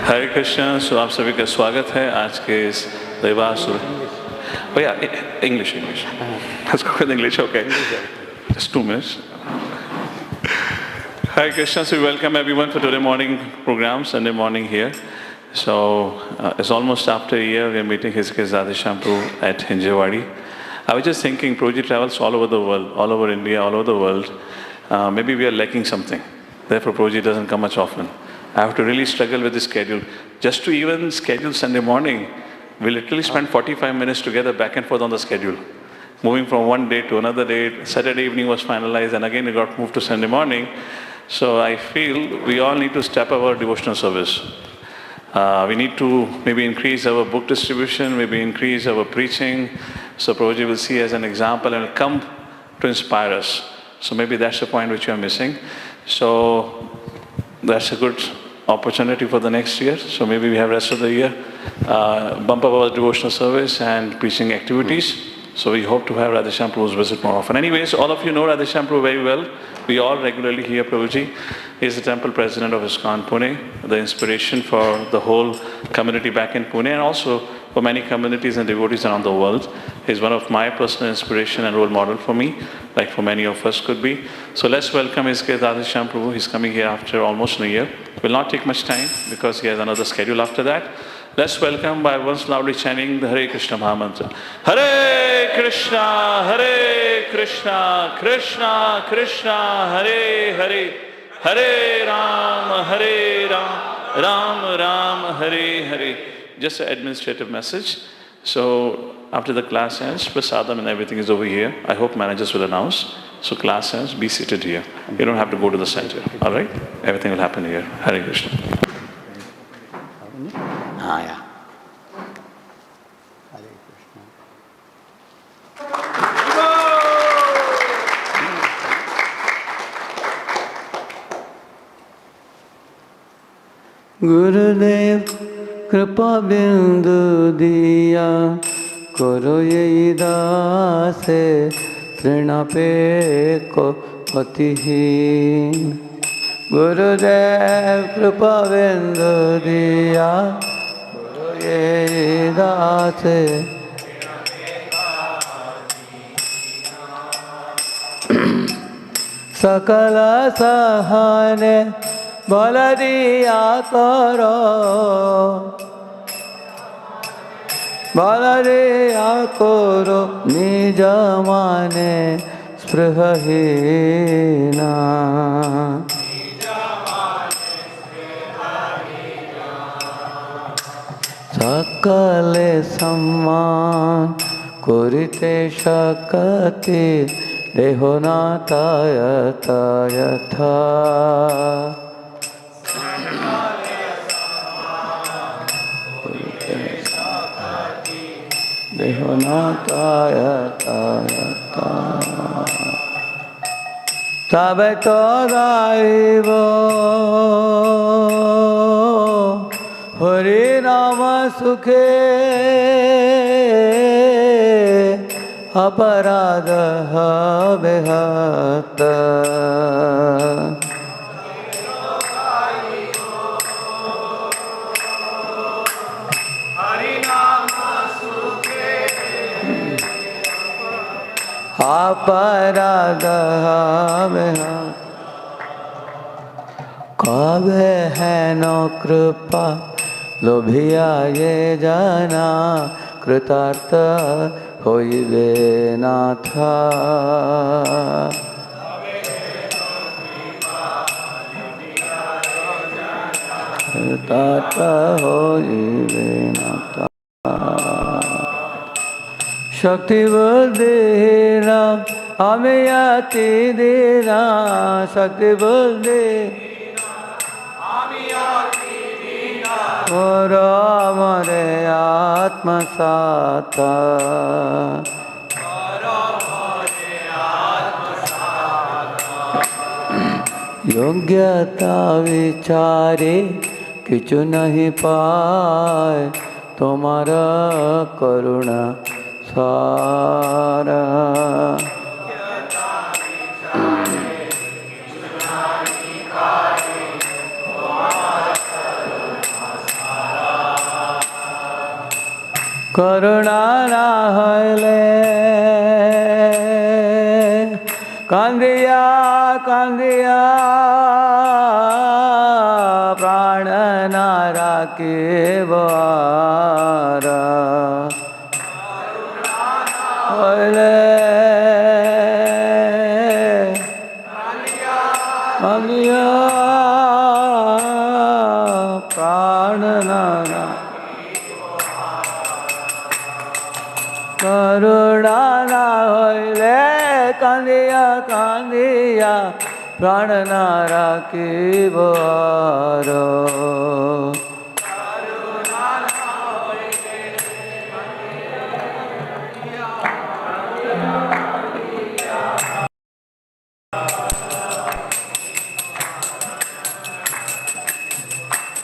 हरे कृष्ण। सो आप सभी का स्वागत है आज के इस रविवार भैया English let's go with English, okay. Just 2 minutes. Hare Krishna. So we welcome everyone for today morning program, Sunday morning here. So it's almost after a year we are meeting His Grace Radheshyam at Hinjewadi. I was just thinking, Prabhuji travels all over the world, all over India, all over the world. Maybe we are lacking something. Therefore, Prabhuji doesn't come much often. I have to really struggle with the schedule. Just to even schedule Sunday morning, we literally spend 45 minutes together back and forth on the schedule. Moving from one day to another day. Saturday evening was finalized and again it got moved to Sunday morning. So I feel we all need to step up our devotional service. We need to maybe increase our book distribution, maybe increase our preaching. So Prabhuji will see as an example and will come to inspire us. So maybe that's the point which you are missing. So that's a good opportunity for the next year. So maybe we have rest of the year, bump up our devotional service and preaching activities. So we hope to have Radheshyam Prabhu's visit more often. Anyways, all of you know Radheshyam Prabhu very well. We all regularly hear Prabhuji. He is the temple president of ISKCON Pune, the inspiration for the whole community back in Pune and also for many communities and devotees around the world. He is one of my personal inspiration and role model for me, like for many of us could be. So let's welcome His Grace Radheshyam Prabhu. He's coming here after almost a year. Will not take much time because he has another schedule after that. Let's welcome by once loudly chanting the Hare Krishna Mahamantra. Hare Krishna, Hare Krishna, Krishna Krishna, Hare Hare, Hare Ram, Ram Ram, Hare Hare. Just an administrative message. So after the class ends, prasadam and everything is over here. I hope managers will announce. So class ends, be seated here. You don't have to go to the center. All right? Everything will happen here. Hare Krishna. Yeah. Hare Krishna. Gurudev कृपा बिंदु दिया करो ये दासे तृणपे को अतिहीन गुरुदेव कृपा बिंदु दिया करो ये दासे सकल सहने बल दिया करो बलरिया करो निज माने स्पृहहीना सकले सम्मान कुरिते शक्ति देहोनाथायत यथा तबे तो गाइब हरि नाम सुखे अपराध बेहत अपराध कबे है नो कृपा लोभिया ये जाना कृतार्थ होइबे नाथ कृतार्थ होइबे नाथ शक्ति बुद्धिना हमें आती देना शक्ति बुद्धि और हमारे आत्मसात योग्यता विचारे किचु नहीं पाए तुम्हारा करुणा सारा করুণা না হইলে কান্দিয়া কান্দিয়া প্রাণ না রাখিব আর হইলে কান্দিয়া প্রাণ না করুণা না হইলে কান্দিয়া কান্দিয়া প্রাণ না রাখিব আর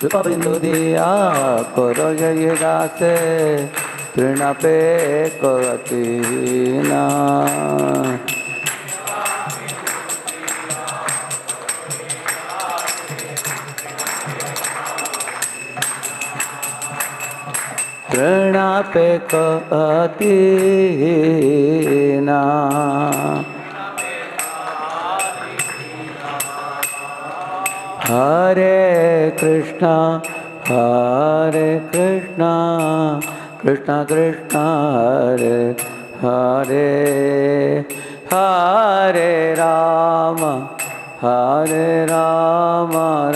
কৃপাবিন্দু দিয়া করো জয় দাসে তৃণপে করতি না তৃণপে করতি না হরে Krishna Krishna Krishna Hare Hare Hare Ram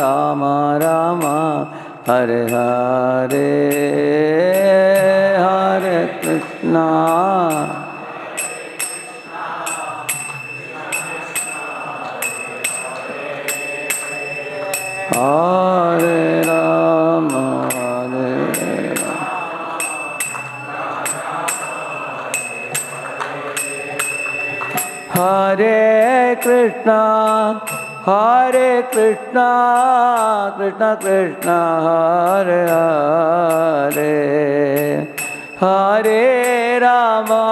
Ram Ram Hare Hare Hare Krishna Hare Rama, Hare Rama, Hare Krishna, Krishna Krishna, Hare Hare, Hare Rama,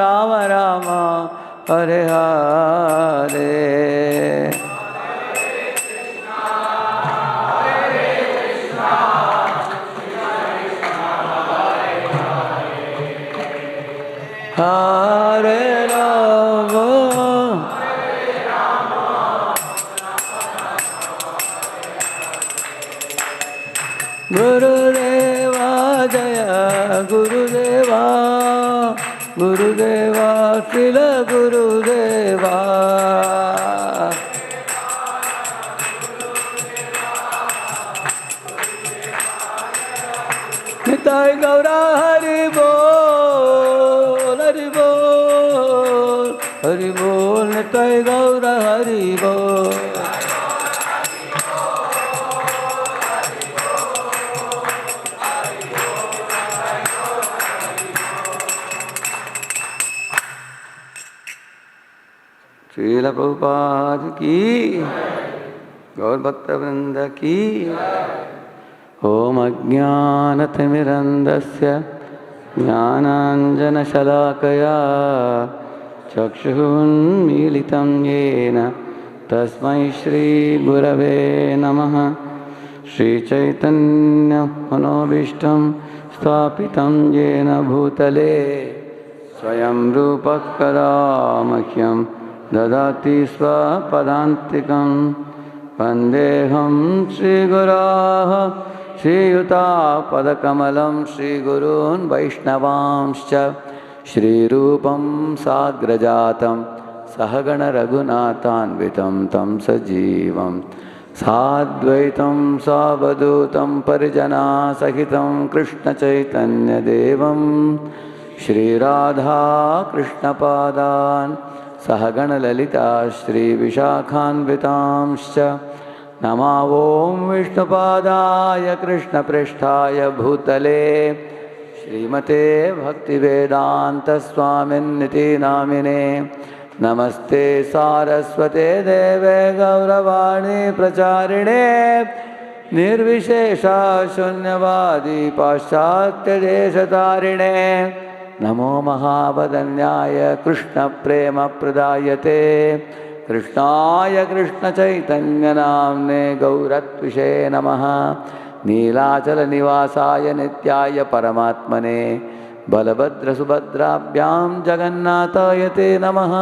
Rama Rama, Hare Hare. Hare Rama, Gurudeva Jaya, Gurudeva, Gurudeva, Srila Gurudeva. Nitai Gaura Hari Bol, Hari Bol, Hari Bol, Nitai Gaura Hari Bol. Srila Prabhupada की, गौर भक्त वृंद की। ओम अज्ञानतिमिरन्धस्य ज्ञानाञ्जनशलाकया चक्षुरुन्मीलितं येन तस्मै श्रीगुरवे नमः। श्रीचैतन्यमनोभीष्टं स्थापितं येन भूतले स्वयं रूपः कदा मह्यं ददाति स्वपदान्तिकं। वन्देऽहं श्रीगुरोः श्रीयुतापदकमलं श्रीगुरून् वैष्णवांश्च श्रीरूपं साग्रजातं सहगणरघुनाथान्वितं तं सजीवं साद्वैतं सावधूतं परिजनासहितं कृष्णचैतन्यदेवं श्रीराधाकृष्णपादान् सहगणललिता श्रीविशाखान्वितांश्च नमो ॐ विष्णुपादाय कृष्णप्रेष्ठाय भूतले श्रीमते भक्तिवेदान्तस्वामिन्निति नामिने। नमस्ते सारस्वते देवे गौरवाणी प्रचारिणे निर्विशेषा शून्यवादी पाश्चात्यदेशतारिणे। नमो महावदन्याय कृष्णप्रेमप्रदायते कृष्णाय कृष्णचैतन्यनाम्ने गौरत्विषे नमः। नीलाचलनिवासाय नित्याय परमात्मने बलभद्रसुभद्राभ्यां जगन्नाथाय ते नमः।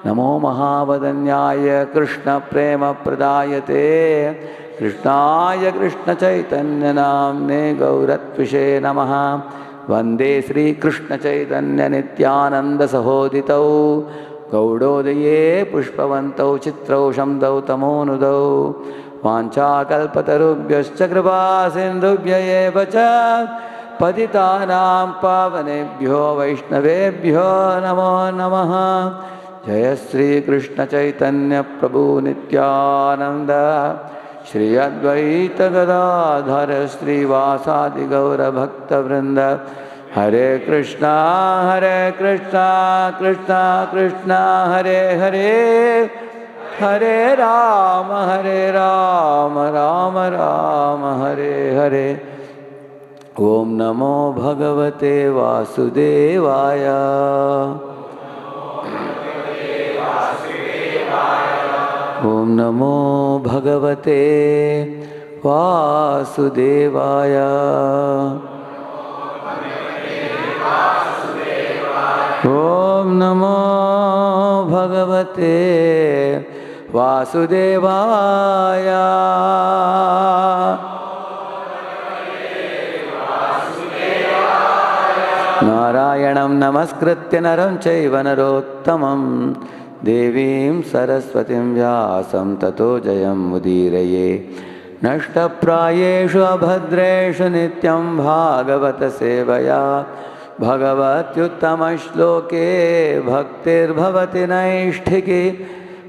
नमो महावदन्याय कृष्णप्रेमप्रदायते कृष्णाय कृष्णचैतन्यनाम्ने गौरत्विषे नमः। वन्दे श्रीकृष्णचैतन्यनित्यानन्दसहोदितौ गौडोदये पुष्पवन्तौ चित्रौ शम्दौ तमोनुदौ वाञ्छाकल्पतरुभ्यश्च कृपासिन्धुभ्य एव च पतितानां पावनेभ्यो वैष्णवेभ्यो नमो नमः। जय श्रीकृष्णचैतन्य प्रभु नित्यानन्द श्री अद्वैत गदाधर श्रीवासादि गौरभक्तवृन्द। हरे कृष्णा कृष्णा कृष्णा हरे हरे, हरे राम राम राम हरे हरे। ओम नमो भगवते वासुदेवाय। ओम नमो भगवते वासुदेवाय। ओम नमो भगवते वासुदेवाय। नारायणं नमस्कृत्य नरं चैव नरोत्तमं देवीं सरस्वतीं व्यासं ततो जयमुदीरये। नष्टप्रायेषु अभद्रेषु नित्यं भागवत सेवया भगवत्युत्तमश्लोके भक्तिर्भवति नैष्ठिकी।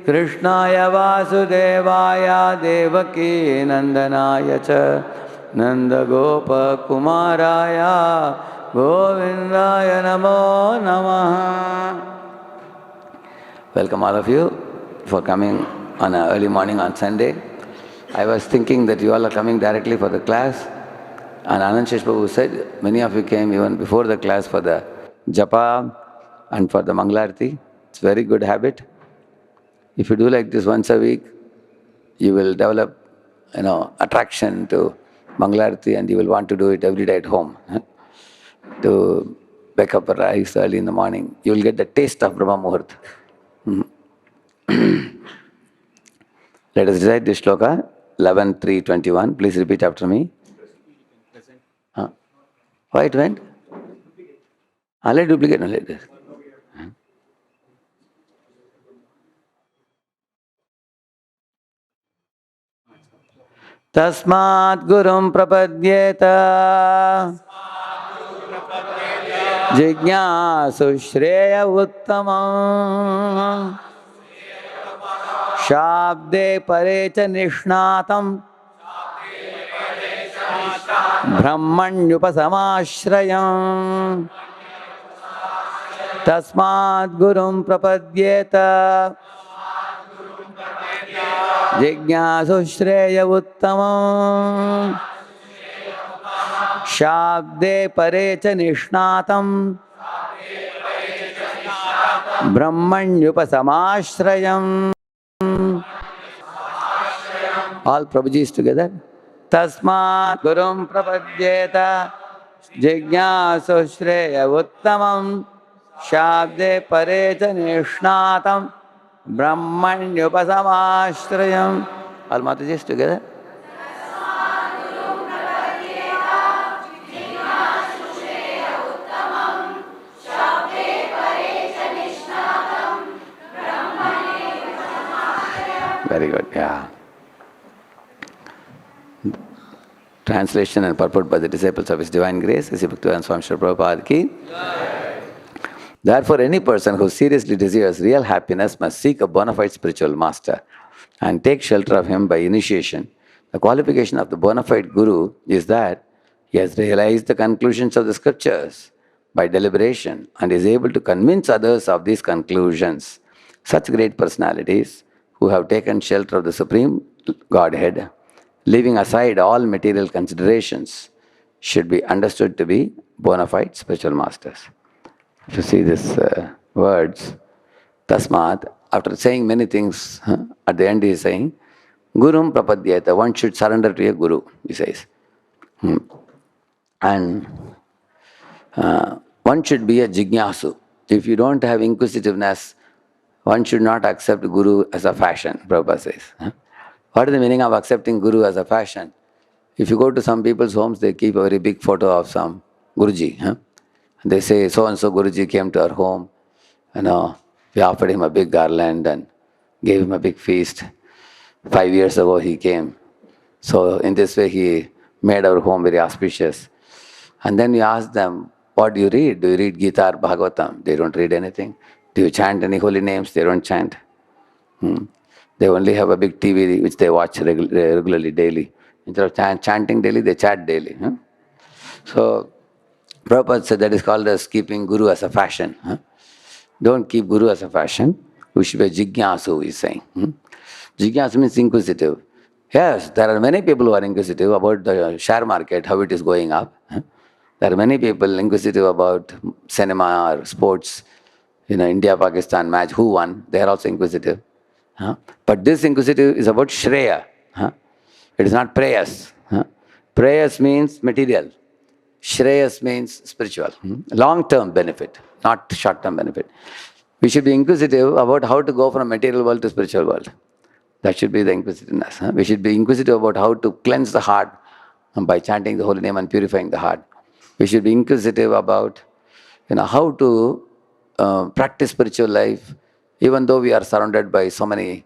कृष्णाय वासुदेवाय देवकी नन्दनाय च नन्दगोपकुमाराय गोविन्दाय नमो नमः। Welcome all of you for coming on an early morning on Sunday. I was thinking that you all are coming directly for the class, and Anand Shesh Prabhu said many of you came even before the class for the japa and for the Mangalarti. It's a very good habit. If you do like this once a week, you will develop, attraction to Mangalarti, and you will want to do it every day at home. To wake up or rise early in the morning, you will get the taste of Brahma Muhurt. Let us recite this shloka, 11.3.21. Please repeat after me. Why it went? Let duplicate. No, let this. Tasmat gurum prapadyeta jignasu shreya uttamam shabde parecha nishnatam brahmanyupasamashrayam. Tasmat gurum prapadyeta jignasu shreya uttamam shabde parecha nishnatam brahmanyupasamashrayam. All Prabhujis together. Tasmat gurum prapadyeta jignasu shreya uttamam shabde parecha nishnatam brahmanyupasamashrayam. All Matajis together. Very good, yeah. Translation and purport by the disciples of His Divine Grace, Sri Bhaktivedanta Swami Srila Prabhupada ki. Therefore, any person who seriously desires real happiness must seek a bona fide spiritual master and take shelter of him by initiation. The qualification of the bona fide guru is that he has realized the conclusions of the scriptures by deliberation and is able to convince others of these conclusions. Such great personalities who have taken shelter of the Supreme Godhead, leaving aside all material considerations, should be understood to be bona fide spiritual masters. If you see these words, Tasmat, after saying many things, at the end he is saying, Gurum Prapadyeta, one should surrender to a guru, he says. And one should be a jignasu. If you don't have inquisitiveness, one should not accept Guru as a fashion, Prabhupada says. What is the meaning of accepting Guru as a fashion? If you go to some people's homes, they keep a very big photo of some Guruji. They say, so and so Guruji came to our home. We offered him a big garland and gave him a big feast. 5 years ago he came. So in this way he made our home very auspicious. And then you ask them, what do you read? Do you read Gita or Bhagavatam? They don't read anything. Do you chant any holy names? They don't chant. They only have a big TV which they watch regularly, daily. Instead of chanting daily, they chat daily. So Prabhupada said that is called as keeping Guru as a fashion. Don't keep Guru as a fashion. We should be jignasu, he's saying. Jignasu means inquisitive. Yes, there are many people who are inquisitive about the share market, how it is going up. There are many people inquisitive about cinema or sports, India-Pakistan match, who won, they are also inquisitive. But this inquisitive is about Shreya. It is not prayas. Prayas means material. Shreyas means spiritual. Long-term benefit, not short-term benefit. We should be inquisitive about how to go from material world to spiritual world. That should be the inquisitiveness. We should be inquisitive about how to cleanse the heart by chanting the holy name and purifying the heart. We should be inquisitive about how to practice spiritual life, even though we are surrounded by so many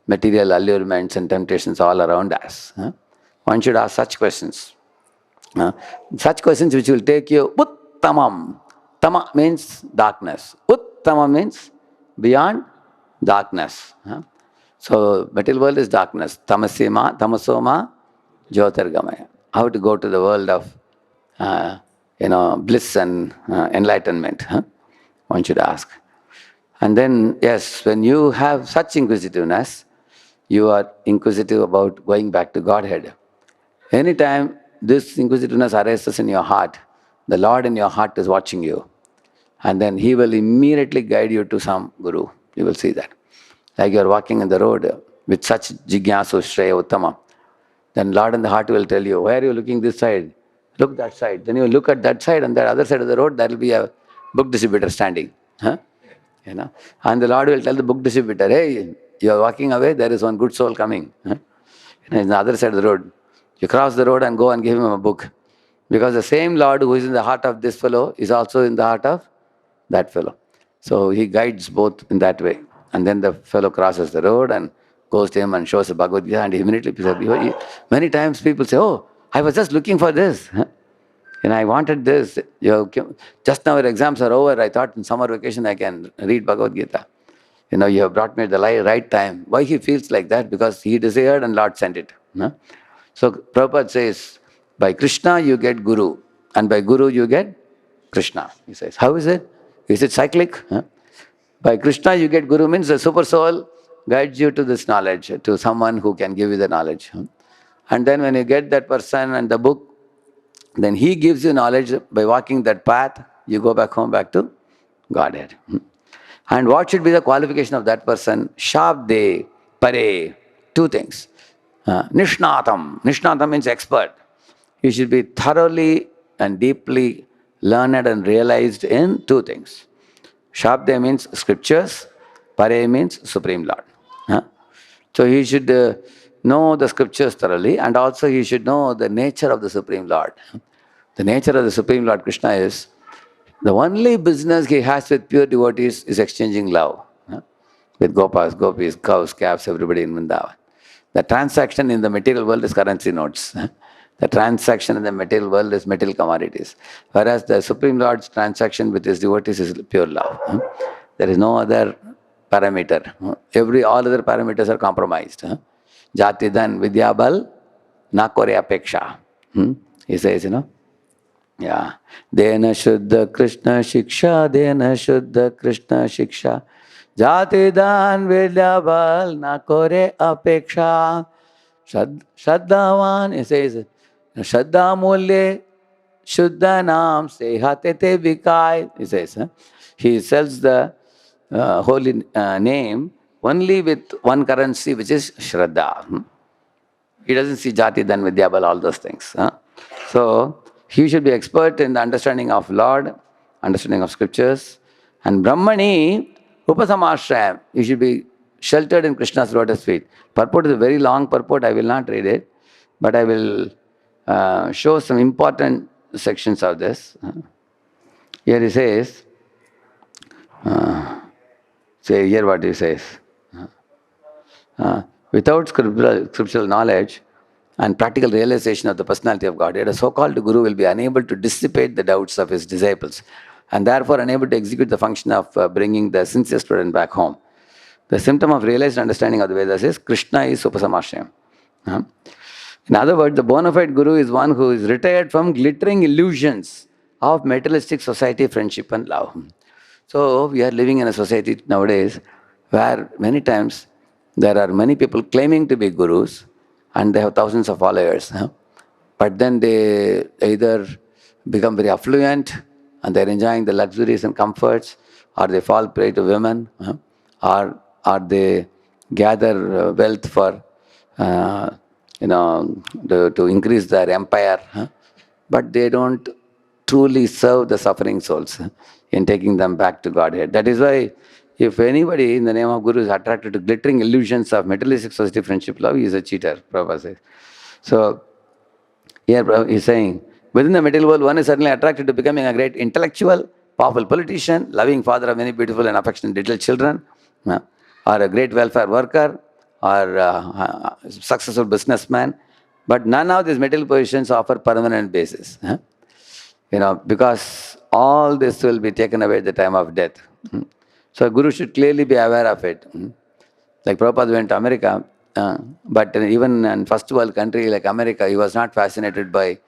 material allurements and temptations all around us. One should ask such questions. Such questions which will take you uttamam. Tama means darkness. Uttama means beyond darkness. So material world is darkness. Tamasoma, jyotirgamaya. How to go to the world of bliss and enlightenment. One should ask. And then, yes, when you have such inquisitiveness, you are inquisitive about going back to Godhead. Anytime this inquisitiveness arises in your heart, the Lord in your heart is watching you. And then He will immediately guide you to some Guru. You will see that. Like you are walking in the road with such jignasu, shreya, uttama. Then Lord in the heart will tell you, why are you looking this side? Look that side. Then you look at that side, and that other side of the road, there will be a book distributor standing. And the Lord will tell the book distributor, hey, you are walking away, there is one good soul coming. In the other side of the road. You cross the road and go and give him a book. Because the same Lord who is in the heart of this fellow is also in the heart of that fellow. So He guides both in that way. And then the fellow crosses the road and goes to him and shows the Bhagavad Gita, and he immediately says, many times people say, oh, I was just looking for this. I wanted this. Just now our exams are over. I thought in summer vacation I can read Bhagavad Gita. You have brought me at the right time. Why he feels like that? Because he desired and Lord sent it. So Prabhupada says, by Krishna you get Guru, and by Guru you get Krishna. He says, how is it? Is it cyclic? By Krishna you get Guru means the super soul guides you to this knowledge, to someone who can give you the knowledge. And then when you get that person and the book, then he gives you knowledge. By walking that path, you go back home, back to Godhead. And what should be the qualification of that person? Shabde, pare, two things. Nishnatam. Nishnatam means expert. You should be thoroughly and deeply learned and realized in two things. Shabde means scriptures, pare means Supreme Lord. So he should know the scriptures thoroughly, and also he should know the nature of the Supreme Lord. The nature of the Supreme Lord Krishna is, the only business he has with pure devotees is exchanging love. With gopas, gopis, cows, calves, everybody in Vrindavan. The transaction in the material world is currency notes. The transaction in the material world is material commodities. Whereas the Supreme Lord's transaction with his devotees is pure love. There is no other parameter. All other parameters are compromised. Jati dhan vidyabal na kore apeksha. He says, yeah. Dena shuddha Krishna Shiksha, Dena shuddha Krishna Shiksha. Jati dhan vidyabal na kore apeksha. Shraddhavan, he says, Shraddha mulye shuddha naam sehate te vikai. He says, he sells the holy name only with one currency, which is Shraddha. He doesn't see Jati, Dhan, Vidyabal, all those things. So he should be expert in the understanding of Lord, understanding of scriptures. And Brahmani Upasamashrayam, you should be sheltered in Krishna's lotus feet. Purport is a very long purport, I will not read it, but I will show some important sections of this. Here he says, say here what he says. Without scriptural knowledge and practical realization of the personality of Godhead, a so-called guru will be unable to dissipate the doubts of his disciples and therefore unable to execute the function of bringing the sincere student back home. The symptom of realized understanding of the Vedas is Krishna is Upasamashram. In other words, the bona fide guru is one who is retired from glittering illusions of materialistic society, friendship and love. So we are living in a society nowadays where many times there are many people claiming to be gurus and they have thousands of followers. But then they either become very affluent and they're enjoying the luxuries and comforts, or they fall prey to women, or they gather wealth for to increase their empire, but they don't truly serve the suffering souls in taking them back to Godhead. That is why if anybody in the name of Guru is attracted to glittering illusions of materialistic society, friendship, love, he is a cheater, Prabhupada says. So here Prabhupada is saying, within the material world, one is certainly attracted to becoming a great intellectual, powerful politician, loving father of many beautiful and affectionate little children, or a great welfare worker, or a successful businessman. But none of these material positions offer permanent basis. Because all this will be taken away at the time of death. So Guru should clearly be aware of it. Like Prabhupada went to America, but even in first world country like America, he was not fascinated by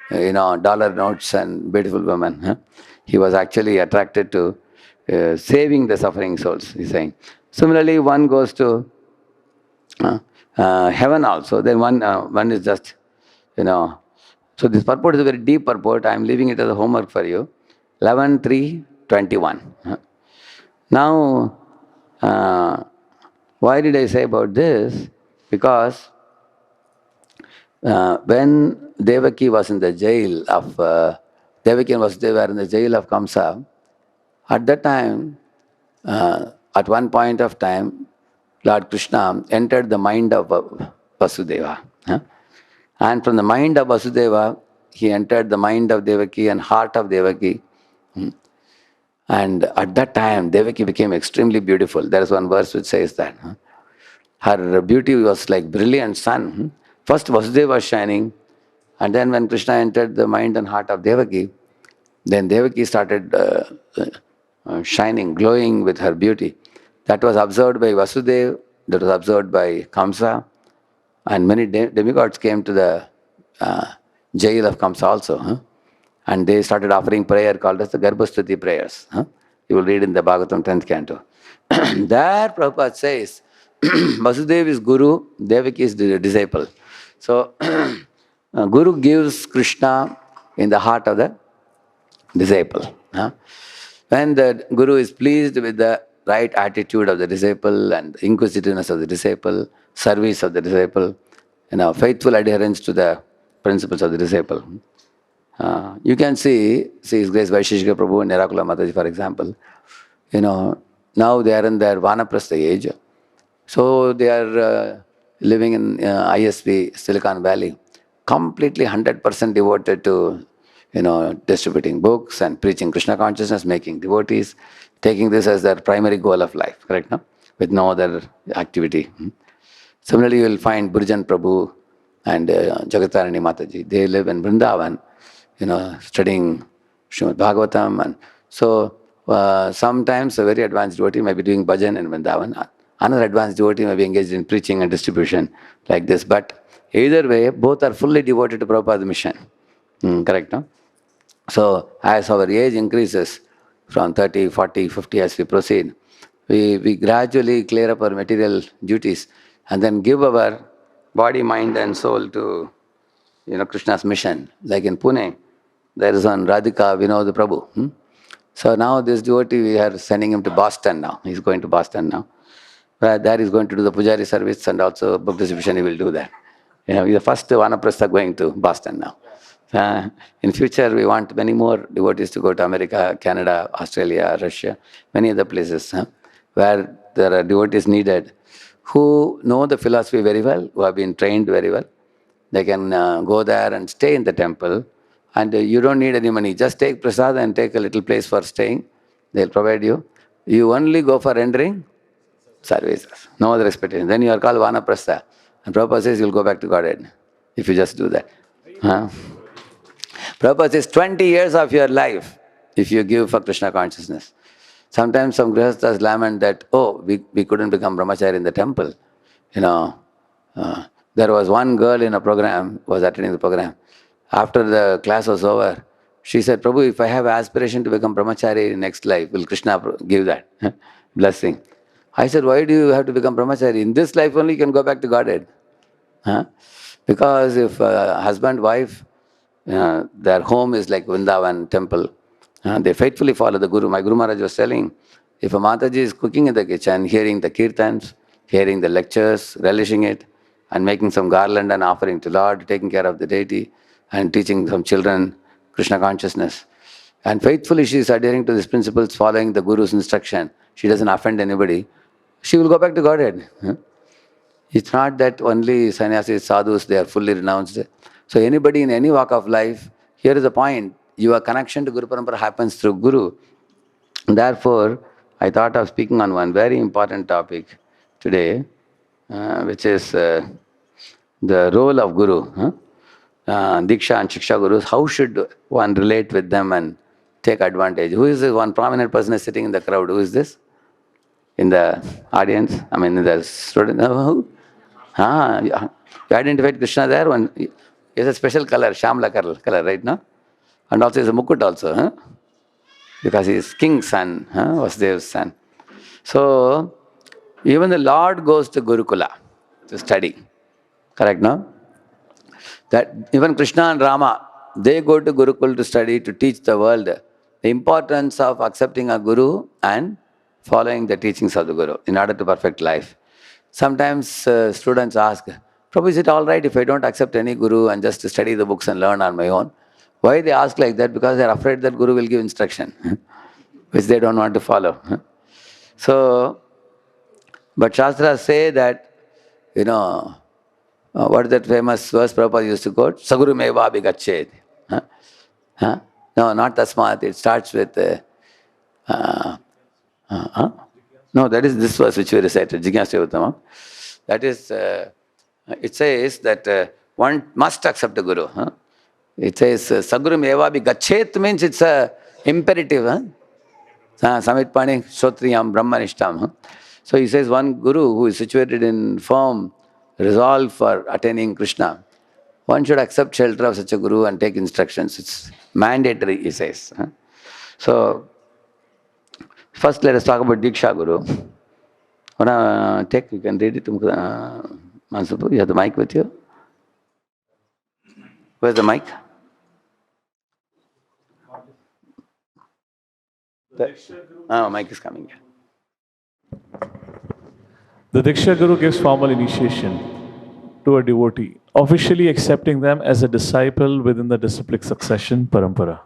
dollar notes and beautiful women. He was actually attracted to saving the suffering souls, he's saying. Similarly, one goes to heaven also. Then one is just, So this purport is a very deep purport. I am leaving it as a homework for you. 11.3.21. Now, why did I say about this? Because when Devaki was in the jail of, Devaki and Vasudeva were in the jail of Kamsa, at that time, at one point of time, Lord Krishna entered the mind of Vasudeva. And from the mind of Vasudeva, he entered the mind of Devaki and heart of Devaki. And at that time, Devaki became extremely beautiful. There is one verse which says that. Her beauty was like brilliant sun. First Vasudeva was shining, and then when Krishna entered the mind and heart of Devaki, then Devaki started shining, glowing with her beauty. That was observed by Vasudeva, that was observed by Kamsa, and many demigods came to the jail of Kamsa also. And they started offering prayer called as the Garbhastuti prayers. You will read in the Bhagavatam 10th canto. There Prabhupada says, Vasudeva is Guru, Devaki is the disciple. So, Guru gives Krishna in the heart of the disciple. When the Guru is pleased with the right attitude of the disciple and inquisitiveness of the disciple, service of the disciple, faithful adherence to the principles of the disciple. You can see His Grace Vaisheshika Prabhu and Nirakula Mataji, for example. Now they are in their Vanaprastha age. So they are living in ISV, Silicon Valley, completely 100% devoted to, distributing books and preaching Krishna consciousness, making devotees, taking this as their primary goal of life, correct? No? With no other activity. Similarly, you will find Burjan Prabhu and Jagatarani Mataji. They live in Vrindavan, studying Srimad Bhagavatam. And so sometimes a very advanced devotee may be doing bhajan in Vrindavan. Another advanced devotee may be engaged in preaching and distribution like this. But either way, both are fully devoted to Prabhupada's mission. Correct, no? So as our age increases from 30, 40, 50 as we proceed, we gradually clear up our material duties and then give our body, mind and soul to Krishna's mission. Like in Pune, there is one Radhika Vinod Prabhu. So now this devotee, we are sending him to Boston now. He's going to Boston now. Where there he's going to do the Pujari service and also book distribution, he will do that. He's the first Vanaprastha going to Boston now. In future, we want many more devotees to go to America, Canada, Australia, Russia, many other places where there are devotees needed who know the philosophy very well, who have been trained very well. They can go there and stay in the temple, and you don't need any money. Just take prasad and take a little place for staying. They'll provide you. You only go for rendering services, no other expectation. Then you are called Vanaprastha. And Prabhupada says you'll go back to Godhead if you just do that. Huh? Prabhupada says 20 years of your life if you give for Krishna consciousness. Sometimes some grihasthas lament that, oh, we couldn't become brahmachari in the temple. You know, there was one girl in a program, was attending the program. After the class was over, she said, Prabhu, if I have aspiration to become brahmachari in next life, will Krishna give that blessing? I said, why do you have to become brahmachari? In this life only you can go back to Godhead. Huh? Because if husband, wife, their home is like Vrindavan temple, they faithfully follow the Guru. My Guru Maharaj was telling, if a Mataji is cooking in the kitchen, hearing the Kirtans, hearing the lectures, relishing it, and making some garland and offering to Lord, taking care of the deity, and teaching some children Krishna consciousness, and faithfully she is adhering to these principles, following the Guru's instruction, she doesn't offend anybody, she will go back to Godhead. It's not that only sannyasis, sadhus, they are fully renounced. So anybody in any walk of life, here is the point, your connection to Guru Parampara happens through Guru. Therefore, I thought of speaking on one very important topic today, which is the role of Guru. Diksha and Shiksha Gurus, how should one relate with them and take advantage? Who is this one prominent person is sitting in the crowd? Who is this? In the audience? I mean, in the student? Who? You identified Krishna there? One, he has a special color, Shamla color, right now? And also he's a Mukut also, because he is king's son, Vasudev's son. So, even the Lord goes to Gurukula to study. Correct, no? That even Krishna and Rama, they go to Gurukul to study, to teach the world the importance of accepting a Guru and following the teachings of the Guru in order to perfect life. Sometimes students ask, Prabhu, is it all right if I don't accept any Guru and just study the books and learn on my own? Why they ask like that? Because they are afraid that Guru will give instruction, which they don't want to follow. So, but Shastras say that, what is that famous verse Prabhupada used to quote? Saguru meva abhigachet. No, not tasmat. It starts with... No, that is this verse which we recited, Jignasya Uttama. That is, it says that one must accept the Guru. It says, Saguru meva abhigachet means it's a imperative. Samitpani Shotriyam Brahmanishtam. So he says one Guru who is situated in firm resolve for attaining Krishna, one should accept shelter of such a Guru and take instructions. It's mandatory, he says. So, first let us talk about Diksha Guru. You can read it. Mansupu, you have the mic with you? Where's the mic? Mic is coming here. The Diksha Guru gives formal initiation to a devotee, officially accepting them as a disciple within the disciplic succession parampara.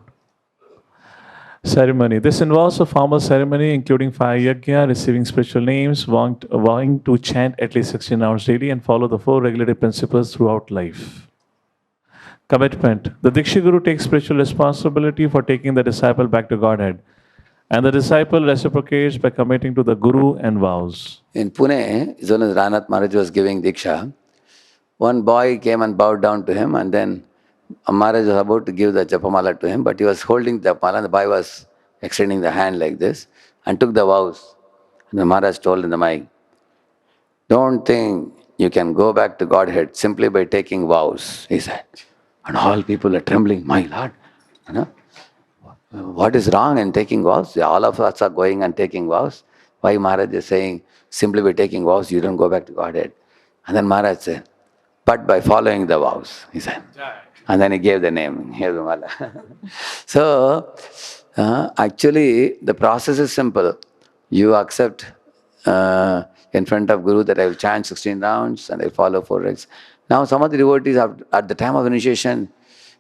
Ceremony. This involves a formal ceremony including fire yajna, receiving spiritual names, vowing to chant at least 16 hours daily and follow the 4 regulative principles throughout life. Commitment. The Diksha Guru takes spiritual responsibility for taking the disciple back to Godhead. And the disciple reciprocates by committing to the Guru and vows. In Pune, as soon as Ranath Maharaj was giving Diksha, one boy came and bowed down to him, and then Maharaj was about to give the Japamala to him, but he was holding the Japamala, and the boy was extending the hand like this, and took the vows. And the Maharaj told in the mic, don't think you can go back to Godhead simply by taking vows, he said. And all people are trembling, my Lord, what is wrong in taking vows? All of us are going and taking vows. Why Maharaj is saying, simply by taking vows, you don't go back to Godhead. And then Maharaj said, but by following the vows, he said. And then he gave the name, Hinjewadi. So, actually, the process is simple. You accept in front of Guru that I will chant 16 rounds and I follow 4 regs. Now, some of the devotees, at the time of initiation,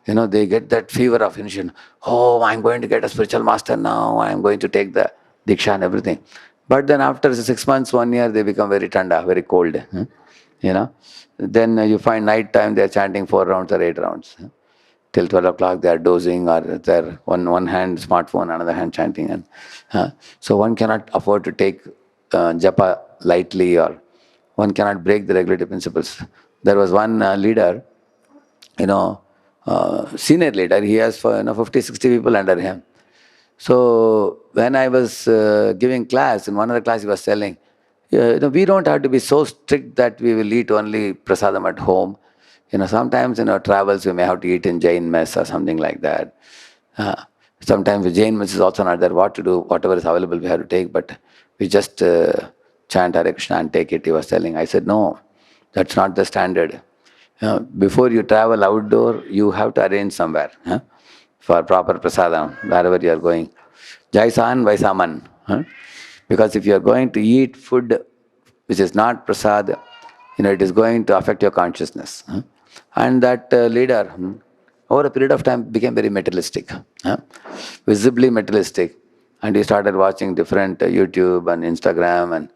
they get that fever of initiation. Oh, I'm going to get a spiritual master now. I'm going to take the Diksha and everything. But then after 6 months, 1 year, they become very tanda, very cold. You know. Then you find night time they're chanting 4 rounds or 8 rounds. Till 12 o'clock they are dozing, or they're one hand smartphone, another hand chanting. And so one cannot afford to take japa lightly, or one cannot break the regulative principles. There was one leader, senior leader, he has 50, 60 people under him. So when I was giving class, in one of the class he was telling, we don't have to be so strict that we will eat only prasadam at home. Sometimes in our travels we may have to eat in Jain mess or something like that. Sometimes the Jain mess is also not there. What to do? Whatever is available we have to take, but we just chant Hare Krishna and take it, he was telling. I said, no, that's not the standard. Before you travel outdoor, you have to arrange somewhere for proper prasadam, wherever you are going. Jaisan Vaisaman. Because if you are going to eat food which is not prasad, it is going to affect your consciousness. And that leader, over a period of time, became very materialistic, visibly materialistic. And he started watching different YouTube and Instagram,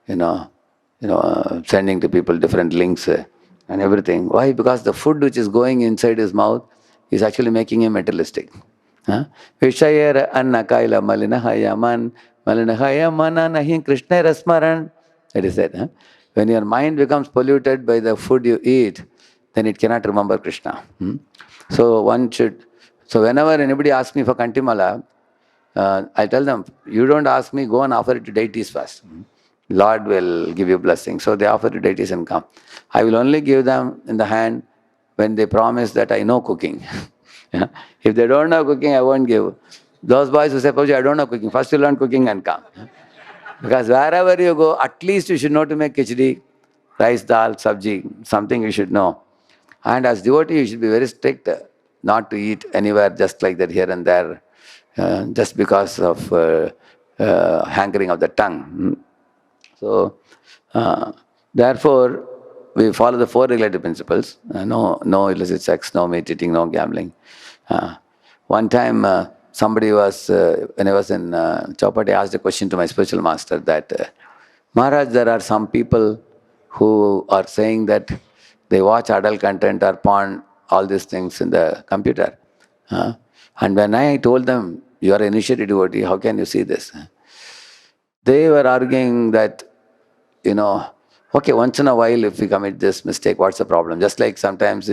and sending to people different links and everything. Why? Because the food which is going inside his mouth is actually making him materialistic. Vishayera anna kaila malinahaya man, malinahaya mana nahi Krishna rasmaran. That is it. When your mind becomes polluted by the food you eat, then it cannot remember Krishna. So whenever anybody asks me for Kantimala, I tell them, you don't ask me, go and offer it to deities first. Lord will give you blessing. So they offer to deities and come. I will only give them in the hand when they promise that I know cooking. If they don't know cooking, I won't give. Those boys who say, Prabhuji, I don't know cooking, first you learn cooking and come. Because wherever you go, at least you should know to make khichdi, rice, dal, sabji, something you should know. And as devotee, you should be very strict not to eat anywhere just like that here and there, just because of hankering of the tongue. So, therefore, we follow the 4 regulative principles. No illicit sex, no meat eating, no gambling. One time, somebody was, when I was in Chowpatty, asked a question to my spiritual master that, Maharaj, there are some people who are saying that they watch adult content or porn, all these things in the computer. And when I told them, you are an initiated devotee, how can you see this? They were arguing that, okay, once in a while if we commit this mistake, what's the problem? Just like sometimes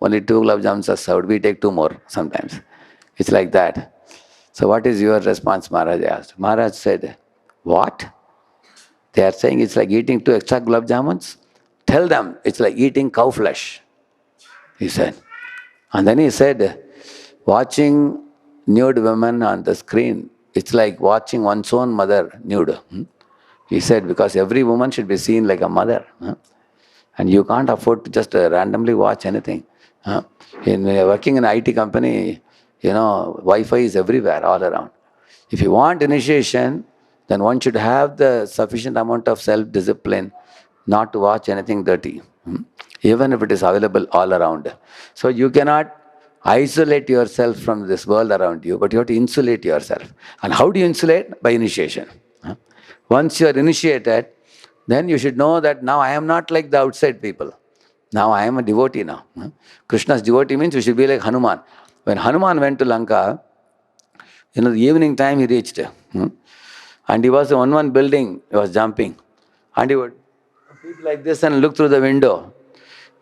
only 2 gulab jamuns are served, we take 2 more sometimes. It's like that. So what is your response, Maharaj asked. Maharaj said, what? They are saying it's like eating 2 extra gulab jamuns? Tell them it's like eating cow flesh, he said. And then he said, watching nude women on the screen, it's like watching one's own mother nude. He said, because every woman should be seen like a mother. And you can't afford to just randomly watch anything. Working in an IT company, Wi-Fi is everywhere, all around. If you want initiation, then one should have the sufficient amount of self-discipline not to watch anything dirty, even if it is available all around. So you cannot isolate yourself from this world around you, but you have to insulate yourself. And how do you insulate? By initiation. Once you are initiated, then you should know that now I am not like the outside people. Now I am a devotee now. Krishna's devotee means you should be like Hanuman. When Hanuman went to Lanka, the evening time he reached. And he was on one building, he was jumping. And he would peep like this and look through the window.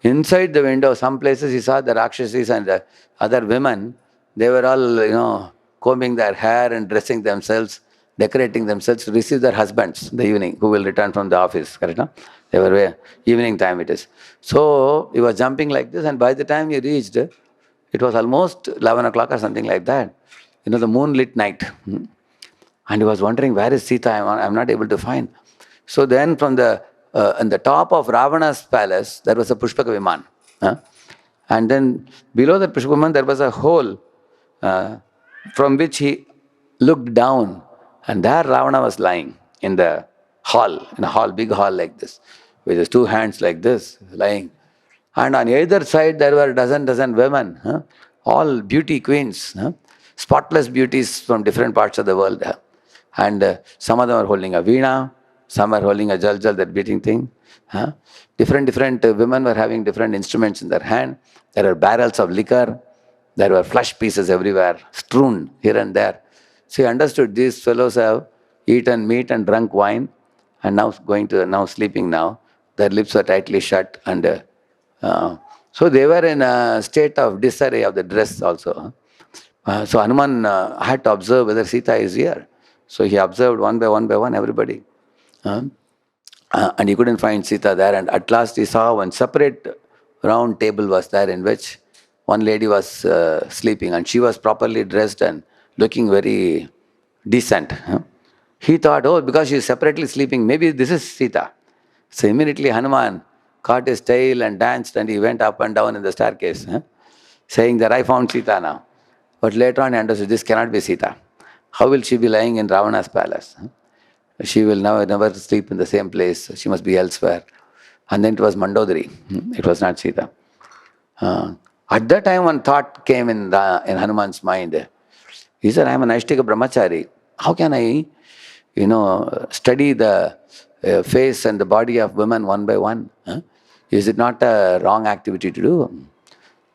Inside the window, some places he saw the Rakshasis and the other women. They were all, combing their hair and dressing themselves, decorating themselves to receive their husbands in the evening, who will return from the office. Correct? No? They were evening time it is. So he was jumping like this, and by the time he reached, it was almost 11 o'clock or something like that. The moonlit night. And he was wondering, where is Sita? I'm not able to find. So then from on the top of Ravana's palace, there was a Pushpaka Viman. And then below the Pushpaka Viman, there was a hole from which he looked down. And there Ravana was lying in a big hall like this, with his 2 hands like this, lying. And on either side, there were dozen women, all beauty queens, spotless beauties from different parts of the world. And some of them are holding a veena, some are holding a jal, that beating thing. Different women were having different instruments in their hand. There were barrels of liquor. There were flesh pieces everywhere, strewn here and there. So he understood these fellows have eaten meat and drunk wine, and now sleeping now. Their lips were tightly shut, and so they were in a state of disarray of the dress also. So Hanuman had to observe whether Sita is here. So he observed one by one everybody. And he couldn't find Sita there. And at last he saw one separate round table was there in which one lady was sleeping, and she was properly dressed and looking very decent. He thought, oh, because she is separately sleeping, maybe this is Sita. So immediately Hanuman caught his tail and danced, and he went up and down in the staircase, saying that I found Sita now. But later on he understood this cannot be Sita. How will she be lying in Ravana's palace? She will never sleep in the same place. She must be elsewhere. And then it was Mandodari. It was not Sita. At that time, one thought came in Hanuman's mind. He said, I am an Aishtika brahmachari. How can I, study the face and the body of women one by one? Is it not a wrong activity to do?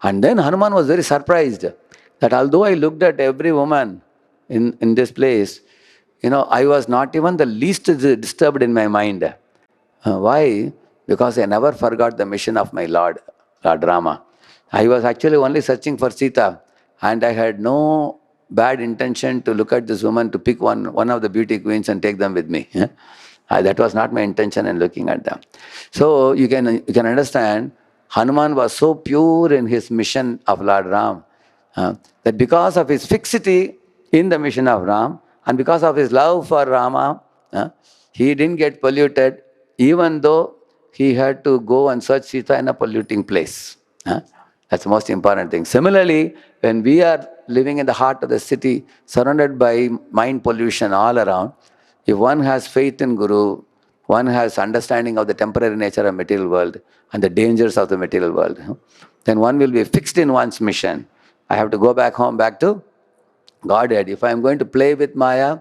And then Hanuman was very surprised that although I looked at every woman in this place, I was not even the least disturbed in my mind. Why? Because I never forgot the mission of my Lord Rama. I was actually only searching for Sita, and I had no bad intention to look at this woman to pick one of the beauty queens and take them with me. That was not my intention in looking at them. So you can understand, Hanuman was so pure in his mission of Lord Ram that because of his fixity in the mission of Ram and because of his love for Rama, he didn't get polluted, even though he had to go and search Sita in a polluting place. That's the most important thing. Similarly, when we are living in the heart of the city, surrounded by mind pollution all around, if one has faith in Guru, one has understanding of the temporary nature of material world and the dangers of the material world, then one will be fixed in one's mission. I have to go back home, back to Godhead. If I am going to play with Maya,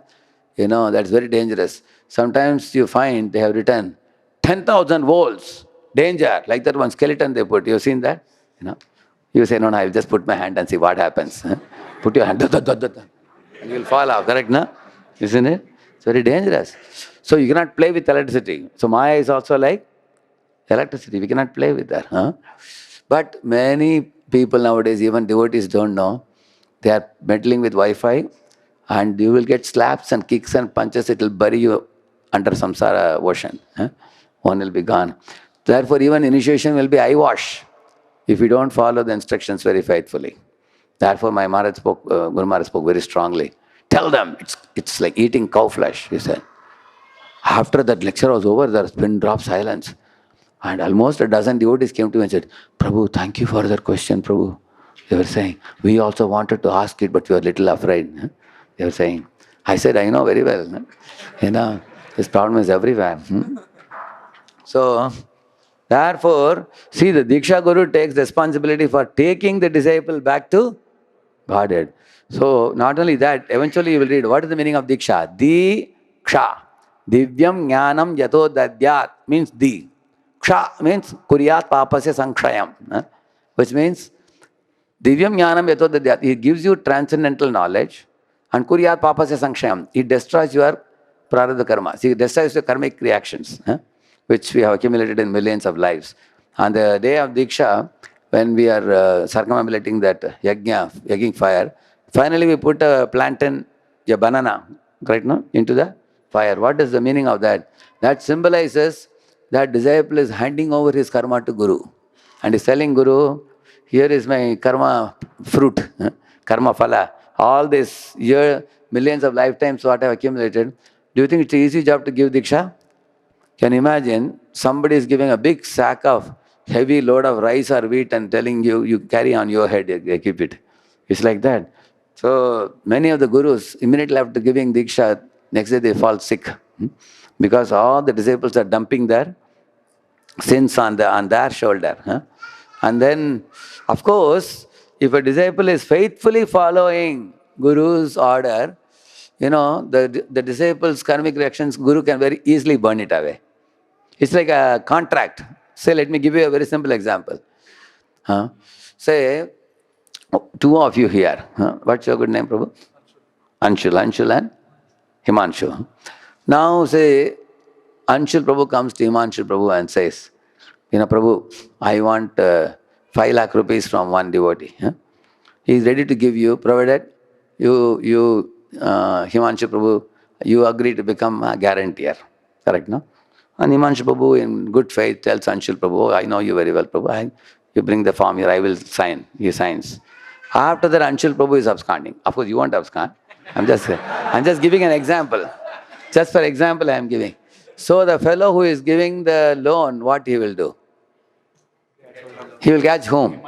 that's very dangerous. Sometimes you find they have written 10,000 volts, danger, like that one skeleton they put. You've seen that? You say, no, I'll just put my hand and see what happens. Put your hand, and you'll fall off, correct, no? Isn't it? It's very dangerous. So you cannot play with electricity. So Maya is also like electricity. We cannot play with that. But many people nowadays, even devotees, don't know. They are meddling with Wi-Fi, and you will get slaps and kicks and punches. It will bury you under samsara ocean. One will be gone. Therefore, even initiation will be eyewash if you don't follow the instructions very faithfully. Therefore, my Guru Maharaj spoke very strongly. Tell them it's like eating cow flesh, he said. After that lecture was over, there was pin drop silence. And almost a dozen devotees came to me and said, Prabhu, thank you for that question, Prabhu. They were saying, we also wanted to ask it, but we were a little afraid. They were saying, I said, I know very well. This problem is everywhere. So, therefore, see, the Diksha Guru takes responsibility for taking the disciple back to Godhead. So, not only that, eventually you will read, what is the meaning of Diksha? Diksha. Divyam Jnanam Yato Dadyat means Di. Ksha means Kuryat Papasya Sankshayam. Which means Divyam Jnanam Yato Dadyat. He gives you transcendental knowledge, and Kuryat Papasya Sankshayam. He destroys your prarabdha karma. See, he destroys your karmic reactions, which we have accumulated in millions of lives. On the day of Diksha, when we are circumambulating that yajna fire, finally we put a plantain, a banana, right now, into the fire. What is the meaning of that? That symbolizes that disciple is handing over his karma to Guru. And is telling Guru, here is my karma fruit, karma phala. All this year, millions of lifetimes what I have accumulated. Do you think it's an easy job to give Diksha? Can you imagine somebody is giving a big sack of heavy load of rice or wheat and telling you, you carry on your head, keep it. It's like that. So many of the gurus, immediately after giving Diksha, next day they fall sick. Because all the disciples are dumping their sins on their shoulder. And then, of course, if a disciple is faithfully following Guru's order, the disciple's karmic reactions, Guru can very easily burn it away. It's like a contract. Say, let me give you a very simple example. Say, two of you here. What's your good name, Prabhu? Anshul and Himanshu. Now, say, Anshul Prabhu comes to Himanshu Prabhu and says, Prabhu, I want 5 lakh rupees from one devotee. He is ready to give you, provided Himanshu Prabhu, you agree to become a guarantor. Correct, no? And Himanshu Prabhu, in good faith, tells Anshul Prabhu, I know you very well, Prabhu. You bring the form here, I will sign. He signs. After that, Anshul Prabhu is absconding. Of course, you won't abscond. I'm just giving an example. Just for example, I am giving. So the fellow who is giving the loan, what he will do? He will catch whom?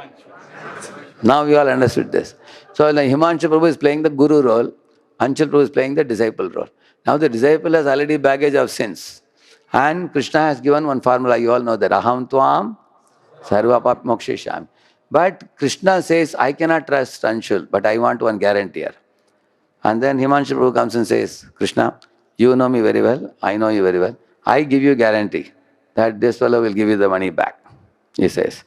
Now you all understood this. So Himanshu Prabhu is playing the guru role, Anshul Prabhu is playing the disciple role. Now the disciple has already baggage of sins. And Krishna has given one formula, you all know that. Aham tvam sarvapap mokshisham. But Krishna says, I cannot trust Anshul, but I want one guarantor. And then Himanshu Prabhu comes and says, Krishna, you know me very well, I know you very well. I give you guarantee that this fellow will give you the money back, he says.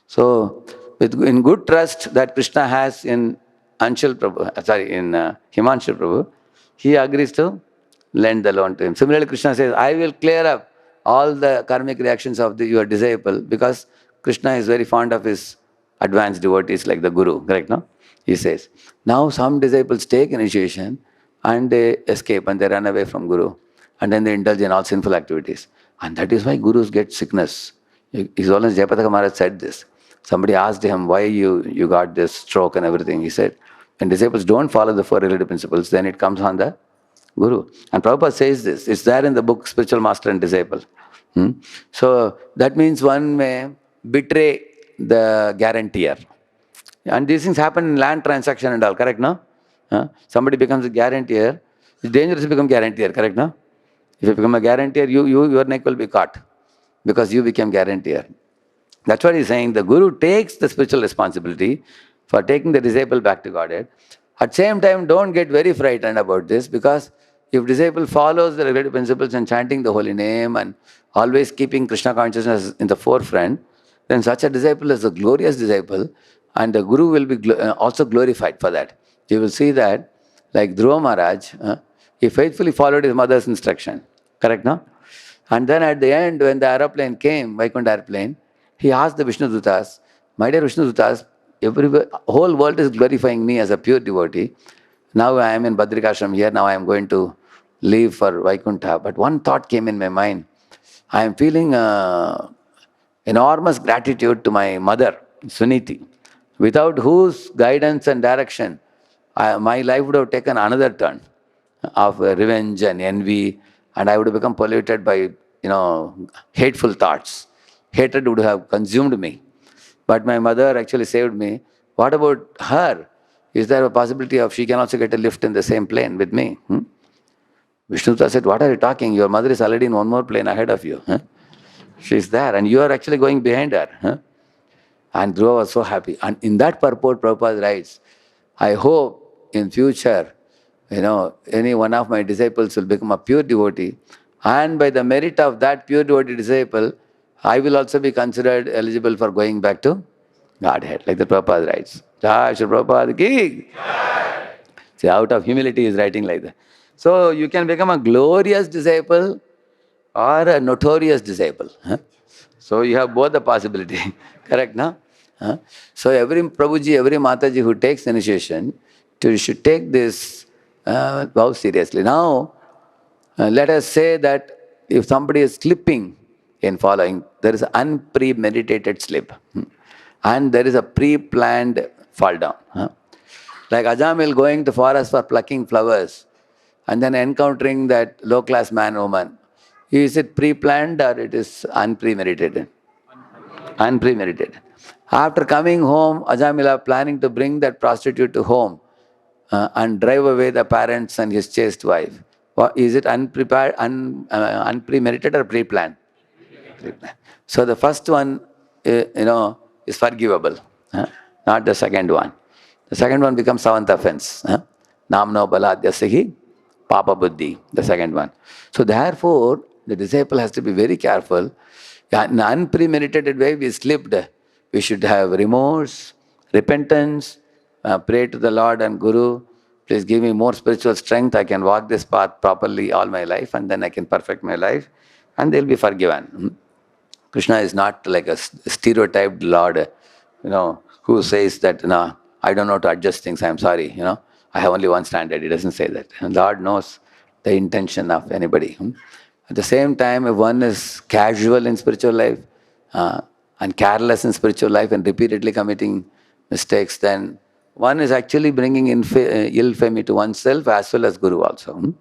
So, in good trust that Krishna has in Himanshu Prabhu, he agrees to lend the loan to him. Similarly, Krishna says, I will clear up all the karmic reactions of your disciple, because Krishna is very fond of his advanced devotees like the Guru, correct, no? He says. Now some disciples take initiation and they escape and they run away from Guru. And then they indulge in all sinful activities. And that is why Gurus get sickness. His Holiness Jayapataka Maharaj said this. Somebody asked him, why you got this stroke and everything. He said, when disciples don't follow the 4 relative principles, then it comes on the Guru. And Prabhupada says this. It's there in the book Spiritual Master and Disciple. So that means one may betray the guarantor. And these things happen in land transaction and all, correct, no? Somebody becomes a guarantor. It's dangerous to become guarantor, correct, no? If you become a guarantor, your neck will be caught because you became guarantor. That's what he's saying. The Guru takes the spiritual responsibility for taking the disciple back to Godhead. At the same time, don't get very frightened about this, because if disciple follows the relative principles and chanting the holy name and always keeping Krishna consciousness in the forefront, then such a disciple is a glorious disciple, and the Guru will be also glorified for that. You will see that, like Dhruva Maharaj, he faithfully followed his mother's instruction. Correct, no? And then at the end, when the aeroplane came, Vaikuntha airplane, he asked the Vishnu Dutas, my dear Vishnu Dutas, whole world is glorifying me as a pure devotee. Now I am in Badrikashram here, now I am going to leave for Vaikuntha. But one thought came in my mind. I am feeling enormous gratitude to my mother, Suniti, without whose guidance and direction, my life would have taken another turn of revenge and envy, and I would have become polluted by, hateful thoughts. Hatred would have consumed me. But my mother actually saved me. What about her? Is there a possibility of she can also get a lift in the same plane with me? Vishnuta said, what are you talking? Your mother is already in one more plane ahead of you. She's there and you are actually going behind her. And Dhruva was so happy. And in that purport, Prabhupada writes, I hope in future, any one of my disciples will become a pure devotee. And by the merit of that pure devotee disciple, I will also be considered eligible for going back to Godhead, like the Prabhupada writes. Jai Shri Prabhupada ki. See, out of humility he is writing like that. So you can become a glorious disciple or a notorious disciple. So you have both the possibility. Correct, no? So every Prabhuji, every Mataji who takes initiation, should take this vow seriously. Now, let us say that if somebody is slipping in following, there is an unpremeditated slip. And there is a pre-planned fall down. Like Ajamil going to forest for plucking flowers and then encountering that low-class man, woman. Is it pre-planned or it is unpremeditated? Unpremeditated. After coming home, Ajamila planning to bring that prostitute to home and drive away the parents and his chaste wife. Is it unpremeditated or pre-planned? So the first one, is forgivable. not the second one. The second one becomes seventh offense. Namno baladhyasya papa buddhi, the second one. So therefore, the disciple has to be very careful. In an unpremeditated way, we slipped. We should have remorse, repentance, pray to the Lord and Guru, please give me more spiritual strength. I can walk this path properly all my life, and then I can perfect my life, and they'll be forgiven. Krishna is not like a stereotyped Lord, who says that, I don't know to adjust things, I'm sorry, I have only one standard. He doesn't say that. And Lord knows the intention of anybody. At the same time, if one is casual in spiritual life and careless in spiritual life and repeatedly committing mistakes, then one is actually bringing ill fame to oneself as well as Guru also.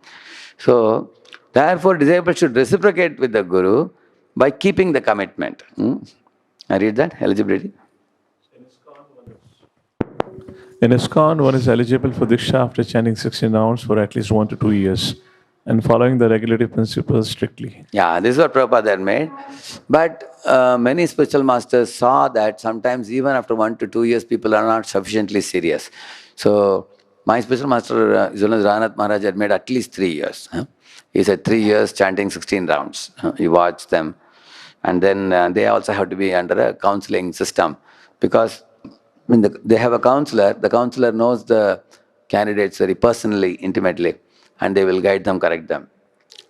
So, therefore, disciples should reciprocate with the Guru by keeping the commitment. I read that, eligibility. In ISKCON, one is eligible for Diksha after chanting 16 rounds for at least 1 to 2 years and following the regulative principles strictly. Yeah, this is what Prabhupada had made. But many spiritual masters saw that sometimes even after 1 to 2 years, people are not sufficiently serious. So, my spiritual master, Ranath Maharaj, had made at least 3 years. He said 3 years chanting 16 rounds. He watched them. And then they also have to be under a counseling system, because when they have a counselor, the counselor knows the candidates very personally, intimately, and they will guide them, correct them.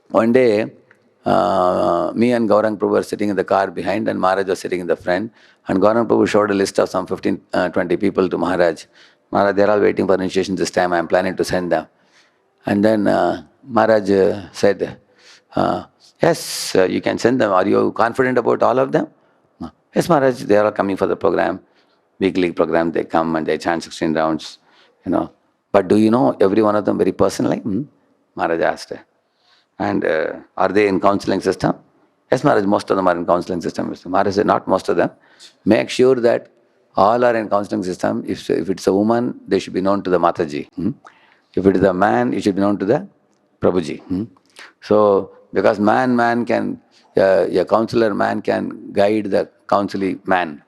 One day, me and Gaurang Prabhu were sitting in the car behind, and Maharaj was sitting in the front, and Gaurang Prabhu showed a list of some 15, 20 people to Maharaj. Maharaj, they're all waiting for initiation this time, I'm planning to send them. And then Maharaj said, yes, you can send them. Are you confident about all of them? Yes, Maharaj, they are all coming for the program. Weekly program, they come and they chant 16 rounds, But do you know every one of them very personally? Maharaj asked. And are they in counseling system? Yes, Maharaj, most of them are in counseling system. Maharaj said, not most of them. Make sure that all are in counseling system. If it's a woman, they should be known to the Mataji. If it is a man, it should be known to the Prabhuji. So, because man can, a counselor man can guide the counseling man.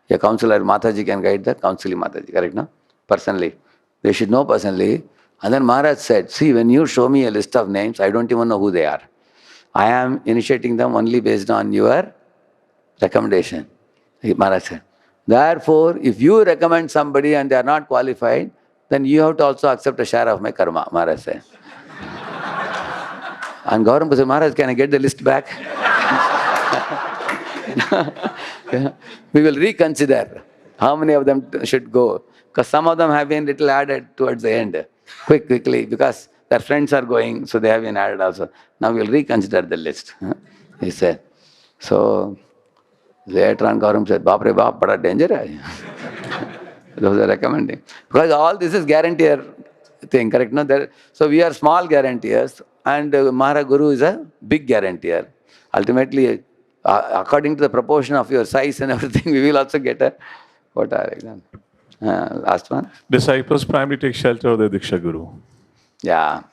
A counselor Mataji can guide the counseling Mataji, correct, no? Personally. They should know personally. And then Maharaj said, see, when you show me a list of names, I don't even know who they are. I am initiating them only based on your recommendation. Maharaj said. Therefore, if you recommend somebody and they are not qualified, then you have to also accept a share of my karma, Maharaj said. And Gauranga said, Maharaj, can I get the list back? We will reconsider how many of them should go. Because some of them have been little added towards the end. Quickly, because their friends are going, so they have been added also. Now we will reconsider the list, he said. So, later on Gauranga said, Baap re baap, bada danger hai. Those are recommending. Because all this is guaranteer thing, correct? No? So we are small guaranteers, and Mahara Guru is a big guaranteer. Ultimately, according to the proportion of your size and everything, we will also get a quota. Last one. Disciples primarily take shelter of their Diksha Guru. Yeah.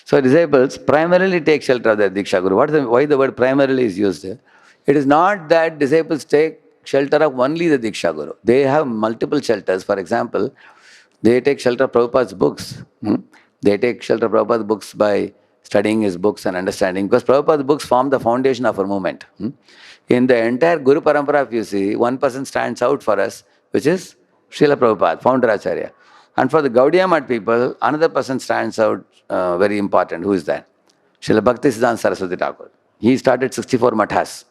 So disciples primarily take shelter of their Diksha Guru. Why the word primarily is used? It is not that disciples take shelter of only the Diksha Guru. They have multiple shelters. For example, they take shelter of Prabhupada's books. They take shelter of Prabhupada's books by studying his books and understanding. Because Prabhupada's books form the foundation of our movement. In the entire Guru Parampara, if you see, one person stands out for us, which is Srila Prabhupada, founder Acharya. And for the Gaudiya Math people, another person stands out very important. Who is that? Srila Bhaktisiddhanta Saraswati Thakur. He started 64 mathas.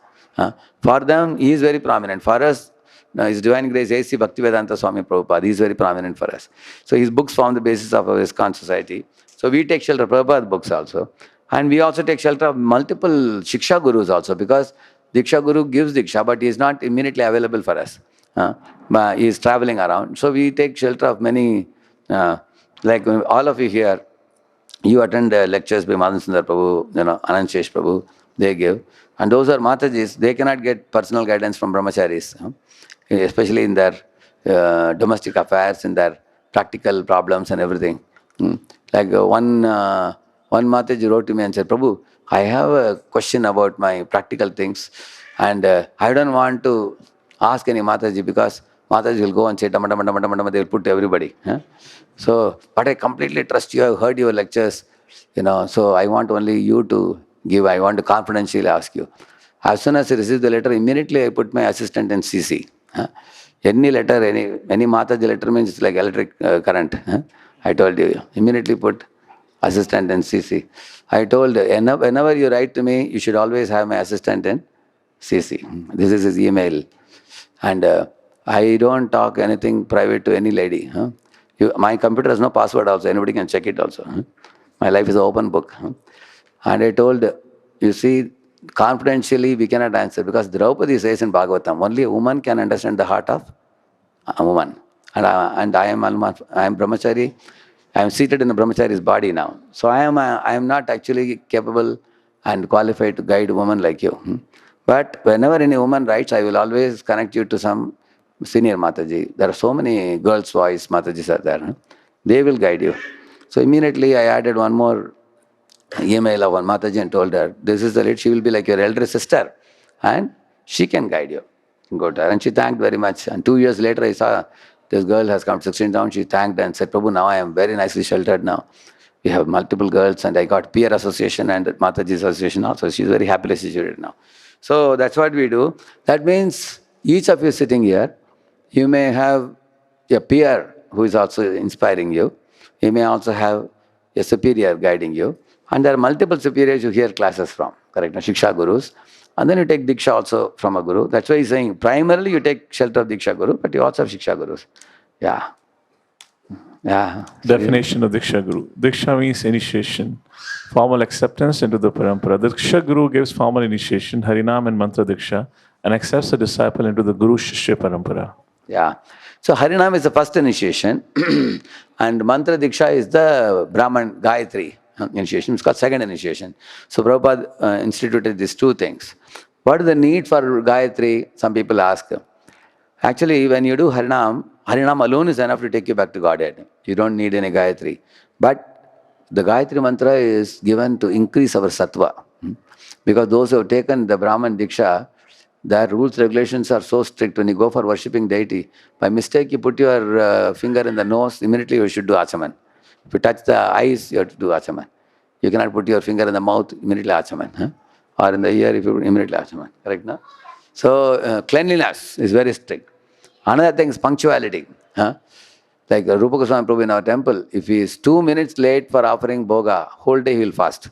For them, he is very prominent. For us, His Divine Grace A.C. Bhaktivedanta Swami Prabhupada, he is very prominent for us. So his books form the basis of our ISKCON society. So we take shelter of Prabhupada's books also. And we also take shelter of multiple Shiksha Gurus also, because Diksha Guru gives Diksha, but he is not immediately available for us. He is traveling around. So we take shelter of many, like all of you here, you attend lectures by Madhan Sundar Prabhu, Anand Shesh Prabhu, they give. And those are Matajis, they cannot get personal guidance from brahmacharis, especially in their domestic affairs, in their practical problems and everything. Like one Mataji wrote to me and said, Prabhu, I have a question about my practical things, and I don't want to ask any Mataji because Mataji will go and say, Dama, Dama, Dama, Dama, Dama, they will put to everybody. So, but I completely trust you. I've heard your lectures, so I want only you to give. I want to confidentially ask you. As soon as I received the letter, immediately I put my assistant in CC. Any letter, any Mataji letter means it's like electric current. I told you, immediately put assistant in CC. I told, whenever you write to me, you should always have my assistant in CC. This is his email. And I don't talk anything private to any lady. My computer has no password also. Anybody can check it also. My life is an open book. And I told, you see, confidentially we cannot answer because Draupadi says in Bhagavatam, only a woman can understand the heart of a woman. And I am brahmachari. I am seated in the brahmachari's body now. So I am not actually capable and qualified to guide a woman like you. But whenever any woman writes, I will always connect you to some senior Mataji. There are so many girls' voice Matajis are there. They will guide you. So immediately I added one more email of one Mataji and told her, this is the lead, she will be like your elder sister and she can guide you. Go to her. And she thanked very much. And 2 years later, I saw this girl has come 16 down. She thanked and said, Prabhu, now I am very nicely sheltered now. We have multiple girls and I got peer association and Mataji association also. She's very happily situated now. So that's what we do. That means each of you sitting here, you may have a peer who is also inspiring you. You may also have a superior guiding you. And there are multiple superiors you hear classes from, correct? Shiksha gurus. And then you take Diksha also from a guru. That's why he's saying, primarily you take shelter of Diksha guru, but you also have Shiksha gurus. Yeah. Definition of Diksha guru. Diksha means initiation, formal acceptance into the parampara. The Diksha guru gives formal initiation, Harinam and Mantra Diksha, and accepts the disciple into the Guru Shishya parampara. Yeah. So Harinam is the first initiation, and Mantra Diksha is the Brahman Gayatri initiation. It's called second initiation. So Prabhupada instituted these two things. What is the need for Gayatri? Some people ask. Actually, when you do Harinam, Harinam alone is enough to take you back to Godhead. You don't need any Gayatri. But the Gayatri mantra is given to increase our sattva. Because those who have taken the Brahman Diksha, their rules, regulations are so strict. When you go for worshipping deity, by mistake you put your finger in the nose, immediately you should do achaman. If you touch the eyes, you have to do achaman. You cannot put your finger in the mouth, immediately achaman. Or in the ear, if you put immediately achaman. Correct, no? So cleanliness is very strict. Another thing is punctuality. Like Rupa Goswami Prabhu in our temple, if he is 2 minutes late for offering bhoga, whole day he will fast.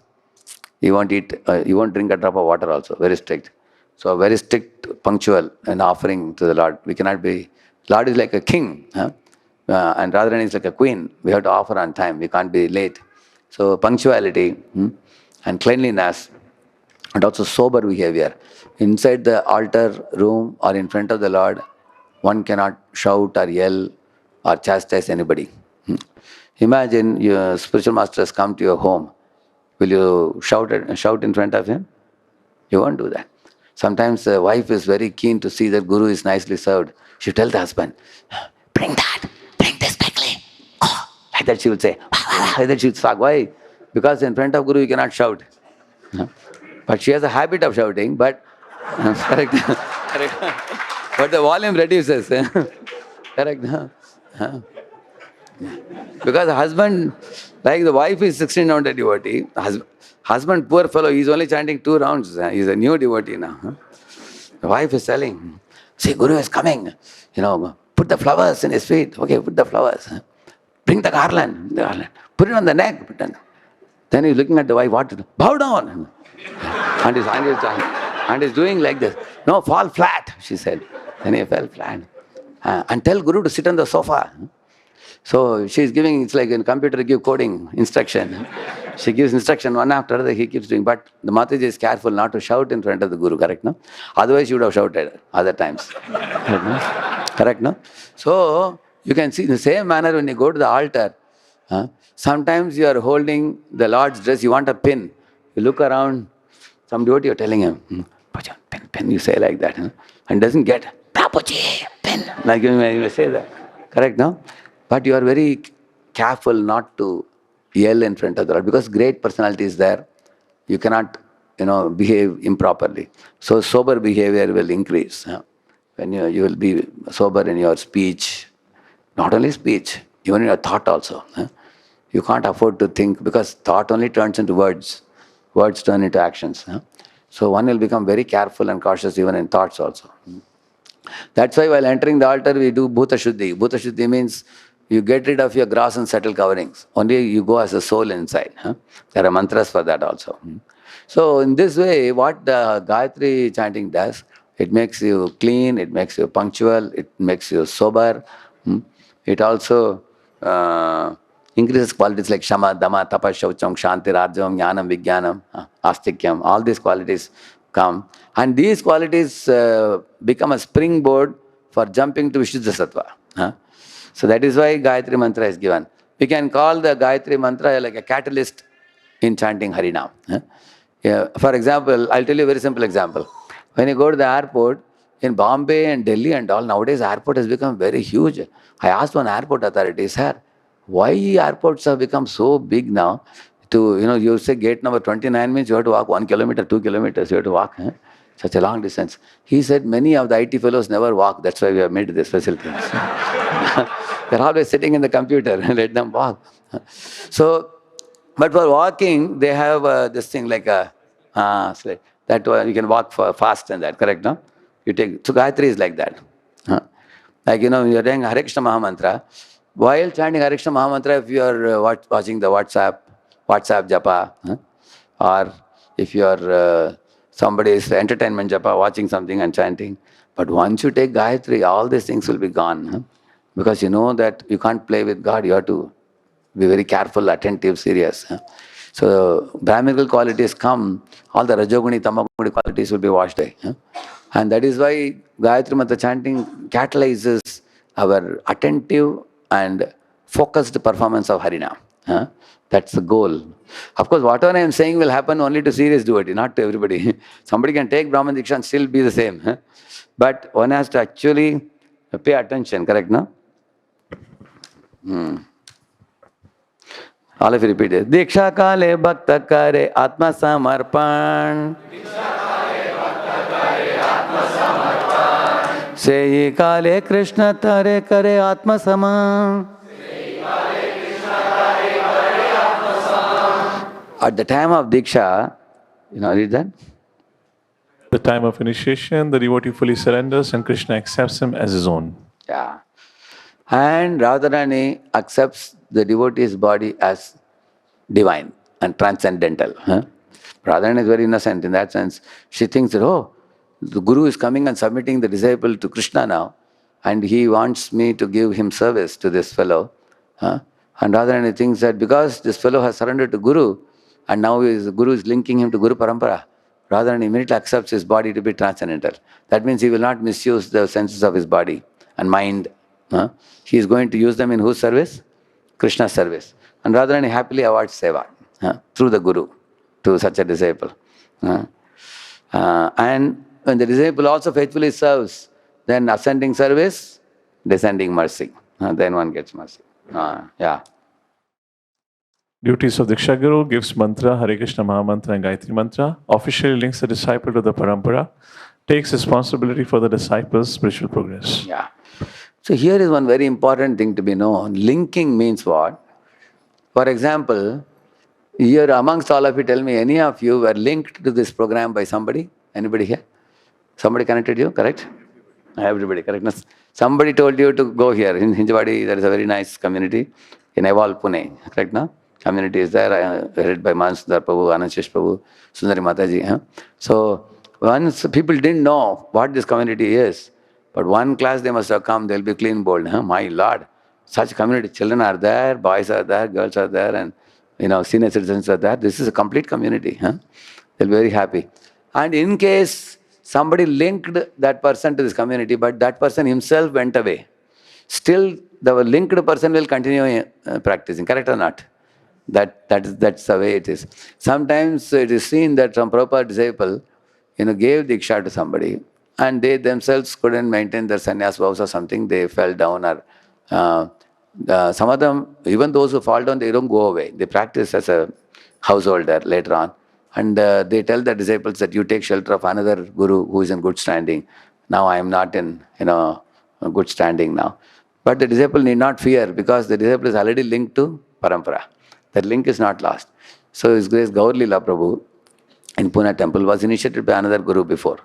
He won't eat, he won't drink a drop of water also, very strict. So very strict, punctual in offering to the Lord. We cannot be, Lord is like a king, and Radharani is like a queen. We have to offer on time, we can't be late. So punctuality and cleanliness and also sober behavior. Inside the altar room or in front of the Lord, one cannot shout or yell or chastise anybody. Imagine your spiritual master has come to your home. Will you shout in front of him? You won't do that. Sometimes the wife is very keen to see that Guru is nicely served. She will tell the husband, bring that, bring this quickly. Oh, like that she will say, like that she will talk. Why? Because in front of Guru you cannot shout. But she has a habit of shouting, but correct. But the volume reduces. Correct. Because the husband, like the wife is 16-rounded devotee, husband, poor fellow, he's only chanting 2 rounds. He's a new devotee now. The wife is telling, see, Guru is coming. Put the flowers in his feet. Okay, put the flowers. Bring the garland. Put it on the neck. Then he's looking at the wife, what to do? Bow down. And his hand is doing like this. No, fall flat, she said. Then he fell flat. And tell Guru to sit on the sofa. So she's giving, it's like in computer, give coding instruction. She gives instruction one after another, he keeps doing. But the Mataji is careful not to shout in front of the Guru, correct, no? Otherwise, you would have shouted other times. Correct, no? Correct, no? So, you can see in the same manner when you go to the altar, sometimes you are holding the Lord's dress, you want a pin. You look around, some devotee, you're telling him, pin, you say like that, and doesn't get, Prabhuji, pin. Like you may say that. Correct, no? But you are very careful not to yell in front of the Lord because great personality is there. You cannot, behave improperly. So sober behavior will increase. when you will be sober in your speech, not only speech, even in your thought also. You can't afford to think because thought only turns into words. Words turn into actions. So one will become very careful and cautious even in thoughts also. That's why while entering the altar, we do Bhuta Shuddhi. Bhuta Shuddhi means you get rid of your gross and subtle coverings. Only you go as a soul inside. There are mantras for that also. So in this way, what the Gayatri chanting does, it makes you clean, it makes you punctual, it makes you sober. It also increases qualities like Shama, Dama, Tapa, Shaucham, Shanti, Rajam, Jnanam, Vijnanam, Astikyam. All these qualities come. And these qualities become a springboard for jumping to Vishuddha Sattva. So that is why Gayatri Mantra is given. We can call the Gayatri Mantra like a catalyst in chanting Harinam. Yeah, for example, I'll tell you a very simple example. When you go to the airport, in Bombay and Delhi and all, nowadays airport has become very huge. I asked one airport authority, sir, why airports have become so big now? You say gate number 29 means you have to walk 1 kilometer, 2 kilometers, you have to walk. Such a long distance. He said many of the IT fellows never walk. That's why we have made this facility. They're always sitting in the computer and let them walk. So, but for walking, they have this thing like a slide. That you can walk for fast and that, correct, no? You take, so Gayatri is like that. Like, you're doing Hare Krishna Mahamantra. While chanting Hare Krishna Mahamantra, if you are watching the WhatsApp japa, or if you are somebody's entertainment japa, watching something and chanting. But once you take Gayatri, all these things will be gone. Because you know that you can't play with God, you have to be very careful, attentive, serious. So Brahminical qualities come, all the Rajoguni, Tamaguni qualities will be washed away. And that is why Gayatri Mantra chanting catalyzes our attentive and focused performance of Harinam. That's the goal. Of course, whatever I am saying will happen only to serious devotee, not to everybody. Somebody can take Brahman Diksha and still be the same. But one has to actually pay attention, correct, no? All of you repeat it. Diksha kale bhakta kare atma samarpan. Seyi kale Krishna tare kare atma sama. At the time of Diksha, read that? The time of initiation, the devotee fully surrenders and Krishna accepts him as his own. Yeah. And Radharani accepts the devotee's body as divine and transcendental. Radharani is very innocent in that sense. She thinks that, the Guru is coming and submitting the disciple to Krishna now, and he wants me to give him service to this fellow. And Radharani thinks that because this fellow has surrendered to Guru, and now the Guru is linking him to Guru Parampara, Radharani immediately accepts his body to be transcendental. That means he will not misuse the senses of his body and mind. He is going to use them in whose service? Krishna's service. And Radharani happily awards seva through the Guru to such a disciple. And when the disciple also faithfully serves, then ascending service, descending mercy. Then one gets mercy. Yeah. Duties of Diksha Guru gives mantra, Hare Krishna Mahamantra and Gayatri Mantra, officially links the disciple to the parampara, takes responsibility for the disciple's spiritual progress. Yeah. So here is one very important thing to be known. Linking means what? For example, here amongst all of you, tell me, any of you were linked to this program by somebody? Anybody here? Somebody connected you, correct? Everybody, correctness. Somebody told you to go here. In Hinjewadi, there is a very nice community. In Pune, correct now? Community is there, headed by Mansudar Prabhu, Anandshish Prabhu, Sundari Mataji. So once people didn't know what this community is, but one class they must have come, they'll be clean bold. My Lord, such community, children are there, boys are there, girls are there, and senior citizens are there. This is a complete community. They'll be very happy. And in case somebody linked that person to this community, but that person himself went away, still the linked person will continue practicing, correct or not? That's the way it is. Sometimes it is seen that some proper disciple, gave Diksha to somebody, and they themselves couldn't maintain their sannyas vows or something, they fell down, or some of them, even those who fall down, they don't go away. They practice as a householder later on. And they tell the disciples that you take shelter of another guru who is in good standing. now I am not in, a good standing now. But the disciple need not fear, because the disciple is already linked to parampara. That link is not lost. So His Grace Gaur Lila Prabhu in Pune temple was initiated by another guru before.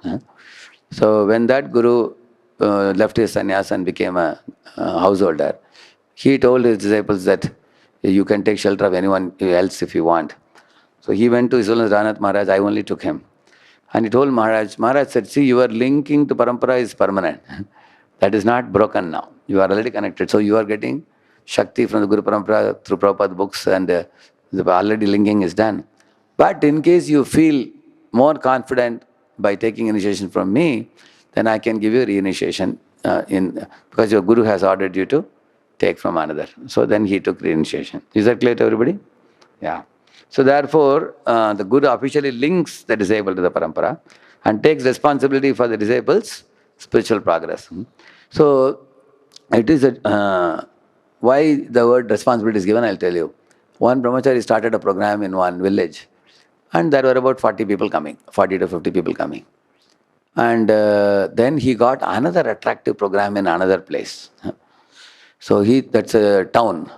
So when that guru left his sannyas and became a householder, he told his disciples that you can take shelter of anyone else if you want. So he went to His Holiness Ranath Maharaj, I only took him. And he told Maharaj, Maharaj said, see, your linking to parampara is permanent. That is not broken now. You are already connected. So you are getting Shakti from the Guru Parampara through Prabhupada books, and the already linking is done. But in case you feel more confident by taking initiation from me, then I can give you reinitiation because your Guru has ordered you to take from another. So then he took reinitiation. Is that clear to everybody? Yeah. So therefore, the Guru officially links the disciple to the parampara and takes responsibility for the disciple's spiritual progress. So it is why the word responsibility is given, I'll tell you. One brahmachari started a program in one village, and there were about 40 people coming, 40 to 50 people coming. And then he got another attractive program in another place. So that's a town.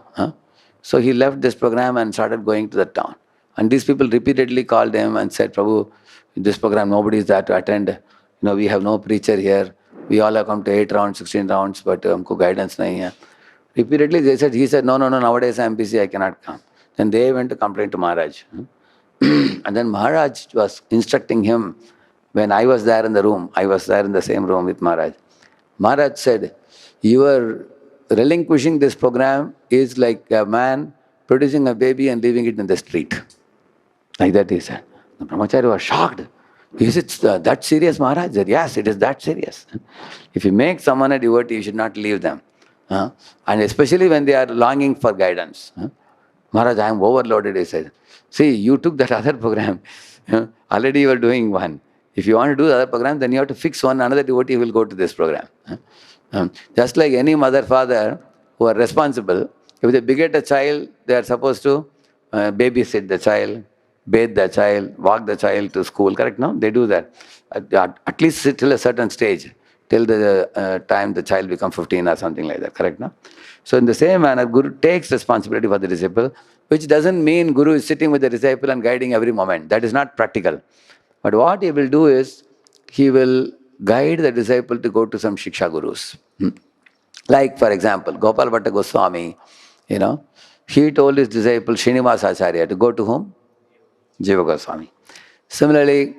So he left this program and started going to the town. And these people repeatedly called him and said, Prabhu, this program nobody is there to attend. We have no preacher here. We all have come to 8 rounds, 16 rounds, but humko guidance nahi hai. Repeatedly he said, no, nowadays I am busy, I cannot come. Then they went to complain to Maharaj. And then Maharaj was instructing him. When I was there in the room, I was there in the same room with Maharaj. Maharaj said, you are relinquishing this program is like a man producing a baby and leaving it in the street. Like that he said. The brahmachari was shocked. Is it that serious, Maharaj? He said, yes, it is that serious. If you make someone a devotee, you should not leave them. And especially when they are longing for guidance. Maharaj, I am overloaded, he said. See, you took that other program. Already you are doing one. If you want to do the other program, then you have to fix one. Another devotee will go to this program. Just like any mother, father who are responsible, if they beget a child, they are supposed to babysit the child, bathe the child, walk the child to school, correct? No? They do that. At least till a certain stage, till the time the child becomes 15 or something like that, correct? No? So in the same manner, Guru takes responsibility for the disciple, which doesn't mean Guru is sitting with the disciple and guiding every moment. That is not practical. But what he will do is, he will guide the disciple to go to some Shiksha Gurus. Like, for example, Gopal Bhatta Goswami, he told his disciple Srinivasa Acharya to go to whom? Jiva Goswami. Similarly,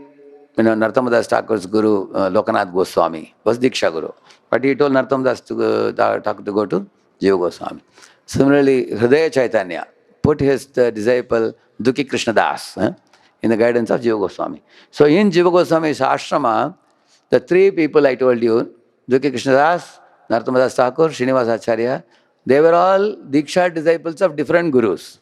Narottamdas Thakur's guru, Lokanath Goswami, was Diksha Guru. But he told Narottamdas Thakur to go to Jiva Goswami. Similarly, Hridaya Chaitanya put his disciple Dukhi Krishna Das in the guidance of Jiva Goswami. So in Jiva Goswami's ashrama, the 3 people I told you, Dukhi Krishna Das, Narottamdas Thakur, Srinivasa Acharya, they were all Diksha disciples of different gurus,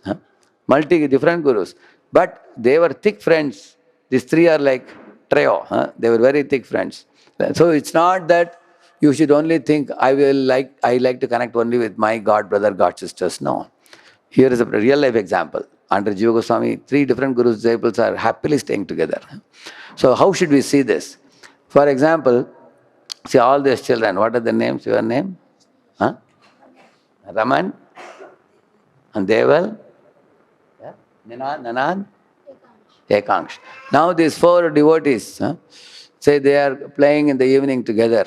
different gurus. But they were thick friends. These 3 are like trio. They were very thick friends. So it's not that you should only think, I like to connect only with my God brother, God sisters. No. Here is a real life example. Under Jiva Goswami, 3 different gurus disciples are happily staying together. So how should we see this? For example, see all these children, what are their names? Your name? Raman? And Deval? Yeah? Nanad? Ekangsh. Now these 4 devotees, say they are playing in the evening together.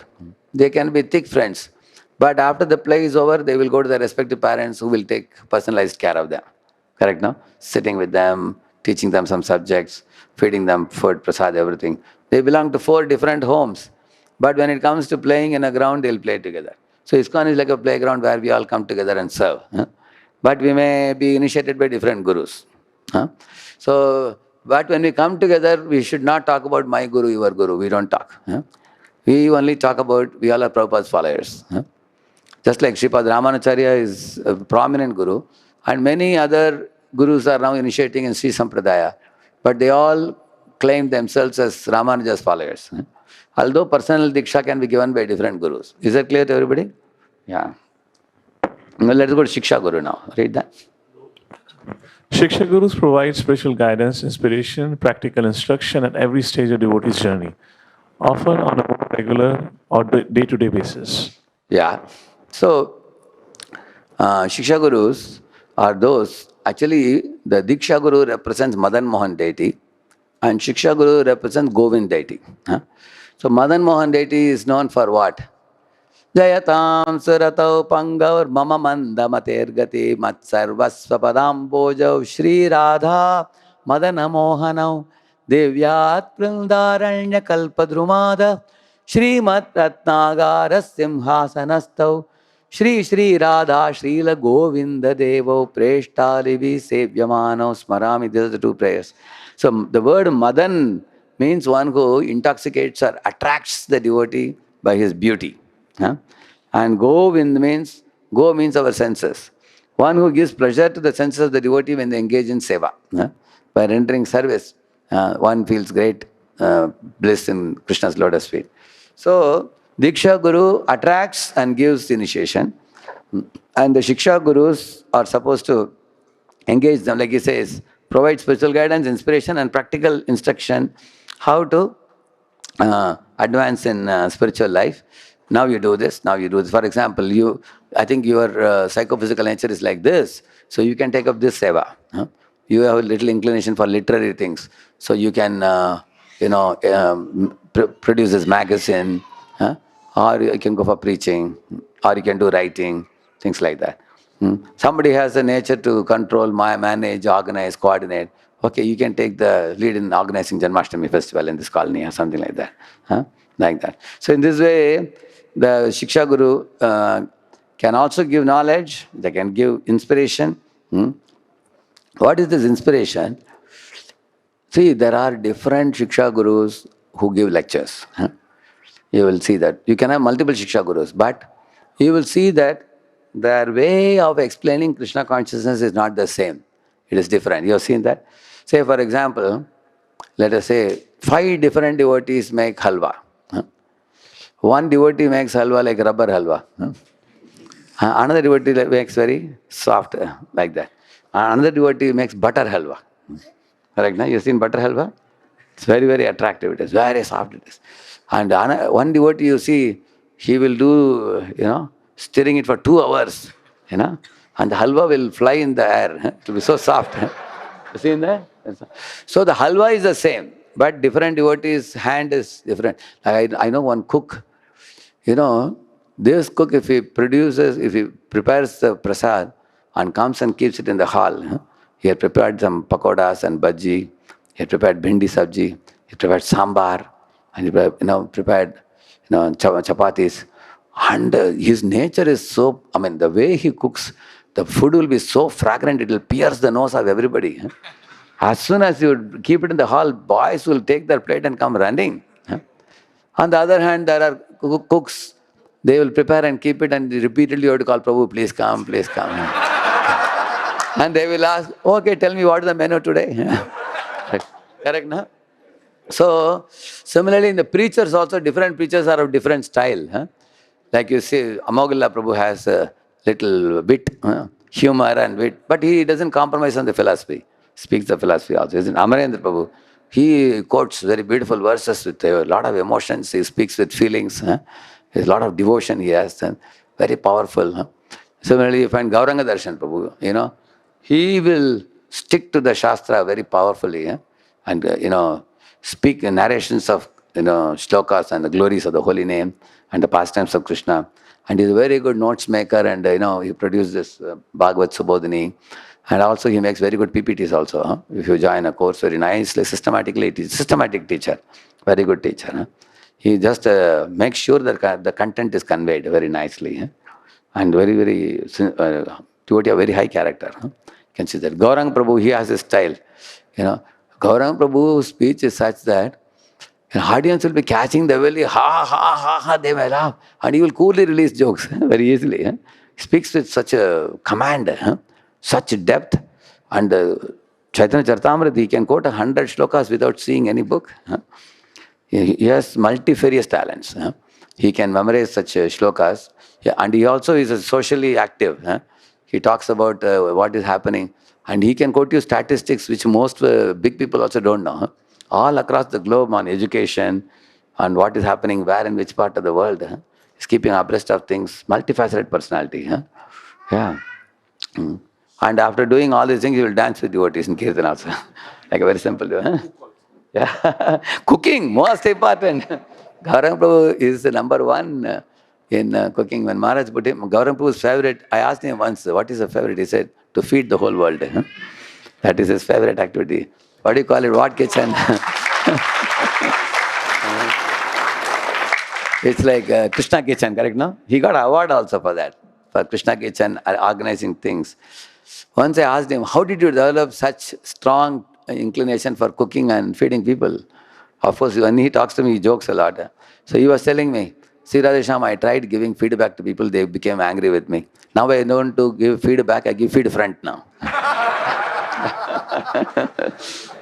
They can be thick friends. But after the play is over, they will go to their respective parents who will take personalized care of them. Correct, no? Sitting with them, teaching them some subjects, feeding them food, prasad, everything. They belong to 4 different homes. But when it comes to playing in a ground, they'll play together. So ISKCON is like a playground where we all come together and serve. But we may be initiated by different gurus. But when we come together, we should not talk about my guru, your guru. We don't talk. We only talk about, we all are Prabhupada's followers. Just like Sripad Ramanacharya is a prominent guru, and many other gurus are now initiating in Sri Sampradaya, but they all claim themselves as Ramanuja's followers. Although personal Diksha can be given by different gurus. Is that clear to everybody? Yeah. Well, let's go to Shiksha Guru now. Read that. Shiksha Gurus provide spiritual guidance, inspiration, practical instruction at every stage of devotee's journey, often on a more regular or day-to-day basis? Yeah. So, Shiksha Gurus are those, actually, the Diksha Guru represents Madan Mohan deity and Shiksha Guru represents Govind deity. Huh? So, Madan Mohan deity is known for what? Jayatam suratau pangaur mama mandamater gati matsarvasva padambojau Shri Radha Madana Mohanau Devyat Prindaranya Kalpadrumada Shrimat Ratnagara Simhasanastau Shri Shri Radha Srila Govinda Devo Preshtalivi Sevyamano Smarami. These are the two prayers. So the word Madan means one who intoxicates or attracts the devotee by his beauty. Huh? And go means our senses. One who gives pleasure to the senses of the devotee when they engage in seva. Huh? By rendering service, one feels great bliss in Krishna's lotus feet. So, Diksha Guru attracts and gives initiation. And the Shiksha Gurus are supposed to engage them, like he says, provide spiritual guidance, inspiration, and practical instruction how to advance in spiritual life. Now you do this, now you do this. For example, I think your psychophysical nature is like this, so you can take up this seva. Huh? You have a little inclination for literary things, so you can, produce this magazine, huh? Or you can go for preaching, or you can do writing, things like that. Somebody has a nature to control, manage, organize, coordinate. Okay, you can take the lead in organizing Janmashtami festival in this colony or something like that. Huh? Like that. So in this way, the Shiksha Guru can also give knowledge, they can give inspiration. What is this inspiration? See, there are different Shiksha Gurus who give lectures. Huh? You will see that. You can have multiple Shiksha Gurus, but you will see that their way of explaining Krishna consciousness is not the same. It is different. You have seen that? Say, for example, let us say 5 different devotees make halwa. Huh? One devotee makes halwa like rubber halwa. Huh? Another devotee makes very soft, like that. Another devotee makes butter halwa. Correct? No? You've seen butter halwa? It's very, very attractive. It is very soft. It is. And one devotee, you see, he will do, stirring it for 2 hours, and the halwa will fly in the air. It will be so soft. You seen that? So the halwa is the same, but different devotees' hand is different. I know one cook. This cook, if he prepares the prasad and comes and keeps it in the hall, he had prepared some pakodas and bhaji, he had prepared bhindi sabji, he prepared sambar, and he prepared chapatis. And his nature is so, the way he cooks, the food will be so fragrant, it will pierce the nose of everybody. As soon as you keep it in the hall, boys will take their plate and come running. On the other hand, there are cooks, they will prepare and keep it, and repeatedly you have to call, Prabhu, please come, please come. And they will ask, okay, tell me what is the menu today. Correct, no? So, similarly in the preachers also, different preachers are of different style. Huh? Like you see, Amogalla Prabhu has a little bit, humor and wit, but he doesn't compromise on the philosophy. Speaks the philosophy also. Isn't Amarendra Prabhu? He quotes very beautiful verses with a lot of emotions. He speaks with feelings. There's a lot of devotion he has, and very powerful. Similarly, you find Gauranga Darshan Prabhu, he will stick to the Shastra very powerfully, and, speak narrations of, shlokas and the glories of the holy name and the pastimes of Krishna. And he's a very good notes maker, and, he produced this Bhagavad Subodhini. And also he makes very good PPTs also. If you join a course very nicely, systematically, systematic teacher, very good teacher. He just makes sure that the content is conveyed very nicely. And very, very, devotee of very high character. You can see that. Gaurang Prabhu, he has a style. Gaurang Prabhu's speech is such that an audience will be catching the belly, ha, ha, ha, ha, they may laugh. And he will coolly release jokes very easily. He speaks with such a command, such depth. And Chaitanya Charitamrita, he can quote 100 shlokas without seeing any book. He has multifarious talents. He can memorize such shlokas. And he also is socially active. He talks about what is happening. And he can quote you statistics which most big people also don't know. All across the globe on education, on what is happening where in which part of the world. He's keeping abreast of things, multifaceted personality. Yeah. Mm. And after doing all these things, he will dance with devotees in Kirtan also. Like a very simple. Yeah. Cooking, most important. Gauranga Prabhu is the number one in cooking. When Maharaj put him, Gauranga Prabhu's favorite, I asked him once, what is the favorite? He said, to feed the whole world. That is his favorite activity. What do you call it? What kitchen? It's like Krishna Kitchen, correct, no? He got an award also for that, for Krishna Kitchen, organizing things. Once I asked him, how did you develop such strong inclination for cooking and feeding people? Of course, when he talks to me, he jokes a lot. So he was telling me, see Radheshyam, I tried giving feedback to people, they became angry with me. Now I don't to give feedback, I give feed front now.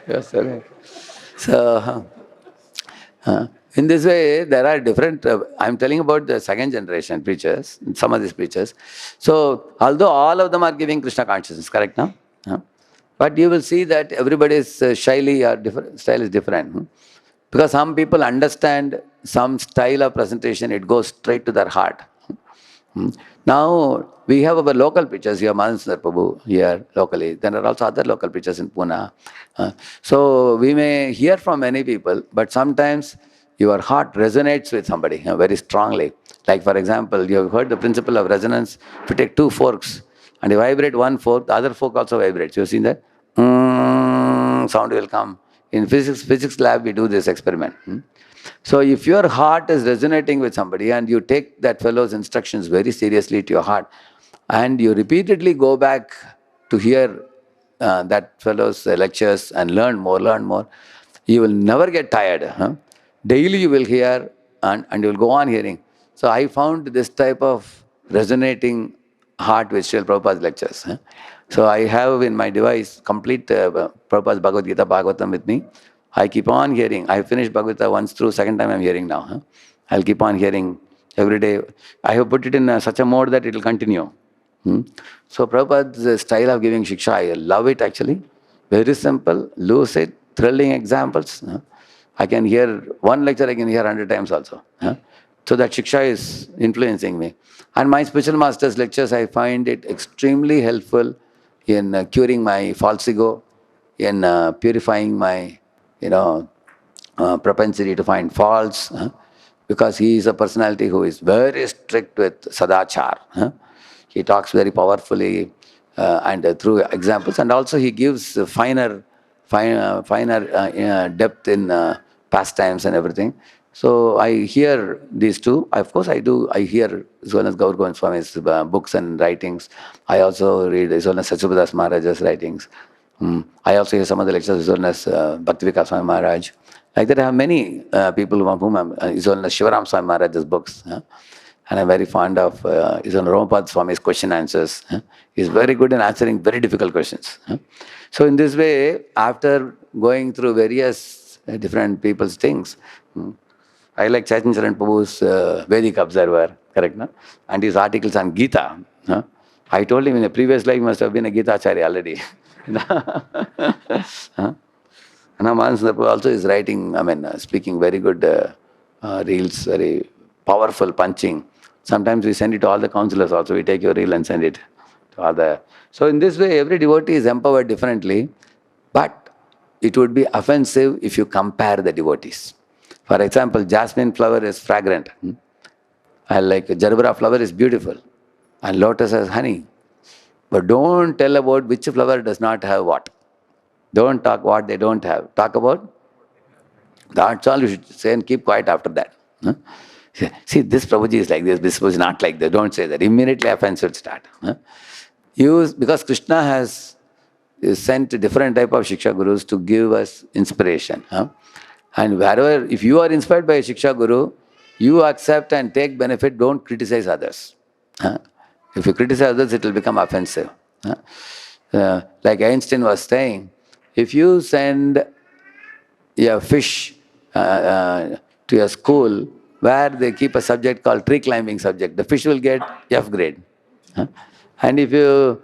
Yes, sir. So, in this way, there are different, I'm telling about the second generation preachers, some of these preachers. So, although all of them are giving Krishna consciousness, correct now? But you will see that everybody's shyly or different, style is different. Because some people understand some style of presentation, it goes straight to their heart. Now, we have our local preachers. You have Madhansundar Prabhu here locally. Then there are also other local preachers in Pune. So we may hear from many people, but sometimes your heart resonates with somebody very strongly. Like for example, you have heard the principle of resonance. If you take two forks and you vibrate one fork, the other fork also vibrates. You have seen that? Sound will come. In physics lab, we do this experiment. So if your heart is resonating with somebody and you take that fellow's instructions very seriously to your heart and you repeatedly go back to hear that fellow's lectures and learn more, you will never get tired. Daily you will hear and you will go on hearing. So I found this type of resonating heart with Srila Prabhupada's lectures. So I have in my device complete Prabhupada's Bhagavad Gita Bhagavatam with me. I keep on hearing. I finished Bhagavad Gita once through, second time I'm hearing now. I'll keep on hearing every day. I have put it in such a mode that it will continue. So Prabhupada's style of giving Shiksha, I love it actually. Very simple, lucid, thrilling examples. I can hear one lecture, I can hear 100 times also. So that Shiksha is influencing me. And my spiritual master's lectures, I find it extremely helpful in curing my false ego, in purifying my, propensity to find faults, because he is a personality who is very strict with sadachar. He talks very powerfully and through examples, and also he gives finer depth in pastimes and everything. So I hear these two. Of course, I do. I hear as well as Gaur Govind Swami's books and writings. I also read as well as Sachibudas Maharaj's writings. I also hear some of the lectures as well as Bhaktivikas Swami Maharaj. Like that, I have many people from whom I'm, as well as Shivaram Swami Maharaj's books. And I'm very fond of Romapad Swami's question answers. He's very good in answering very difficult questions. So in this way, after going through various different people's things, I like Chaitanya Charan Prabhu's Vedic Observer, correct? No? And his articles on Gita. I told him in a previous life he must have been a Gita Acharya already. And Madhansundar Prabhu also is writing, speaking very good reels, very powerful, punching. Sometimes we send it to all the counselors also. We take your reel and send it to all the... So in this way, every devotee is empowered differently, but it would be offensive if you compare the devotees. For example, jasmine flower is fragrant. And like gerbera flower is beautiful. And lotus has honey. But don't tell about which flower does not have what. Don't talk what they don't have. Talk about that's all you should say and keep quiet after that. See, this Prabhuji is like this was not like that. Don't say that. Immediately offense would start. Because Krishna has sent different type of Shiksha Gurus to give us inspiration. And wherever, if you are inspired by a Shiksha Guru, you accept and take benefit, don't criticize others. If you criticize others, it will become offensive. Like Einstein was saying, if you send a fish to a school where they keep a subject called tree climbing subject, the fish will get F grade. And if you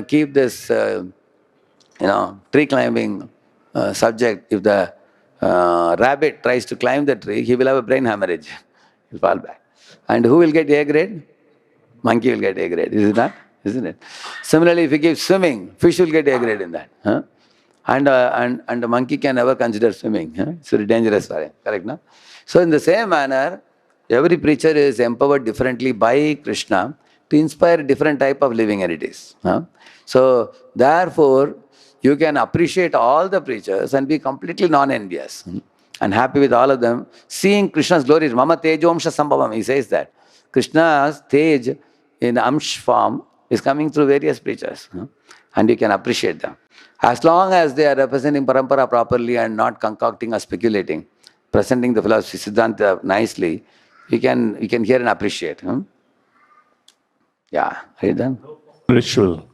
keep this, tree climbing subject, if the rabbit tries to climb the tree, he will have a brain hemorrhage. He'll fall back. And who will get A grade? Monkey will get A grade, is it not? Isn't it? Similarly, if you give swimming, fish will get A grade in that. Huh? And a monkey can never consider swimming. Huh? It's very dangerous for him. Correct, no? So in the same manner, every preacher is empowered differently by Krishna to inspire different type of living entities. Huh? So therefore, you can appreciate all the preachers and be completely non-envious and happy with all of them, seeing Krishna's glory. Mama tejomsha sambhavam, he says that. Krishna's tej in amsh form is coming through various preachers. And you can appreciate them. As long as they are representing parampara properly and not concocting or speculating, presenting the philosophy Siddhanta nicely, you can hear and appreciate. Yeah, are you done? Ritual.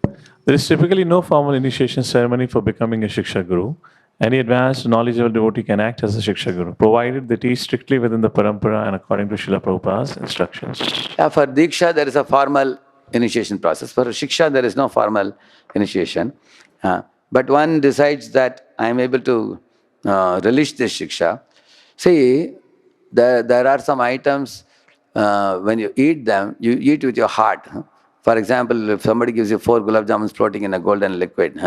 There is typically no formal initiation ceremony for becoming a Shiksha Guru. Any advanced, knowledgeable devotee can act as a Shiksha Guru, provided they teach strictly within the parampara and according to Srila Prabhupada's instructions. Yeah, for Diksha, there is a formal initiation process. For Shiksha, there is no formal initiation. But one decides that I am able to relish this Shiksha. See, there are some items, when you eat them, you eat with your heart. For example, if somebody gives you 4 gulab jamuns floating in a golden liquid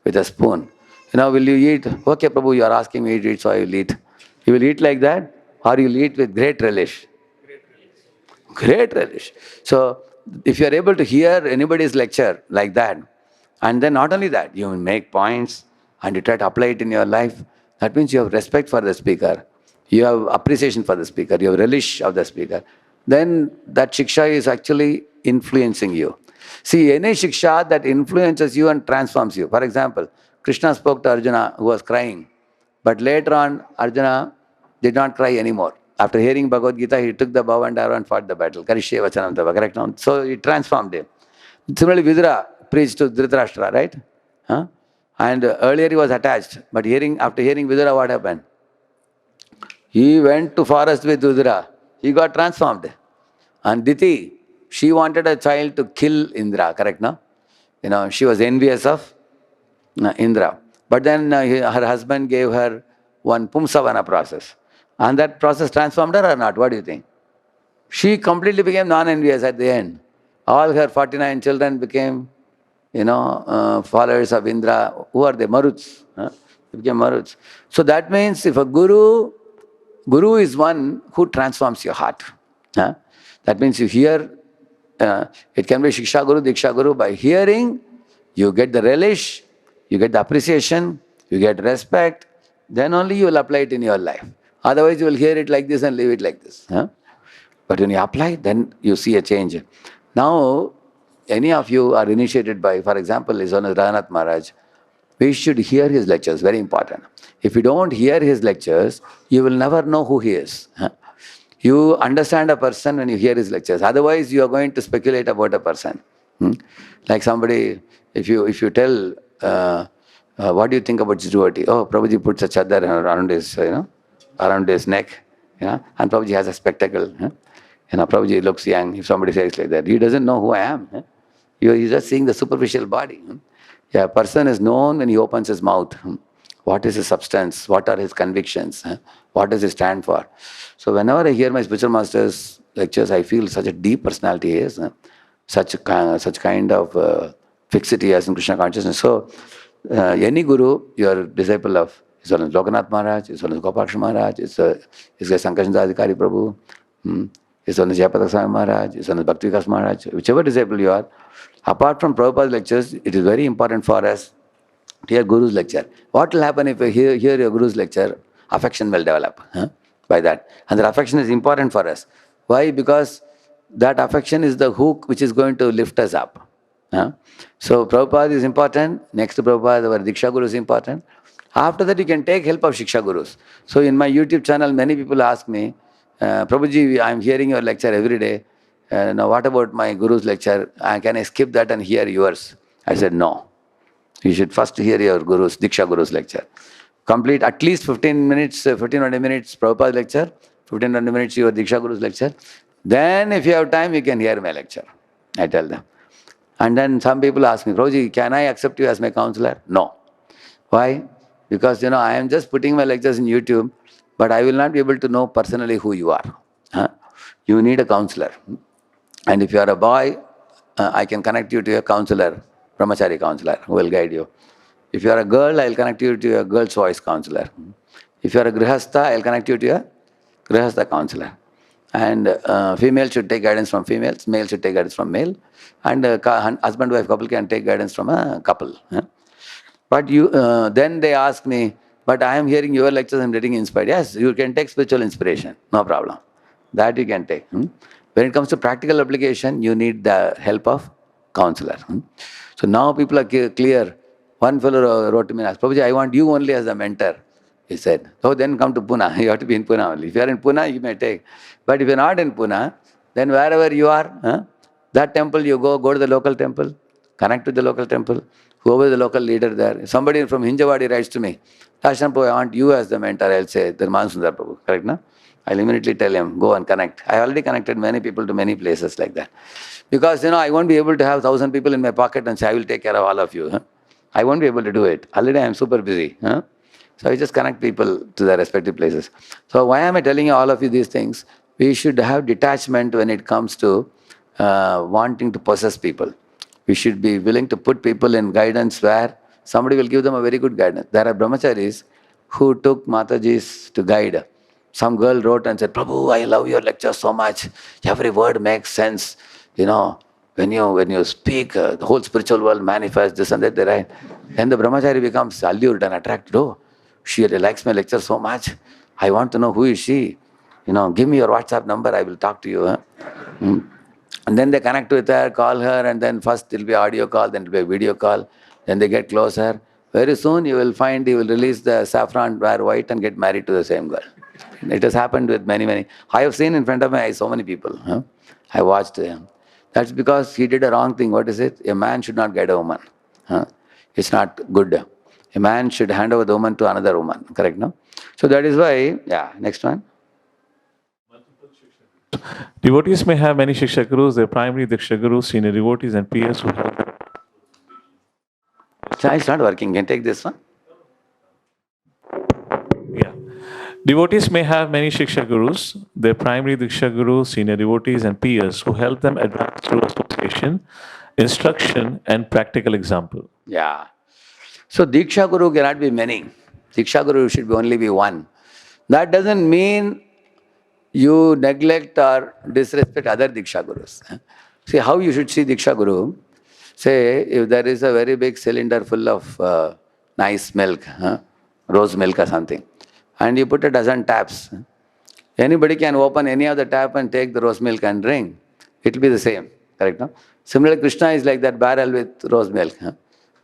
with a spoon, will you eat? Okay, Prabhu, you are asking me to eat, so I will eat. You will eat like that, or you will eat with great relish? Great relish. So, if you are able to hear anybody's lecture like that, and then not only that, you will make points and you try to apply it in your life, that means you have respect for the speaker, you have appreciation for the speaker, you have relish of the speaker. Then that Shiksha is actually influencing you. See, any Shiksha that influences you and transforms you. For example, Krishna spoke to Arjuna who was crying, but later on Arjuna did not cry anymore. After hearing Bhagavad Gita, he took the bow and arrow and fought the battle. Karishye vachanam tava, correct now? So it transformed him. Similarly, Vidura preached to Dhritarashtra, right? And earlier he was attached, but after hearing Vidura, what happened? He went to forest with Vidura. He got transformed. And Diti, she wanted a child to kill Indra, correct now? She was envious of Indra. But then her husband gave her one Pumsavana process. And that process transformed her or not? What do you think? She completely became non-envious at the end. All her 49 children became, followers of Indra. Who are they? Maruts. They became Maruts. So that means if a Guru is one who transforms your heart. That means you hear, it can be Shiksha Guru, Diksha Guru. By hearing, you get the relish, you get the appreciation, you get respect, then only you will apply it in your life. Otherwise, you will hear it like this and leave it like this. But when you apply, then you see a change. Now, any of you are initiated by, for example, His Holiness Raghunath Maharaj, we should hear his lectures, very important. If you don't hear his lectures, you will never know who he is. You understand a person when you hear his lectures. Otherwise, you are going to speculate about a person. Like somebody, if you tell, what do you think about his devotee? Oh, Prabhuji puts a chadar around his neck, and Prabhuji has a spectacle. Prabhuji looks young. If somebody says like that, he doesn't know who I am. He's just seeing the superficial body. Yeah, a person is known when he opens his mouth. What is his substance? What are his convictions? What does he stand for? So whenever I hear my spiritual master's lectures, I feel such a deep personality he is. Such kind of fixity as in Krishna consciousness. So any guru, you are a disciple of His Holiness Lokanath Maharaj, His Holiness Gopalakrishna Maharaj, His Sankarshan Prabhu, His Holiness Jayapada Swami Maharaj, His Holiness Bhakti Vikas Maharaj, whichever disciple you are. Apart from Prabhupada's lectures, it is very important for us to hear Guru's lecture. What will happen if you hear your Guru's lecture? Affection will develop by that. And that affection is important for us. Why? Because that affection is the hook which is going to lift us up. So Prabhupada is important. Next to Prabhupada, our Diksha Guru is important. After that, you can take help of Shiksha Gurus. So in my YouTube channel, many people ask me, Prabhuji, I am hearing your lecture every day. Now what about my Guru's lecture? Can I skip that and hear yours? I said, no. You should first hear your Guru's, Diksha Guru's lecture. Complete at least 15 minutes, 15-20 minutes Prabhupada's lecture, 15-20 minutes your Diksha Guru's lecture. Then if you have time, you can hear my lecture. I tell them. And then some people ask me, Prabhuji, can I accept you as my counselor? No. Why? Because, I am just putting my lectures in YouTube, but I will not be able to know personally who you are. Huh? You need a counselor. And if you are a boy, I can connect you to a counselor, brahmachari counselor, who will guide you. If you are a girl, I'll connect you to a girl's voice counselor. If you are a grihastha, I'll connect you to a grihastha counselor. And female should take guidance from females, male should take guidance from male, and husband-wife couple can take guidance from a couple. Huh? But then they ask me, but I am hearing your lectures, I'm getting inspired. Yes, you can take spiritual inspiration, no problem. That you can take. When it comes to practical application, you need the help of counselor. So now people are clear. One fellow wrote to me and asked, Prabhuji, I want you only as a mentor. He said, so then come to Pune. You have to be in Pune only. If you are in Pune, you may take. But if you are not in Pune, then wherever you are, that temple you go to the local temple, connect to the local temple, whoever is the local leader there. Somebody from Hinjewadi writes to me, Radheshyam Prabhu, I want you as the mentor. I'll say, Dharman Sundar Prabhu, correct, no? I'll immediately tell him, go and connect. I already connected many people to many places like that. Because, I won't be able to have 1,000 people in my pocket and say, I will take care of all of you. Huh? I won't be able to do it. Already I am super busy. Huh? So I just connect people to their respective places. So why am I telling you all of you these things? We should have detachment when it comes to wanting to possess people. We should be willing to put people in guidance where somebody will give them a very good guidance. There are brahmacharis who took Mataji's to guide. Some girl wrote and said, Prabhu, I love your lecture so much. Every word makes sense. When you speak, the whole spiritual world manifests this and that. Right? Then the brahmachari becomes allured and attracted. Oh, she likes my lecture so much. I want to know who is she. Give me your WhatsApp number. I will talk to you. Huh? And then they connect with her, call her, and then first it will be audio call, then it will be a video call. Then they get closer. Very soon you will find he will release the saffron, wear white, and get married to the same girl. It has happened with many, many. I have seen in front of my eyes so many people. Huh? I watched him. That's because he did a wrong thing. What is it? A man should not guide a woman. Huh? It's not good. A man should hand over the woman to another woman. Correct, no? So that is why, next one. Devotees may have many Shiksha Gurus, their primary Diksha Gurus, senior devotees, and peers who help them. It's not working. Can you take this one? Yeah. Devotees may have many Shiksha Gurus, their primary Diksha Gurus, senior devotees, and peers who help them advance through association, instruction, and practical example. Yeah. So Diksha Guru cannot be many. Diksha Guru should only be one. That doesn't mean you neglect or disrespect other Diksha Gurus. See how you should see Diksha Guru. Say if there is a very big cylinder full of nice milk, rose milk or something, and you put a dozen taps. Anybody can open any of the tap and take the rose milk and drink. It will be the same, correct? No? Similarly, Krishna is like that barrel with rose milk.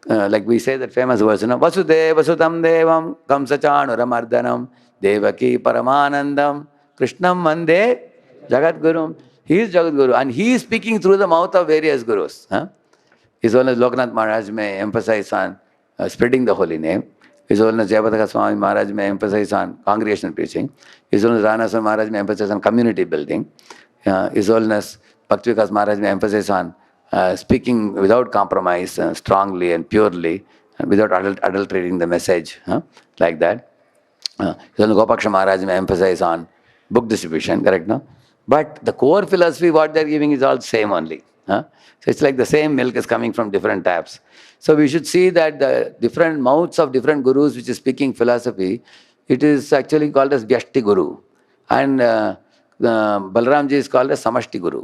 Like we say that famous verse, Vasudeva Vasutam Devam Kamsachanuramardanam Devaki Paramanandam Krishnam Mande Jagat Guru. He is Jagat Guru and he is speaking through the mouth of various gurus. His Holiness Lokanath Maharaj may emphasize on spreading the holy name. His Holiness Jayapataka Swami Maharaj may emphasize on congregational preaching. His Holiness Radheshyam Maharaj may emphasize on community building. His Holiness Bhakti Vikas Maharaj may emphasize on speaking without compromise, strongly and purely, and without adulterating the message, like that. His Holiness Gopaksha Maharaj may emphasize on book distribution, correct, no? But the core philosophy, what they're giving is all same only. So it's like the same milk is coming from different taps. So we should see that the different mouths of different gurus which is speaking philosophy, it is actually called as Vyashti Guru. And Balramji is called as Samashti Guru.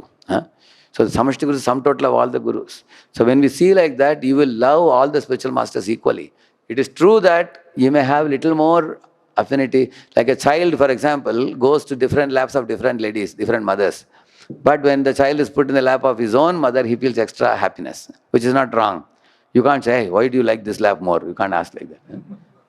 So the Samashti Guru is sum total of all the gurus. So when we see like that, you will love all the spiritual masters equally. It is true that you may have little more affinity. Like a child, for example, goes to different laps of different ladies, different mothers. But when the child is put in the lap of his own mother, he feels extra happiness, which is not wrong. You can't say, hey, why do you like this lap more? You can't ask like that.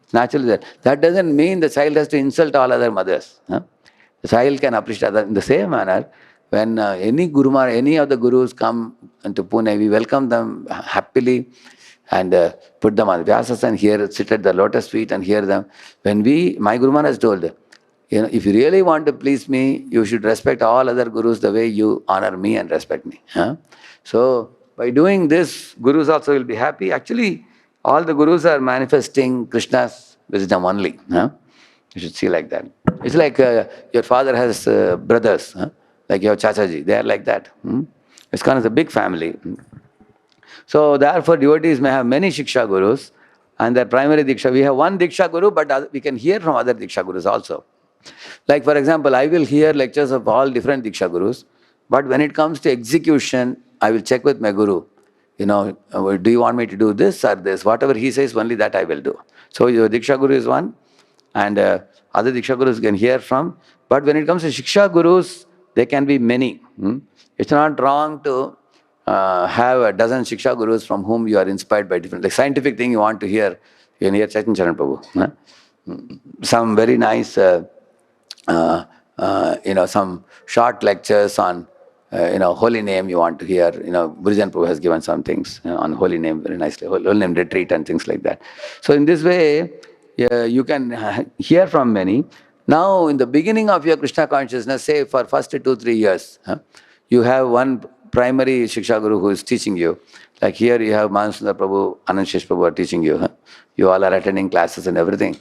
It's naturally that. That doesn't mean the child has to insult all other mothers. The child can appreciate other. In the same manner, when any of the gurus come to Pune, we welcome them happily and put them on Vyasas and sit at the lotus feet and hear them. My Guru Maharaj told, if you really want to please me, you should respect all other gurus the way you honor me and respect me. So by doing this, gurus also will be happy. Actually, all the gurus are manifesting Krishna's wisdom only. You should see like that. It's like your father has brothers, like your Chachaji. They are like that. ISKCON is a big family. So therefore, devotees may have many Shiksha Gurus, and their primary Diksha, we have one Diksha Guru, but we can hear from other Diksha Gurus also. Like for example, I will hear lectures of all different Diksha Gurus, but when it comes to execution, I will check with my Guru. Do you want me to do this or this? Whatever he says, only that I will do. So your Diksha Guru is one, and other Diksha Gurus can hear from. But when it comes to Shiksha Gurus, there can be many. It's not wrong to have a dozen Shiksha Gurus from whom you are inspired by different. Like scientific thing you want to hear, you can hear Chaitanya Charan Prabhu. Some very nice, some short lectures on, holy name you want to hear. Burijan Prabhu has given some things on holy name very nicely, holy name retreat and things like that. So in this way, you can hear from many. Now, in the beginning of your Krishna consciousness, say for first 2-3 years, you have one primary Shiksha Guru who is teaching you. Like here you have Manasundar Prabhu, Anand Shesh Prabhu are teaching you. You all are attending classes and everything.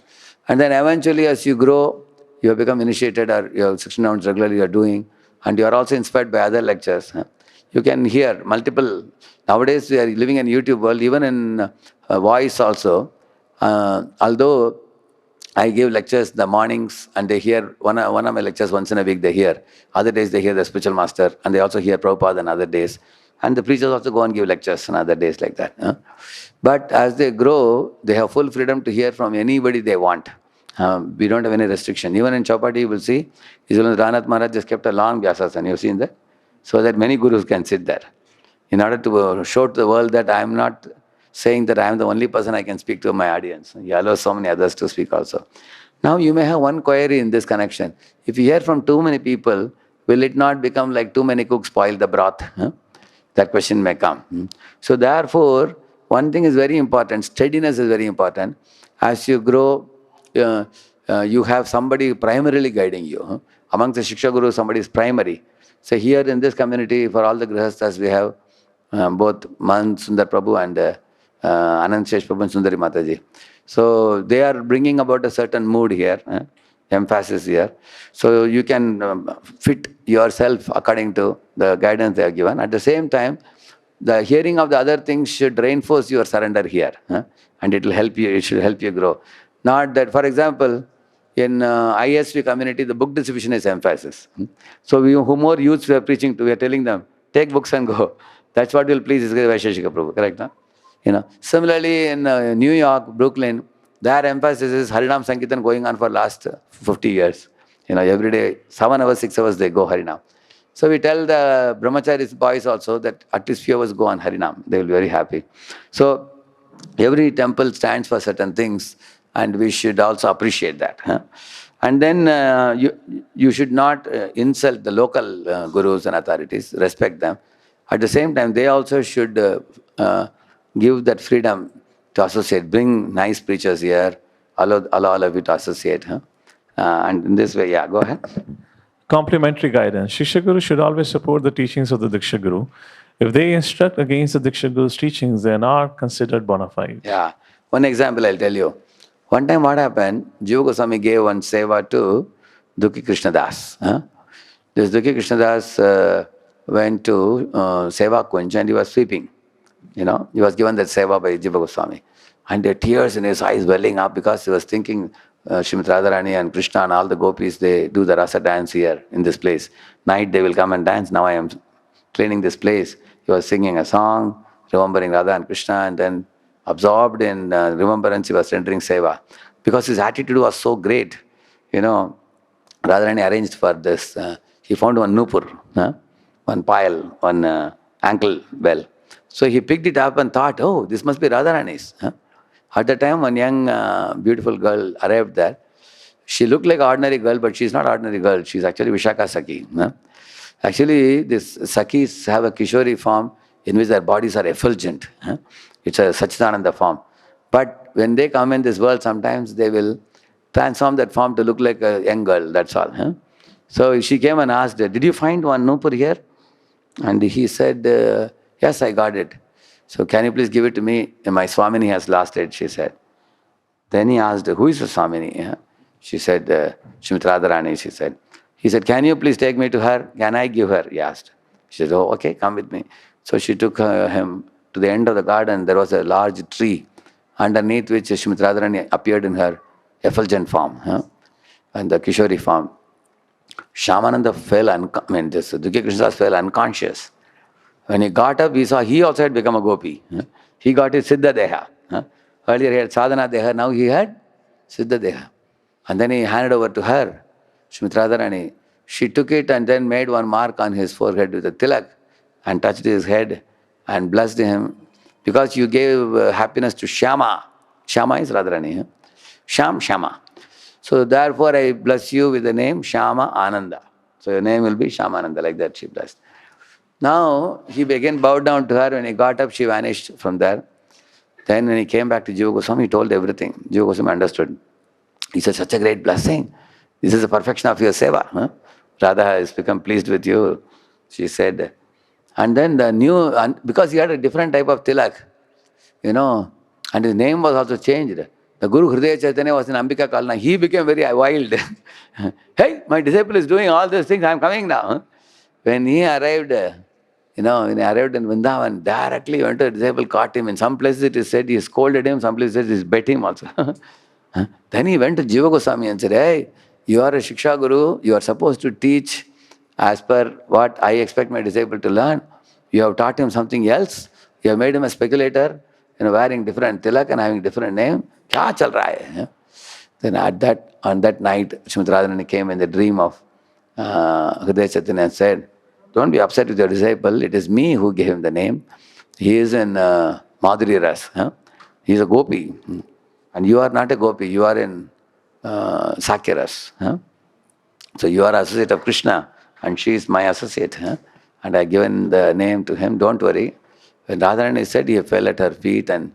And then eventually as you grow, you have become initiated or you have 16 rounds regularly you are doing, and you are also inspired by other lectures. You can hear multiple. Nowadays we are living in YouTube world, even in voice also. Although I give lectures the mornings and they hear one of my lectures once in a week they hear. Other days they hear the spiritual master and they also hear Prabhupada on other days. And the preachers also go and give lectures on other days like that. But as they grow, they have full freedom to hear from anybody they want. We don't have any restriction. Even in Chowpatty you will see, Ranath Maharaj just kept a long Vyasasana. You've seen that? So that many gurus can sit there. In order to show to the world that I am not saying that I am the only person I can speak to my audience. He allows so many others to speak also. Now you may have one query in this connection. If you hear from too many people, will it not become like too many cooks spoil the broth? That question may come. So therefore, one thing is very important. Steadiness is very important. As you grow, you have somebody primarily guiding you. Amongst the Shiksha Gurus, somebody is primary. So here in this community, for all the Grihasthas, we have both Man Sundar Prabhu and Anand Shesh Prabhu and Sundari Mataji. So they are bringing about a certain mood here, emphasis here. So you can fit yourself according to the guidance they are given. At the same time, the hearing of the other things should reinforce your surrender here. And it will help you, it should help you grow. Not that, for example, in ISV community, the book distribution is emphasis. So who more youths we are preaching to, we are telling them, take books and go. That's what will please Vaisheshika Prabhu, correct? Similarly in New York, Brooklyn, their emphasis is Harinam Sankirtan going on for last 50 years. Every day, 7 hours, 6 hours they go Harinam. So we tell the brahmacharis boys also that at least few hours go on Harinam. They will be very happy. So every temple stands for certain things and we should also appreciate that. And then you should not insult the local gurus and authorities, respect them. At the same time, they also should give that freedom to associate, bring nice preachers here, allow all of you to associate. And in this way, yeah, go ahead. Complementary guidance. Shiksha Guru should always support the teachings of the Diksha Guru. If they instruct against the Diksha Guru's teachings, they are not considered bona fide. Yeah. One example I'll tell you. One time what happened, Jiva Goswami gave one seva to Dukhi Krishnadas. This Dukhi Krishnadas went to Seva Kunj and he was sweeping. He was given that seva by Jiva Goswami. And the tears in his eyes welling up because he was thinking Srimati Radharani and Krishna and all the gopis, they do the rasa dance here in this place. Night they will come and dance. Now I am cleaning this place. He was singing a song, remembering Radha and Krishna, and then absorbed in remembrance, he was rendering seva. Because his attitude was so great. Radharani arranged for this. He found one nupur, one pile, one ankle bell. So he picked it up and thought, oh, this must be Radharani's. At the time, one young, beautiful girl arrived there. She looked like an ordinary girl, but she's not an ordinary girl. She's actually Vishaka Saki. Actually, these Sakis have a Kishori form in which their bodies are effulgent. It's a Satchidananda form. But when they come in this world, sometimes they will transform that form to look like a young girl, that's all. So she came and asked, did you find one nupur here? And he said, yes, I got it. So can you please give it to me? My Swamini has lost it, she said. Then he asked, who is the Swamini? Yeah? She said, Srimati Radharani, she said. He said, can you please take me to her? Can I give her? He asked. She said, oh, okay, come with me. So she took him to the end of the garden. There was a large tree underneath which Srimati Radharani appeared in her effulgent form, and the Kishori form. Shyamananda fell, this Dukya Krishnadas fell unconscious. When he got up, we saw he also had become a gopi. He got his Siddha Deha. Earlier he had Sadhana Deha, now he had Siddha Deha. And then he handed over to her, Srimati Radharani. She took it and then made one mark on his forehead with a tilak and touched his head and blessed him. Because you gave happiness to Shyama. Shyama is Radharani. Shyama. So therefore I bless you with the name Shyama Ananda. So your name will be Shyama Ananda, like that she blessed. Now he again bowed down to her. When he got up, she vanished from there. Then when he came back to Jiva Goswami, he told everything. Jiva Goswami understood. He said, such a great blessing. This is the perfection of your seva. Radha has become pleased with you, she said. And then because he had a different type of tilak, and his name was also changed. The Guru Hridaya Chaitanya was in Ambika Kalna. He became very wild. Hey, my disciple is doing all these things, I am coming now. When he arrived, when he arrived in Vrindavan, directly went to the disciple, caught him. In some places it is said he scolded him, some places it is bet him also. Then he went to Jiva Goswami and said, hey, you are a Shiksha Guru, you are supposed to teach as per what I expect my disciple to learn. You have taught him something else. You have made him a speculator, wearing different tilak and having different name. Kya chal raha hai? Then on that night, Srimati Radharani came in the dream of Hridaya Chaitanya and said, don't be upset with your disciple, it is me who gave him the name. He is in Madhuri Ras. He is a gopi. And you are not a gopi, you are in Sakya Ras. So you are associate of Krishna and she is my associate. And I have given the name to him, don't worry. When Radharani said, he fell at her feet and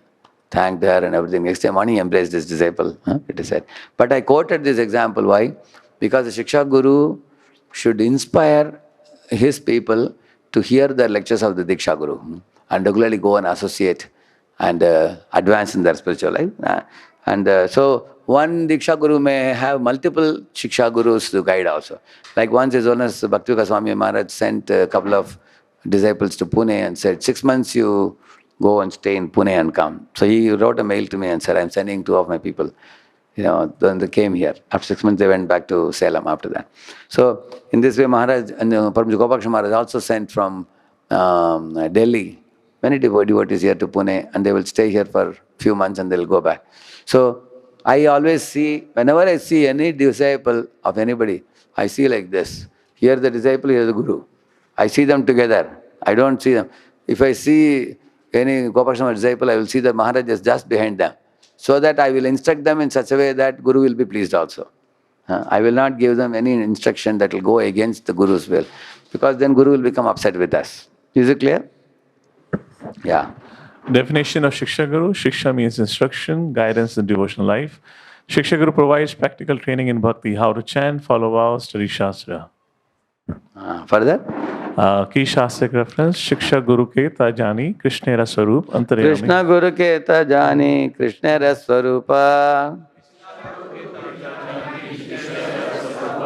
thanked her and everything. Next day morning he embraced his disciple, it is said. But I quoted this example, why? Because the Shiksha Guru should inspire his people to hear the lectures of the Diksha Guru and regularly go and associate and advance in their spiritual life. So one Diksha Guru may have multiple Shiksha Gurus to guide also. Like once His Holiness Bhaktivinoda Swami Maharaj sent a couple of disciples to Pune and said, 6 months you go and stay in Pune and come. So he wrote a mail to me and said, I'm sending 2 of my people. Then they came here. After 6 months they went back to Salem after that. So in this way Maharaj, and Paramahansa Gopalakrishna Maharaj also sent from Delhi many devotees here to Pune, and they will stay here for a few months and they will go back. So I always see, whenever I see any disciple of anybody, I see like this. Here the disciple, here the Guru. I see them together. I don't see them. If I see any Gopalakrishna disciple, I will see that Maharaj is just behind them. So that I will instruct them in such a way that Guru will be pleased also. I will not give them any instruction that will go against the Guru's will. Because then Guru will become upset with us. Is it clear? Yeah. Definition of Shiksha Guru. Shiksha means instruction, guidance in devotional life. Shiksha Guru provides practical training in bhakti, how to chant, follow vows, study Shastra. Further? Key Shastric reference, Shiksha Guru ke tajani, Krishna Swarup, Antaryami. Krishna Guru ke tajani, Krishna Swarupa.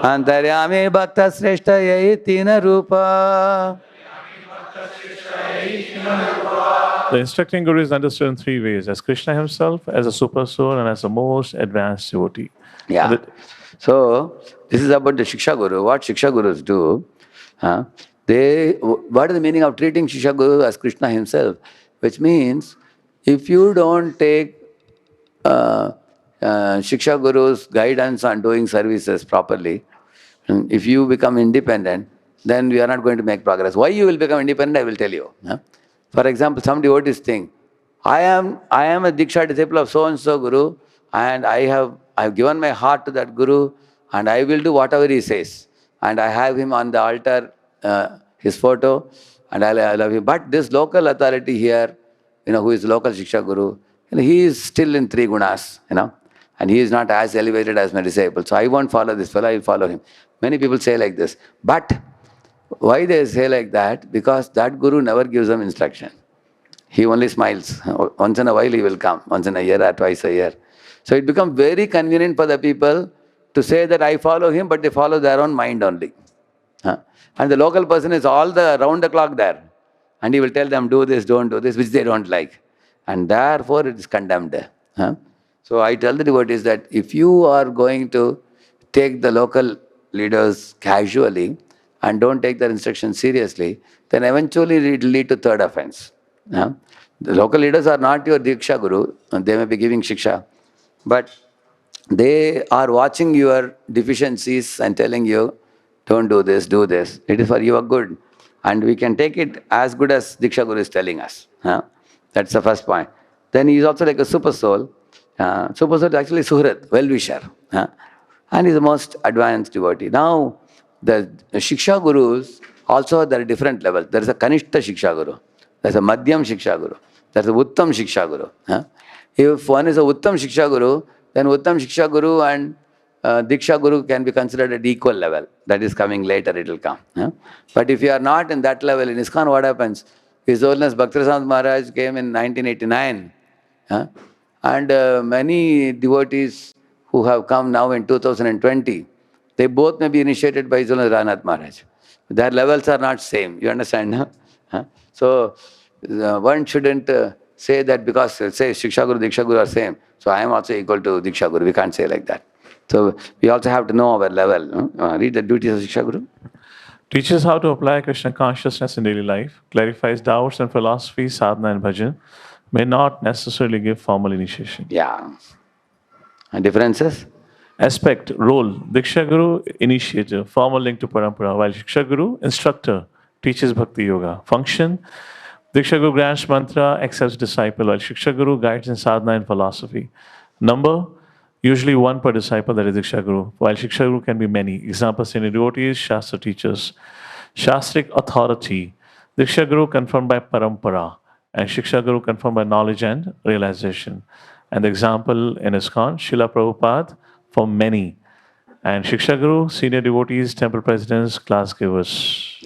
Antaryami Bhakta Sreshta Yahi Tina Rupa. The instructing Guru is understood in 3 ways: as Krishna himself, as a super soul, and as a most advanced devotee. Yeah. So this is about the Shiksha Guru. What Shiksha Gurus do, what is the meaning of treating Shiksha Guru as Krishna himself? Which means, if you don't take Shiksha Guru's guidance on doing services properly, if you become independent, then we are not going to make progress. Why you will become independent, I will tell you. For example, some devotees think, I am a Diksha disciple of so-and-so Guru, and I have given my heart to that Guru, and I will do whatever he says. And I have him on the altar, his photo, and I love him. But this local authority here, who is local Shiksha Guru, he is still in 3 gunas, and he is not as elevated as my disciple. So I won't follow this fellow, I will follow him. Many people say like this. But why they say like that? Because that Guru never gives them instruction. He only smiles. Once in a while he will come, once in a year or twice a year. So it becomes very convenient for the people to say that I follow him, but they follow their own mind only. And the local person is all the round the clock there. And he will tell them, do this, don't do this, which they don't like. And therefore it is condemned. So I tell the devotees that if you are going to take the local leaders casually and don't take their instructions seriously, then eventually it will lead to third offense. The local leaders are not your Diksha Guru, and they may be giving Shiksha, but they are watching your deficiencies and telling you, don't do this, do this. It is for your good. And we can take it as good as Diksha Guru is telling us. That's the first point. Then he is also like a super soul. Super soul is actually Suhrat, well-wisher. And he is the most advanced devotee. Now, the Shiksha Gurus also there are different levels. There is a Kanishta Shiksha Guru. There is a Madhyam Shiksha Guru. There is a Uttam Shiksha Guru. If one is a Uttam Shiksha Guru, then Uttam Shiksha Guru and Diksha Guru can be considered at equal level. That is coming later, it will come. But if you are not in that level, in ISKCON what happens? His Holiness Bhaktisiddhanta Maharaj came in 1989. And many devotees who have come now in 2020, they both may be initiated by His Holiness Ranath Maharaj. Their levels are not same, you understand? So one shouldn't say that because say Shiksha Guru, Diksha Guru are same, so I am also equal to Diksha Guru. We can't say like that. So we also have to know our level. Read the duties of Shiksha Guru. Teaches how to apply Krishna consciousness in daily life, clarifies doubts and philosophy, sadhana and bhajan, may not necessarily give formal initiation. Yeah. And differences? Aspect, role, Diksha Guru, initiator, formal link to Parampara, while Shiksha Guru, instructor, teaches Bhakti Yoga. Function, Diksha Guru grants mantra, accepts disciple, while Shiksha Guru guides in sadhana and philosophy. Number, usually one per disciple, that is Diksha Guru, while Shiksha Guru can be many. Example, senior devotees, Shastra teachers. Shastric authority, Diksha Guru confirmed by Parampara, and Shiksha Guru confirmed by knowledge and realization. And the example in ISKCON, Srila Prabhupada, for many. And Shiksha Guru, senior devotees, temple presidents, class givers.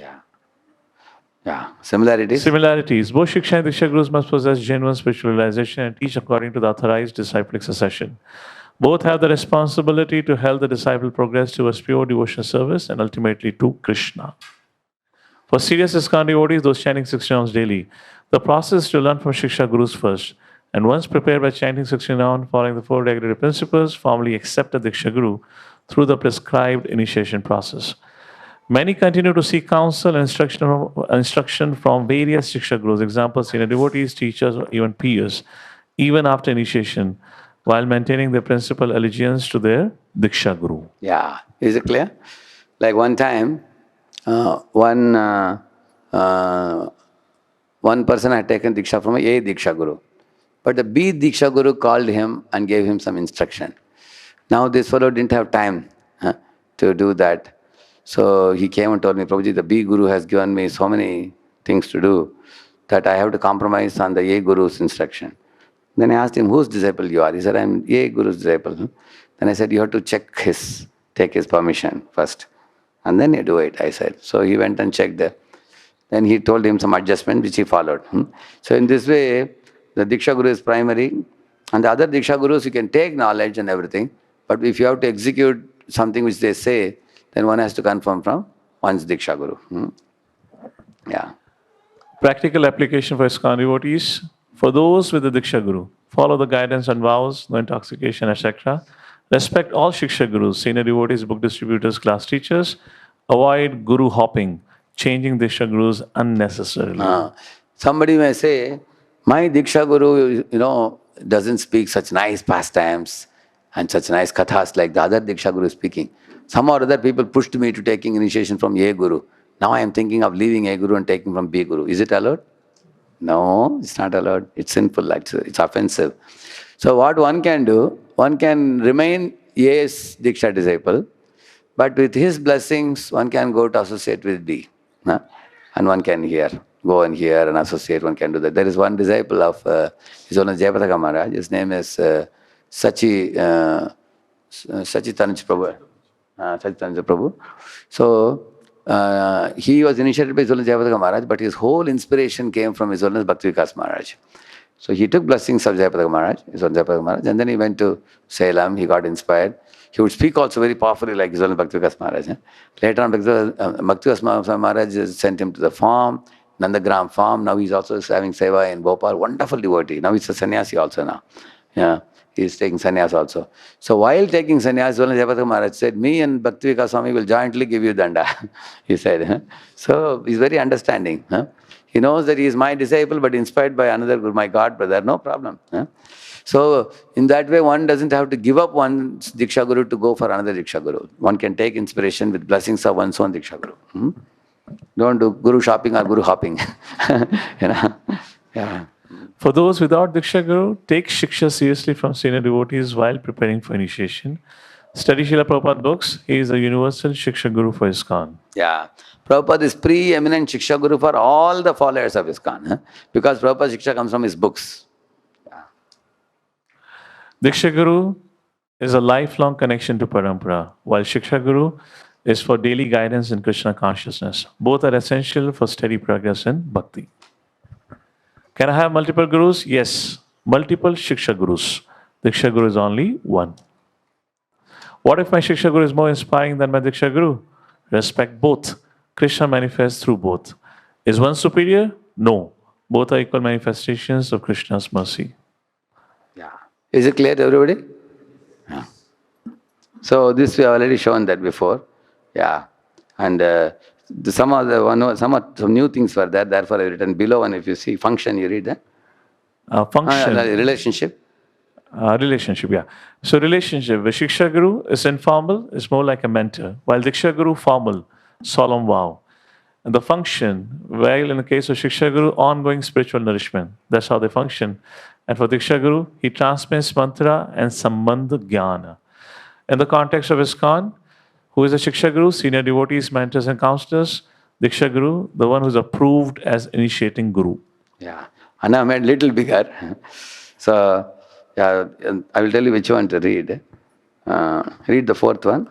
Yeah. Similarities? Similarities. Both Shiksha and Diksha Gurus must possess genuine spiritual realization and teach according to the authorized disciplic succession. Both have the responsibility to help the disciple progress towards pure devotional service and ultimately to Krishna. For serious ISKCON devotees, those chanting 60 rounds daily, the process is to learn from Shiksha Gurus first. And once prepared by chanting 60 rounds, following the 4 regulative principles, formally accept the Diksha Guru through the prescribed initiation process. Many continue to seek counsel and instruction from various Shiksha Gurus, examples, senior devotees, teachers, or even peers, even after initiation, while maintaining their principal allegiance to their Diksha Guru. Yeah. Is it clear? Like one time, one person had taken Diksha from A Diksha Guru. But the B Diksha Guru called him and gave him some instruction. Now this fellow didn't have time to do that. So he came and told me, Prabhuji, the B Guru has given me so many things to do that I have to compromise on the A Guru's instruction. Then I asked him, whose disciple you are? He said, I'm A Guru's disciple. Then I said, you have to take his permission first. And then you do it, I said. So he went and checked there. Then he told him some adjustment which he followed. So in this way, the Diksha Guru is primary, and the other Diksha Gurus, you can take knowledge and everything, but if you have to execute something which they say, then one has to confirm from one's Diksha Guru. Yeah. Practical application for ISKCON devotees. For those with the Diksha Guru, follow the guidance on vows, no intoxication, etc. Respect all Shiksha Gurus, senior devotees, book distributors, class teachers. Avoid Guru hopping, changing Diksha Gurus unnecessarily. Somebody may say, my Diksha Guru, doesn't speak such nice pastimes and such nice kathas like the other Diksha Guru is speaking. Some or other people pushed me to taking initiation from A Guru. Now I am thinking of leaving A Guru and taking from B Guru. Is it allowed? No, it's not allowed. It's sinful, it's offensive. So what one can do, one can remain A's Diksha disciple, but with his blessings, one can go to associate with B. And one can go and hear and associate, one can do that. There is one disciple of His Holiness Jayapataka Maharaj. His name is Sachi Tanuj Prabhu. So he was initiated by His Holiness Jayapataka Maharaj, but his whole inspiration came from His Holiness Bhakti Vikas Maharaj. So he took blessings of Jayaprakash Maharaj, his own Jayaprakash Maharaj, and then he went to Salem, he got inspired. He would speak also very powerfully like his own Bhakti-Vikas Maharaj. Later on, Bhakti-Vikas Maharaj sent him to the farm, Nandagram farm. Now he's also having seva in Bhopal. Wonderful devotee. Now he's a sannyasi also now. Yeah, he's taking sannyas also. So while taking sannyas, Jayaprakash Maharaj said, me and Bhakti-Vikas Swami will jointly give you danda. He said. So he's very understanding. He knows that he is my disciple, but inspired by another Guru, my God brother, no problem. So in that way, one doesn't have to give up one's Diksha Guru to go for another Diksha Guru. One can take inspiration with blessings of one's own Diksha Guru. Don't do Guru shopping or Guru hopping. Yeah. For those without Diksha Guru, take Shiksha seriously from senior devotees while preparing for initiation. Study Srila Prabhupada books. He is a universal Shiksha Guru for ISKCON. Yeah. Prabhupada is pre-eminent Shiksha Guru for all the followers of ISKCON. Because Prabhupada's Shiksha comes from his books. Diksha Guru is a lifelong connection to Parampara, while Shiksha Guru is for daily guidance in Krishna consciousness. Both are essential for steady progress in Bhakti. Can I have multiple Gurus? Yes. Multiple Shiksha Gurus. Diksha Guru is only one. What if my Shiksha Guru is more inspiring than my Diksha Guru? Respect both. Krishna manifests through both. Is one superior? No. Both are equal manifestations of Krishna's mercy. Yeah. Is it clear to everybody? Yeah. So this we have already shown that before. Yeah. And some new things were there. Therefore I written below, and if you see function, you read that. Function. Relationship. Relationship, yeah. So relationship with Shiksha Guru is informal, is more like a mentor, while Diksha Guru formal, solemn vow. And the function, while in the case of Shiksha Guru, ongoing spiritual nourishment. That's how they function. And for Diksha Guru, he transmits mantra and sambandha jnana. In the context of ISKCON, who is a Shiksha Guru? Senior devotees, mentors and counselors. Diksha Guru, the one who is approved as initiating Guru. Yeah. And I made little bigger. So, yeah, I will tell you which one to read. Read the fourth one.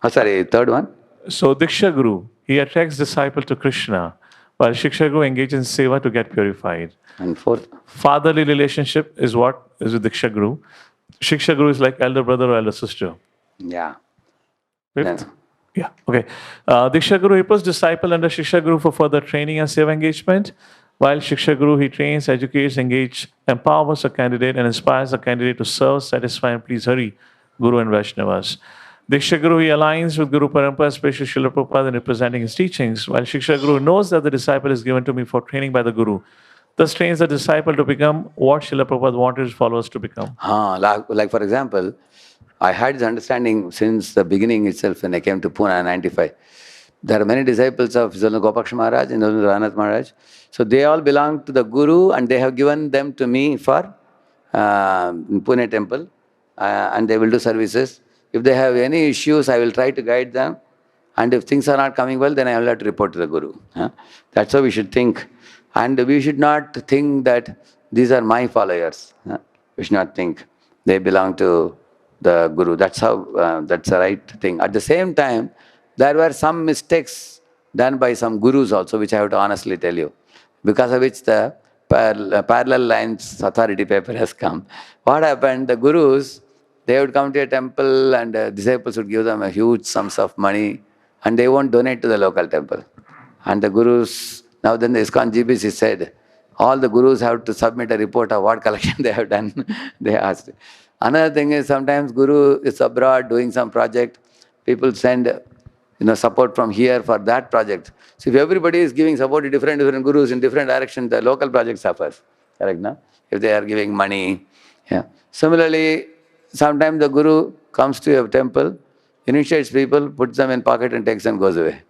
Third one. So Diksha Guru, he attracts disciple to Krishna, while Shiksha Guru engages in seva to get purified. And fourth. Fatherly relationship is what is with Diksha Guru. Shiksha Guru is like elder brother or elder sister. Yeah. Fifth? Yeah, okay. Diksha Guru, he puts disciple under Shiksha Guru for further training and seva engagement. While Shiksha Guru, he trains, educates, engages, empowers a candidate and inspires a candidate to serve, satisfy and please Hari, Guru and Vaishnavas. Diksha Guru, he aligns with Guru Parampara, especially Srila Prabhupada in representing his teachings, while Shiksha Guru knows that the disciple is given to me for training by the Guru. Thus trains the disciple to become what Srila Prabhupada wanted his followers to become. Like for example, I had this understanding since the beginning itself when I came to Pune in 95. There are many disciples of Gopaksh Maharaj and Ranath Maharaj. So they all belong to the Guru and they have given them to me for Pune temple and they will do services. If they have any issues, I will try to guide them. And if things are not coming well, then I will have to report to the Guru. That's how we should think. And we should not think that these are my followers. We should not think they belong to the Guru. That's how, that's the right thing. At the same time, there were some mistakes done by some Gurus also, which I have to honestly tell you, because of which the parallel lines authority paper has come. What happened? The Gurus, they would come to a temple and disciples would give them a huge sums of money and they won't donate to the local temple. And the Gurus, now then the ISKCON GBC said, all the Gurus have to submit a report of what collection they have done. They asked. Another thing is sometimes Guru is abroad doing some project. People send support from here for that project. So if everybody is giving support to different Gurus in different directions, the local project suffers. Correct, no? If they are giving money. Yeah. Similarly, sometimes the Guru comes to a temple, initiates people, puts them in pocket and takes and goes away.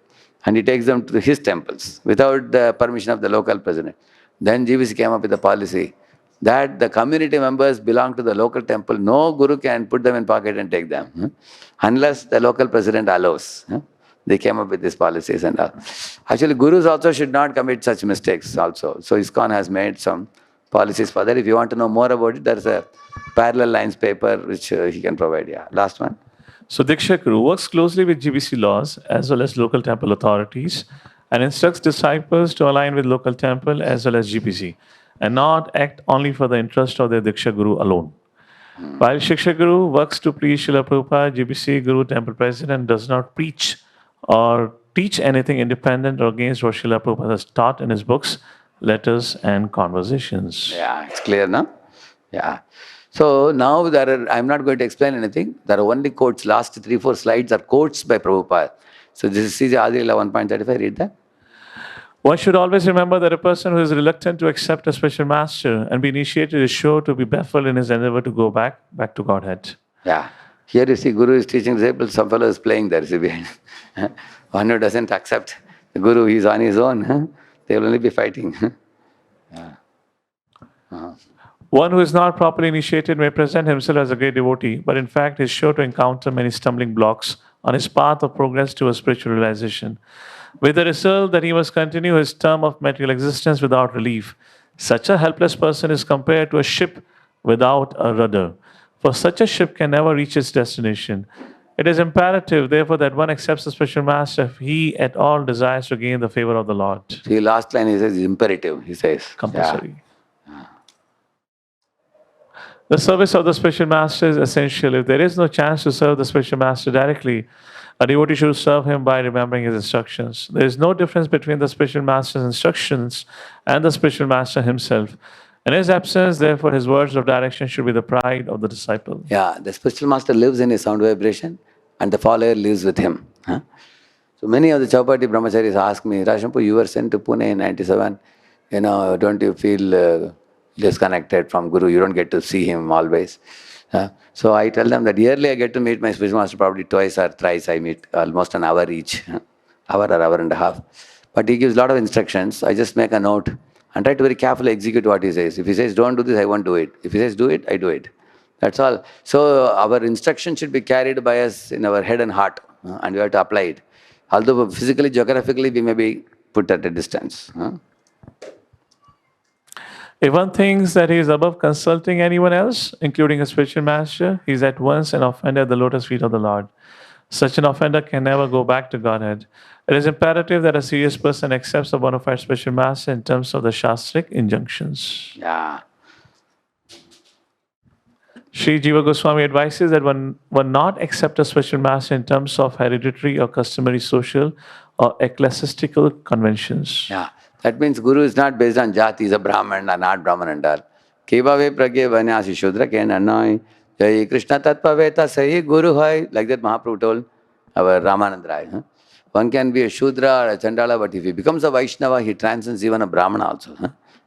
And he takes them to his temples without the permission of the local president. Then GBC came up with a policy that the community members belong to the local temple. No Guru can put them in pocket and take them unless the local president allows. They came up with these policies and all. Actually, Gurus also should not commit such mistakes also. So ISKCON has made some policies for that. If you want to know more about it, there's a parallel lines paper which he can provide. Yeah. Last one. So Diksha Guru works closely with GBC laws as well as local temple authorities and instructs disciples to align with local temple as well as GBC. and not act only for the interest of their Diksha Guru alone. While Shiksha Guru works to please Srila Prabhupada, GBC Guru Temple President does not preach or teach anything independent or against what Srila Prabhupada has taught in his books, letters, and conversations. Yeah, it's clear now? Yeah. So now I'm not going to explain anything. There are only quotes. Last 3-4 slides are quotes by Prabhupada. So this is Adi 1.35. Read that. One should always remember that a person who is reluctant to accept a special master and be initiated is sure to be baffled in his endeavor to go back to Godhead. Yeah. Here you see Guru is teaching disciples, some fellow is playing there, see behind. One who doesn't accept the Guru, he's on his own. They will only be fighting. One who is not properly initiated may present himself as a great devotee, but in fact is sure to encounter many stumbling blocks on his path of progress towards spiritual realization, with the result that he must continue his term of material existence without relief. Such a helpless person is compared to a ship without a rudder, for such a ship can never reach its destination. It is imperative, therefore, that one accepts the special master if he at all desires to gain the favor of the Lord. See, last line he says imperative, he says. Compulsory. Yeah. The service of the special master is essential. If there is no chance to serve the special master directly, a devotee should serve him by remembering his instructions. There is no difference between the special master's instructions and the special master himself. In his absence, therefore, his words of direction should be the pride of the disciple. Yeah, the special master lives in his sound vibration and the follower lives with him. So many of the Chaupati brahmacharis ask me, Radheshyam, you were sent to Pune in 97. Don't you feel disconnected from Guru? You don't get to see him always. So I tell them that yearly I get to meet my spiritual master probably twice or thrice. I meet almost an hour each, hour or hour and a half. But he gives a lot of instructions. I just make a note and try to very carefully execute what he says. If he says don't do this, I won't do it. If he says do it, I do it. That's all. So our instruction should be carried by us in our head and heart, and we have to apply it. Although physically, geographically, we may be put at a distance. If one thinks that he is above consulting anyone else, including a spiritual master, he is at once an offender at the lotus feet of the Lord. Such an offender can never go back to Godhead. It is imperative that a serious person accepts a bona fide spiritual master in terms of the Shastric injunctions. Yeah. Sri Jiva Goswami advises that one not accept a spiritual master in terms of hereditary or customary social or ecclesiastical conventions. Yeah. That means Guru is not based on jati, is a Brahman or not Brahman and all. Kevave pragye vanyasi shudra kenanoi, Jai Krishna tatpaveta sahi Guru hai. Like that Mahaprabhu told our Ramanand Rai. One can be a Shudra or a Chandala, but if he becomes a Vaishnava, he transcends even a Brahmana also.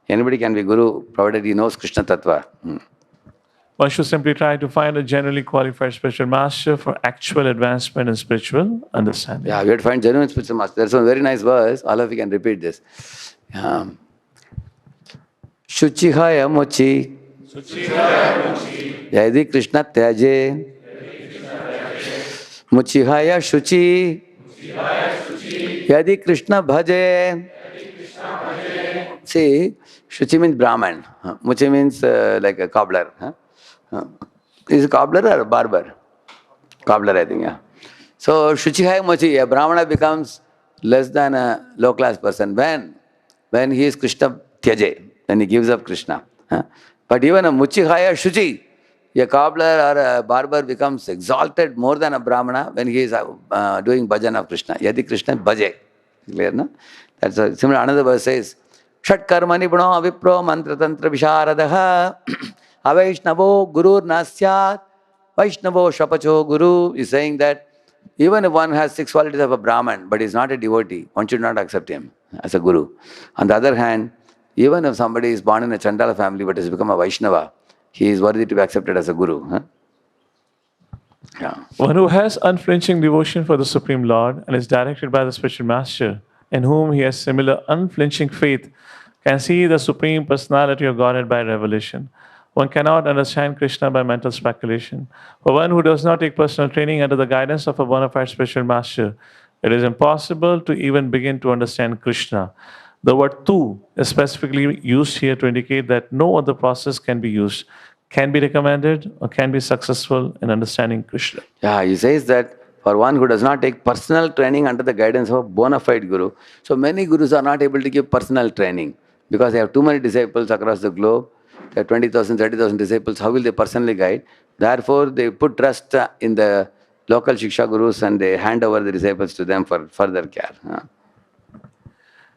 Anybody can be Guru, provided he knows Krishna Tattva. One should simply try to find a generally qualified spiritual master for actual advancement in spiritual understanding. Yeah, we have to find genuine spiritual master. There's one very nice verse. All of you can repeat this. Shuchihaya mochi. Yadi Krishna tyaje. Muchihaya shuchi. Yadi Krishna bhaje. See, shuchi means Brahman. Muchi means like a cobbler. Is a cobbler or a barber? Cobbler, I think, yeah. So, Shuchihaya Mochi, a Brahmana becomes less than a low-class person. When he is Krishna Tyaje, when he gives up Krishna. But even a Muchihaya Shuchi, a cobbler or a barber becomes exalted more than a Brahmana when he is doing bhajan of Krishna. Yadi Krishna Bhaje. Clear, no? That's a similar. Another verse says, Shat karmani puno avipro mantra tantra visharadaha avaishnavo gurur nasyat vaishnavo shapacho guru is saying that even if one has 6 qualities of a Brahman but is not a devotee, one should not accept him as a guru. On the other hand, even if somebody is born in a Chandala family but has become a Vaishnava, he is worthy to be accepted as a guru. Yeah. One who has unflinching devotion for the Supreme Lord and is directed by the spiritual master, in whom he has similar unflinching faith, can see the Supreme Personality of Godhead by revelation. One cannot understand Krishna by mental speculation. For one who does not take personal training under the guidance of a bona fide spiritual master, it is impossible to even begin to understand Krishna. The word tu is specifically used here to indicate that no other process can be used, can be recommended, or can be successful in understanding Krishna. Yeah, he says that for one who does not take personal training under the guidance of a bona fide guru. So many gurus are not able to give personal training. Because they have too many disciples across the globe. They have 20,000, 30,000 disciples. How will they personally guide? Therefore, they put trust in the local Shiksha Gurus and they hand over the disciples to them for further care.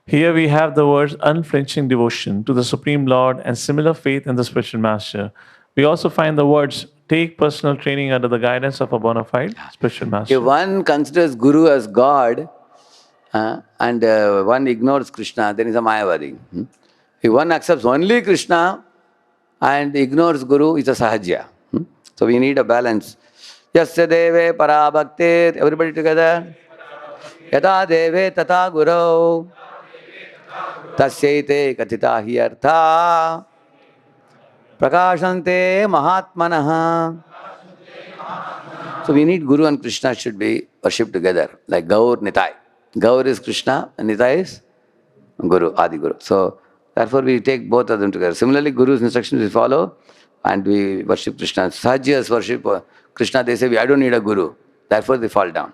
Here we have the words unflinching devotion to the Supreme Lord and similar faith in the spiritual master. We also find the words take personal training under the guidance of a bona fide spiritual master. If one considers Guru as God and one ignores Krishna, then he's a Mayavadi. If one accepts only Krishna and ignores Guru, he's a Sahajya. So we need a balance. Yasya deve parabhaktir. Everybody together. Yata deve tata guru. Tasyaite katita hiyartha. Prakashante mahatmanaha. So we need Guru and Krishna should be worshipped together, like Gaur, Nitai. Gaur is Krishna and Nitai is Guru, Adi Guru. So therefore we take both of them together. Similarly, Guru's instructions we follow and we worship Krishna. Sahajas worship Krishna, they say, I don't need a Guru. Therefore they fall down.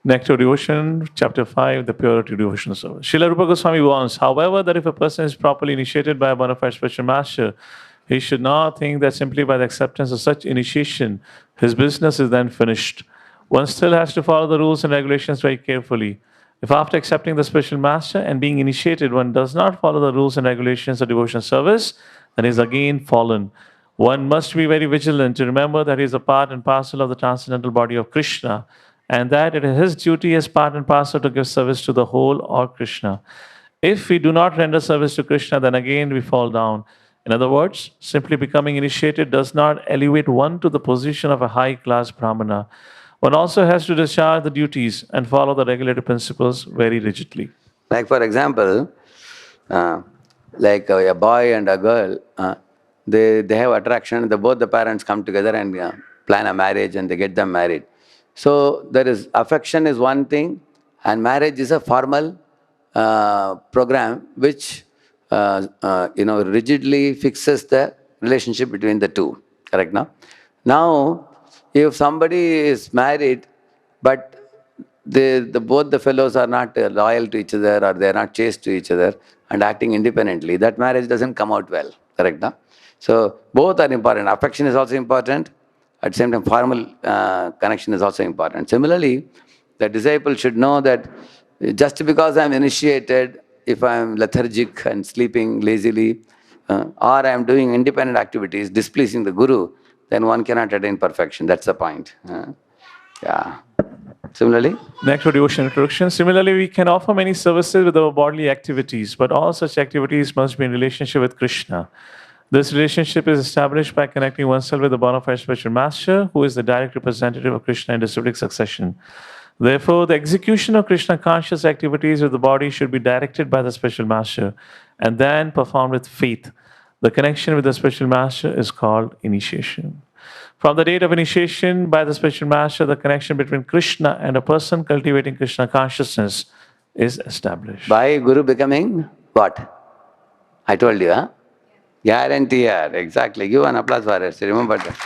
Nectar Devotion, Chapter 5, the Purity Devotional Service. Srila Rupa Goswami warns, however, that if a person is properly initiated by a bona fide spiritual master, he should not think that simply by the acceptance of such initiation, his business is then finished. One still has to follow the rules and regulations very carefully. If after accepting the spiritual master and being initiated, one does not follow the rules and regulations of devotional service, then he is again fallen. One must be very vigilant to remember that he is a part and parcel of the transcendental body of Krishna, and that it is his duty as part and parcel to give service to the whole or Krishna. If we do not render service to Krishna, then again we fall down. In other words, simply becoming initiated does not elevate one to the position of a high-class brahmana. One also has to discharge the duties and follow the regulative principles very rigidly. Like for example, like a boy and a girl, they have attraction, both the parents come together and plan a marriage and they get them married. So there is affection is one thing and marriage is a formal program which rigidly fixes the relationship between the two. Correct now? Now, if somebody is married but both the fellows are not loyal to each other or they are not chaste to each other and acting independently, that marriage doesn't come out well. Correct now? So both are important. Affection is also important. At the same time, formal connection is also important. Similarly, the disciple should know that just because I am initiated, if I am lethargic and sleeping lazily, or I am doing independent activities, displeasing the Guru, then one cannot attain perfection. That's the point. Yeah. Similarly? Next for devotion introduction. Similarly, we can offer many services with our bodily activities, but all such activities must be in relationship with Krishna. This relationship is established by connecting oneself with the bona fide spiritual master, who is the direct representative of Krishna in distributive succession. Therefore, the execution of Krishna conscious activities with the body should be directed by the spiritual master and then performed with faith. The connection with the spiritual master is called initiation. From the date of initiation by the spiritual master, the connection between Krishna and a person cultivating Krishna consciousness is established. By Guru becoming what? I told you, huh? Guarantee here, exactly. Give an applause for it. Remember that.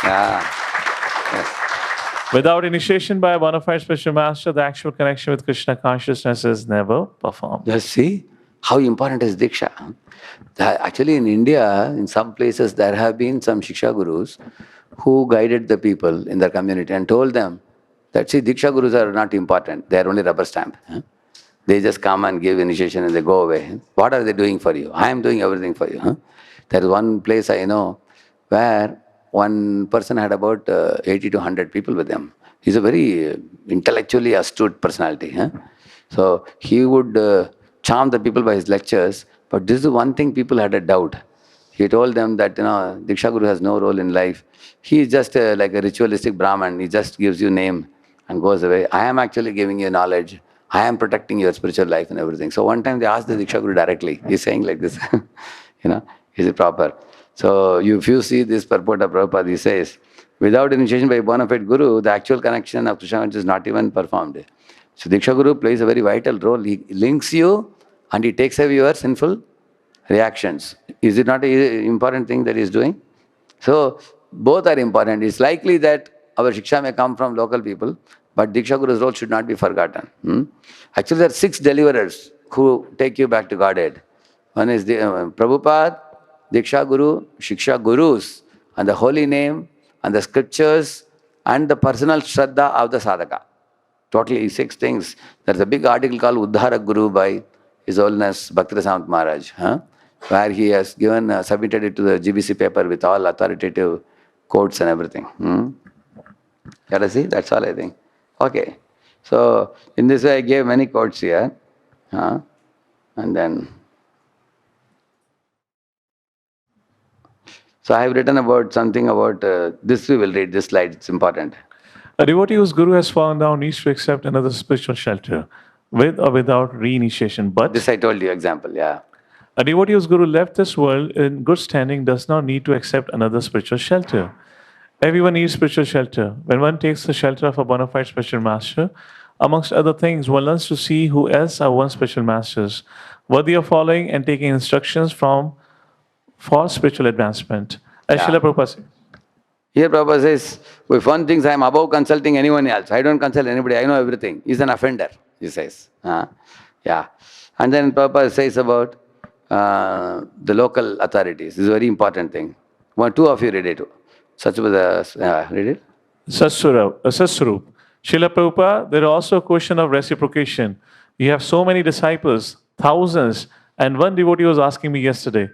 Yeah. Yes. Without initiation by a bona fide spiritual master, the actual connection with Krishna consciousness is never performed. Just see how important is Diksha. Actually, in India, in some places, there have been some Shiksha Gurus who guided the people in their community and told them that, see, Diksha Gurus are not important. They are only rubber stamp. They just come and give initiation and they go away. What are they doing for you? I am doing everything for you. There is one place I know where one person had about 80 to 100 people with him. He's a very intellectually astute personality. So he would charm the people by his lectures, but this is one thing people had a doubt. He told them that, Diksha Guru has no role in life. He is just like a ritualistic Brahman. He just gives you name and goes away. I am actually giving you knowledge. I am protecting your spiritual life and everything. So one time they asked the Diksha Guru directly. He's saying like this, is it proper? So if you see this purport of Prabhupada, he says, without initiation by a bona fide Guru, the actual connection of Krishna is not even performed. So Diksha Guru plays a very vital role. He links you and he takes away your sinful reactions. Is it not an important thing that he is doing? So both are important. It's likely that our Shiksha may come from local people, but Diksha Guru's role should not be forgotten. Actually, there are 6 deliverers who take you back to Godhead. One is the Prabhupada, Diksha Guru, Shiksha Gurus, and the holy name, and the scriptures, and the personal Shraddha of the sadhaka. Totally 6 things. There's a big article called Uddhara Guru by His Holiness Bhaktirasamant Maharaj, where he has given, submitted it to the GBC paper with all authoritative quotes and everything. Gotta see? That's all I think. Okay. So, in this way I gave many quotes here. And then... So I have written about something about this. We will read this slide. It's important. A devotee whose guru has fallen down needs to accept another spiritual shelter, with or without reinitiation. But this I told you, example, yeah. A devotee whose guru left this world in good standing does not need to accept another spiritual shelter. Everyone needs spiritual shelter. When one takes the shelter of a bona fide spiritual master, amongst other things, one learns to see who else are one's spiritual masters, worthy of following and taking instructions from for spiritual advancement. As Srila Prabhupada says. Here Prabhupada says, if one thinks I am above consulting anyone else, I don't consult anybody, I know everything. He's an offender, he says. Yeah. And then Prabhupada says about the local authorities. This is a very important thing. Two of you read it. Read it. Saswarup. Srila Prabhupada, there is also a question of reciprocation. You have so many disciples, thousands, and one devotee was asking me yesterday,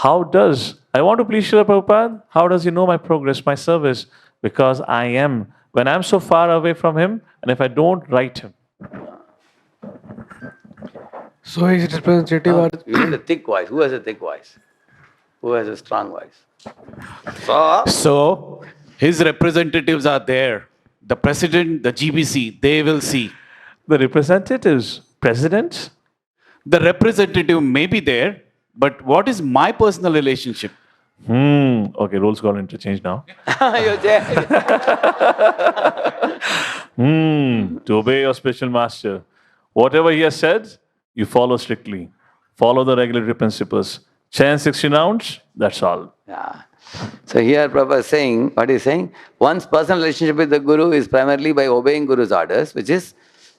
I want to please Srila Prabhupada, how does he know my progress, my service? Because when I'm so far away from him, and if I don't write him. So his representative you need a thick voice. Who has a thick voice? Who has a strong voice? So his representatives are there. The president, the GBC, they will see. The representatives, presidents? The representative may be there, but what is my personal relationship? Okay, roles got interchanged now. To obey your spiritual master. Whatever he has said, you follow strictly. Follow the regulatory principles. Chant 16 rounds, that's all. Yeah. So here Prabhupada is saying, what he's saying, one's personal relationship with the Guru is primarily by obeying Guru's orders, which is,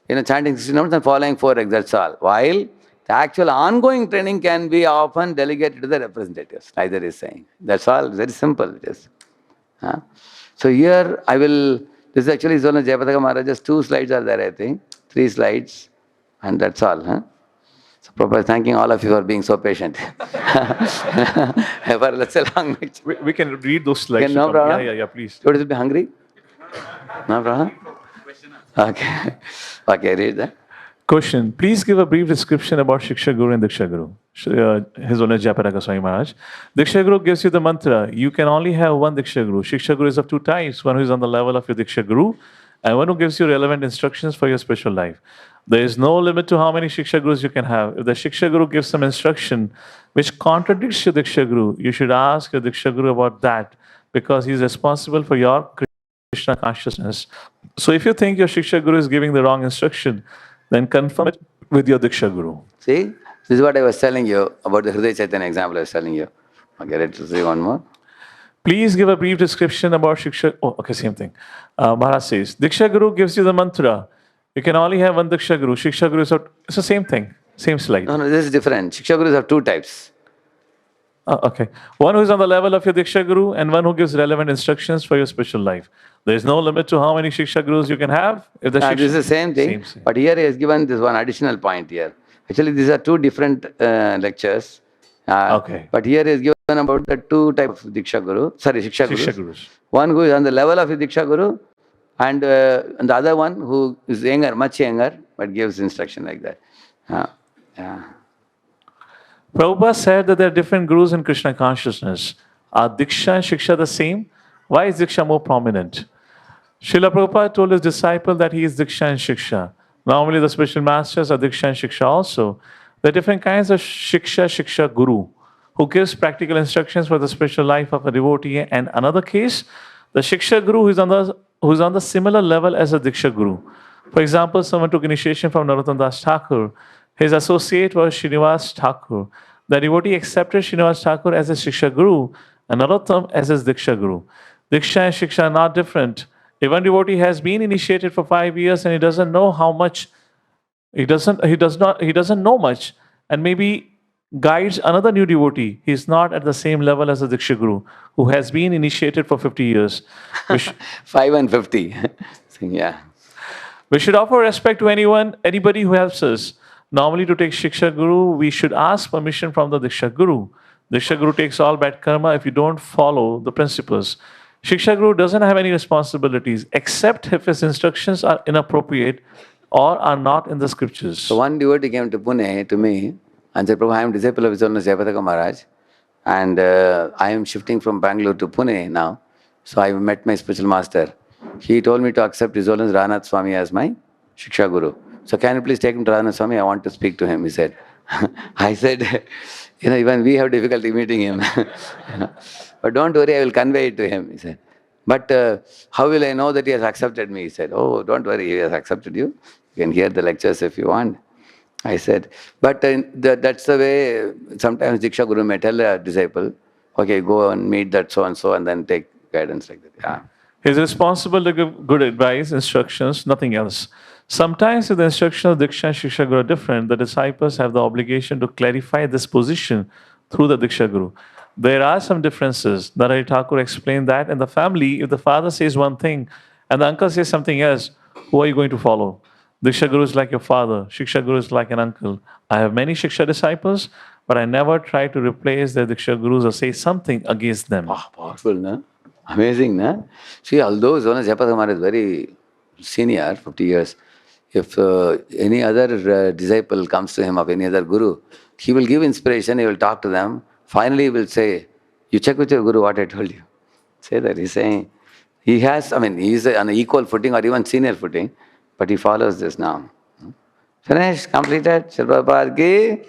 chanting 16 rounds and following 4 eggs, that's all. While the actual ongoing training can be often delegated to the representatives, neither is saying. That's all, very simple it is. So here this is actually His Holiness Jayapataka Maharaj's 2 slides are there, I think, 3 slides, and that's all. So Prabhupada, thanking all of you for being so patient. Let's say long night. We can read those slides. No problem. Yeah, please. You want to be hungry? No problem? Okay. Okay, read that. Question. Please give a brief description about Shiksha Guru and Diksha Guru. His Holiness Jayapataka Swami Maharaj. Diksha Guru gives you the mantra. You can only have one Diksha Guru. Shiksha Guru is of 2 types. One who is on the level of your Diksha Guru and one who gives you relevant instructions for your spiritual life. There is no limit to how many Shiksha Gurus you can have. If the Shiksha Guru gives some instruction which contradicts your Diksha Guru, you should ask your Diksha Guru about that because he is responsible for your Krishna consciousness. So if you think your Shiksha Guru is giving the wrong instruction, then confirm it with your Diksha Guru. See, this is what I was telling you about the Hriday Chaitanya example I was telling you. Okay, let's see one more. Please give a brief description about Shiksha. Oh, okay, same thing. Maharaj says, Diksha Guru gives you the mantra. You can only have one Diksha Guru. Shiksha Guru is it's the same thing, same slide. No, this is different. Shiksha Gurus have 2 types. Okay. One who is on the level of your Diksha Guru and one who gives relevant instructions for your spiritual life. There is no limit to how many Shiksha Gurus you can have. If the This is the same thing, but here he has given this one additional point here. Actually, these are 2 different lectures. Okay. But here he has given about the 2 types of Diksha Guru. Sorry, Shiksha Gurus. One who is on the level of the Diksha Guru and the other one who is younger, much younger, but gives instruction like that. Prabhupada said that there are different gurus in Krishna consciousness. Are Diksha and Shiksha the same? Why is Diksha more prominent? Srila Prabhupada told his disciple that he is Diksha and Shiksha. Normally the spiritual masters are Diksha and Shiksha also. There are different kinds of Shiksha Guru who gives practical instructions for the spiritual life of a devotee. And another case, the Shiksha Guru who is on the similar level as a Diksha Guru. For example, someone took initiation from Narottam Thakur. His associate was Srinivas Thakur. The devotee accepted Srinivas Thakur as his Shiksha Guru and Narottam as his Diksha Guru. Diksha and Shiksha are not different. If one devotee has been initiated for 5 years and he doesn't know how much He doesn't know much, and maybe guides another new devotee. He's not at the same level as the Diksha Guru, who has been initiated for 50 years. We, 5 and 50. So, yeah. we should offer respect to anybody who helps us. Normally, to take Shiksha Guru, we should ask permission from the Diksha Guru. Diksha Guru takes all bad karma if you don't follow the principles. Shiksha Guru doesn't have any responsibilities except if his instructions are inappropriate or are not in the scriptures. So one devotee came to Pune to me and said, Prabhu, I am disciple of His Holiness Jayapataka Maharaj, and I am shifting from Bangalore to Pune now. So I met my spiritual master. He told me to accept His Holiness Radhanath Swami as my Shiksha Guru. So can you please take him to Radhanath Swami? I want to speak to him, he said. I said, even we have difficulty meeting him. But don't worry, I will convey it to him, he said. But how will I know that he has accepted me? He said, oh, don't worry, he has accepted you. You can hear the lectures if you want. I said, but that's the way sometimes Diksha Guru may tell a disciple, okay, go and meet that so-and-so and then take guidance like that. Yeah. He's responsible to give good advice, instructions, nothing else. Sometimes if the instructions of Diksha and Shiksha Guru are different, the disciples have the obligation to clarify this position through the Diksha Guru. There are some differences. Narari Thakur explained that in the family, if the father says one thing and the uncle says something else, who are you going to follow? Diksha Guru is like your father, Shiksha Guru is like an uncle. I have many Shiksha disciples, but I never try to replace their Diksha Gurus or say something against them. Wow, powerful, no? Amazing, no? See, although Jonas Jayapataka Maharaj is very senior, 50 years, if any other disciple comes to him of any other guru, he will give inspiration, he will talk to them. Finally, he will say, you check with your guru what I told you. Say that. He's saying, he has, he's on an equal footing or even senior footing, but he follows this now. Finished, completed. Shri Prabhupada ki.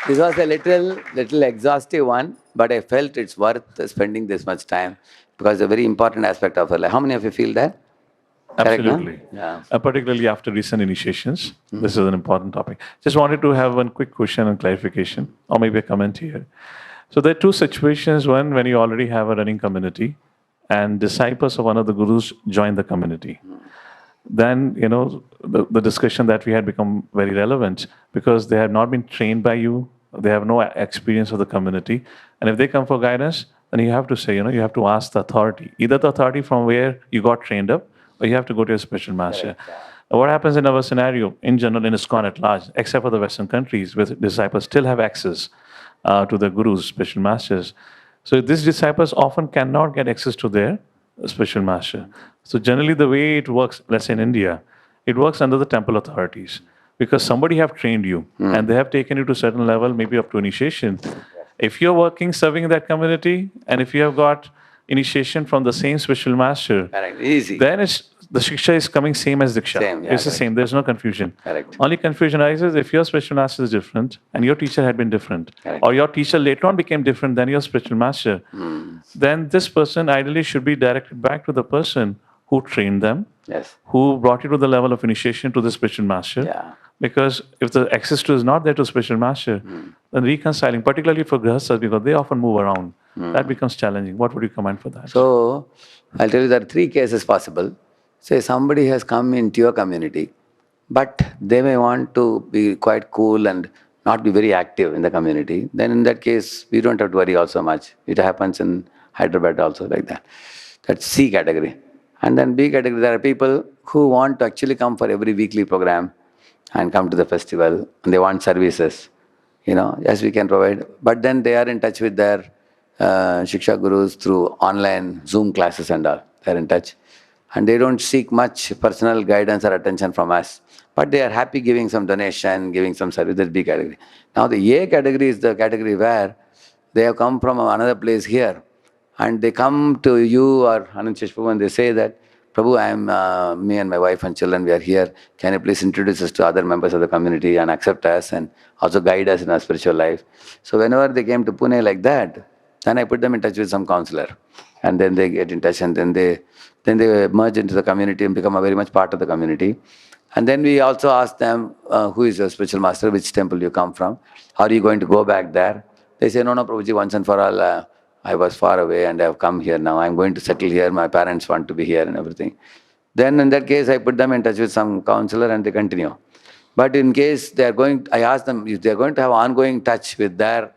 This was a little exhaustive one, but I felt it's worth spending this much time because it's a very important aspect of our life. How many of you feel that? Absolutely. Correct, no? Yeah. Particularly after recent initiations, this is an important topic. Just wanted to have one quick question and clarification, or maybe a comment here. So there are two situations. One, when you already have a running community and disciples of one of the gurus join the community. Then, the discussion that we had become very relevant because they have not been trained by you, they have no experience of the community. And if they come for guidance, then you have to say, you have to ask the authority, either the authority from where you got trained up, or you have to go to a spiritual master. What happens in our scenario, in general, in ISKCON at large, except for the Western countries, where disciples still have access to the gurus, spiritual masters. So these disciples often cannot get access to their spiritual master. So generally the way it works, let's say in India, it works under the temple authorities. Because somebody have trained you and they have taken you to a certain level, maybe up to initiation. If you're working, serving in that community, and if you have got initiation from the same spiritual master, Correct. Easy. then the Shiksha is coming same as Diksha. Same, yeah, it's the correct. same, there's no confusion. Correct. Only confusion arises if your spiritual master is different and your teacher had been different. Correct. Or your teacher later on became different than your spiritual master. Then this person ideally should be directed back to the person who trained them, Yes. who brought you to the level of initiation to the spiritual master. Yeah. Because if the access to is not there to spiritual master, then reconciling, particularly for grihasthas, because they often move around, that becomes challenging. What would you comment for that? So, I'll tell you there are three cases possible. Say somebody has come into your community, but they may want to be quite cool and not be very active in the community. Then in that case, we don't have to worry also much. It happens in Hyderabad also like that. That's C category. And then B category, there are people who want to actually come for every weekly program and come to the festival, and they want services. Yes, we can provide. But then they are in touch with their Shiksha Gurus through online Zoom classes and all. They are in touch. And they don't seek much personal guidance or attention from us. But they are happy giving some donation, giving some service. That's B category. Now the A category is the category where they have come from another place here. And they come to you or Anand Sheshprabhu and they say that, Prabhu, me and my wife and children, we are here. Can you please introduce us to other members of the community and accept us and also guide us in our spiritual life? So whenever they came to Pune like that, then I put them in touch with some counselor. And then they get in touch and then they merge into the community and become a very much part of the community. And then we also ask them, who is your spiritual master, which temple you come from? How are you going to go back there? They say, no, Prabhuji, once and for all, I was far away and I have come here now. I'm going to settle here. My parents want to be here and everything. Then in that case, I put them in touch with some counselor and they continue. But in case they are going, I ask them if they are going to have ongoing touch with their